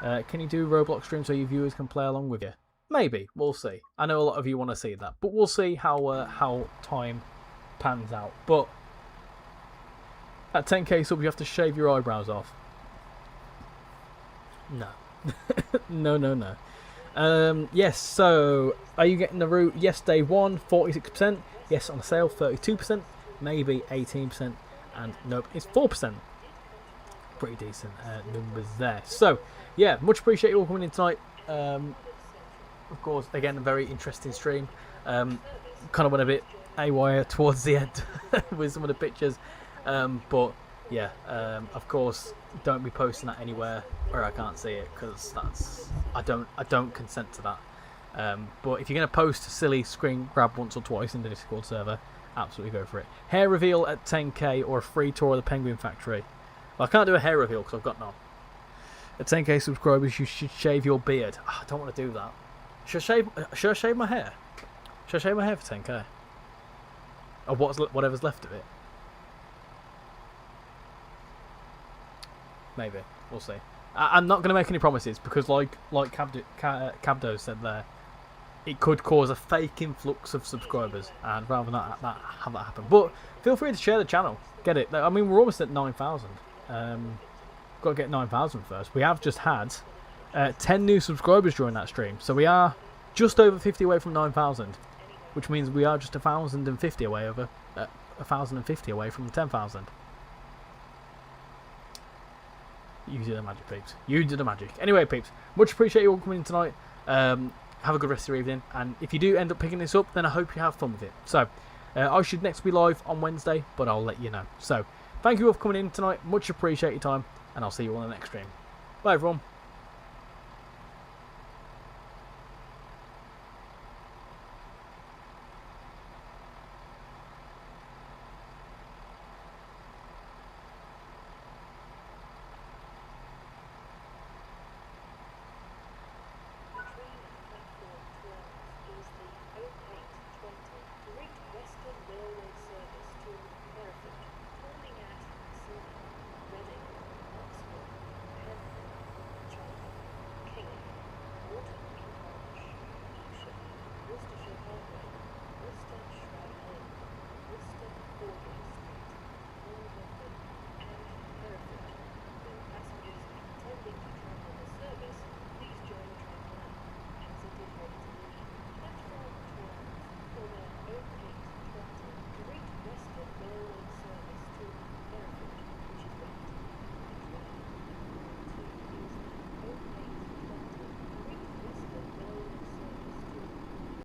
Can you do Roblox stream so your viewers can play along with you? Maybe, we'll see. I know a lot of you want to see that, but we'll see how time pans out. But at 10k sub, you have to shave your eyebrows off. No. No. Yes, so are you getting the route? Yes, day 1, 46%. Yes, on sale, 32%. Maybe 18%. And nope, it's 4%. Pretty decent numbers there. So, yeah, much appreciate you all coming in tonight. Of course, again, a very interesting stream. Kind of went a bit haywire towards the end with some of the pictures. But yeah, of course, don't be posting that anywhere where I can't see it, because that's I don't consent to that. But if you're gonna post a silly screen grab once or twice in the Discord server, absolutely go for it. Hair reveal at 10k or a free tour of the Penguin Factory. Well, I can't do a hair reveal because I've got none. At 10k subscribers, you should shave your beard. Oh, I don't want to do that. Should I shave my hair? Should I shave my hair for 10k? Or whatever's left of it? Maybe. We'll see. I'm not going to make any promises because, like Cabdo said there, it could cause a fake influx of subscribers, and rather than have that happen. But feel free to share the channel. Get it? I mean, we're almost at 9,000. Got to get 9,000 first. We have just had 10 new subscribers during that stream, so we are just over 50 away from 9,000, which means we are just 1,050 away over 1,050 away from 10,000. You did the magic, peeps. You did the magic. Anyway, peeps, much appreciate you all coming in tonight. Have a good rest of your evening, and if you do end up picking this up, then I hope you have fun with it. So, I should next be live on Wednesday, but I'll let you know. So, thank you all for coming in tonight. Much appreciate your time, and I'll see you all in the next stream. Bye, everyone.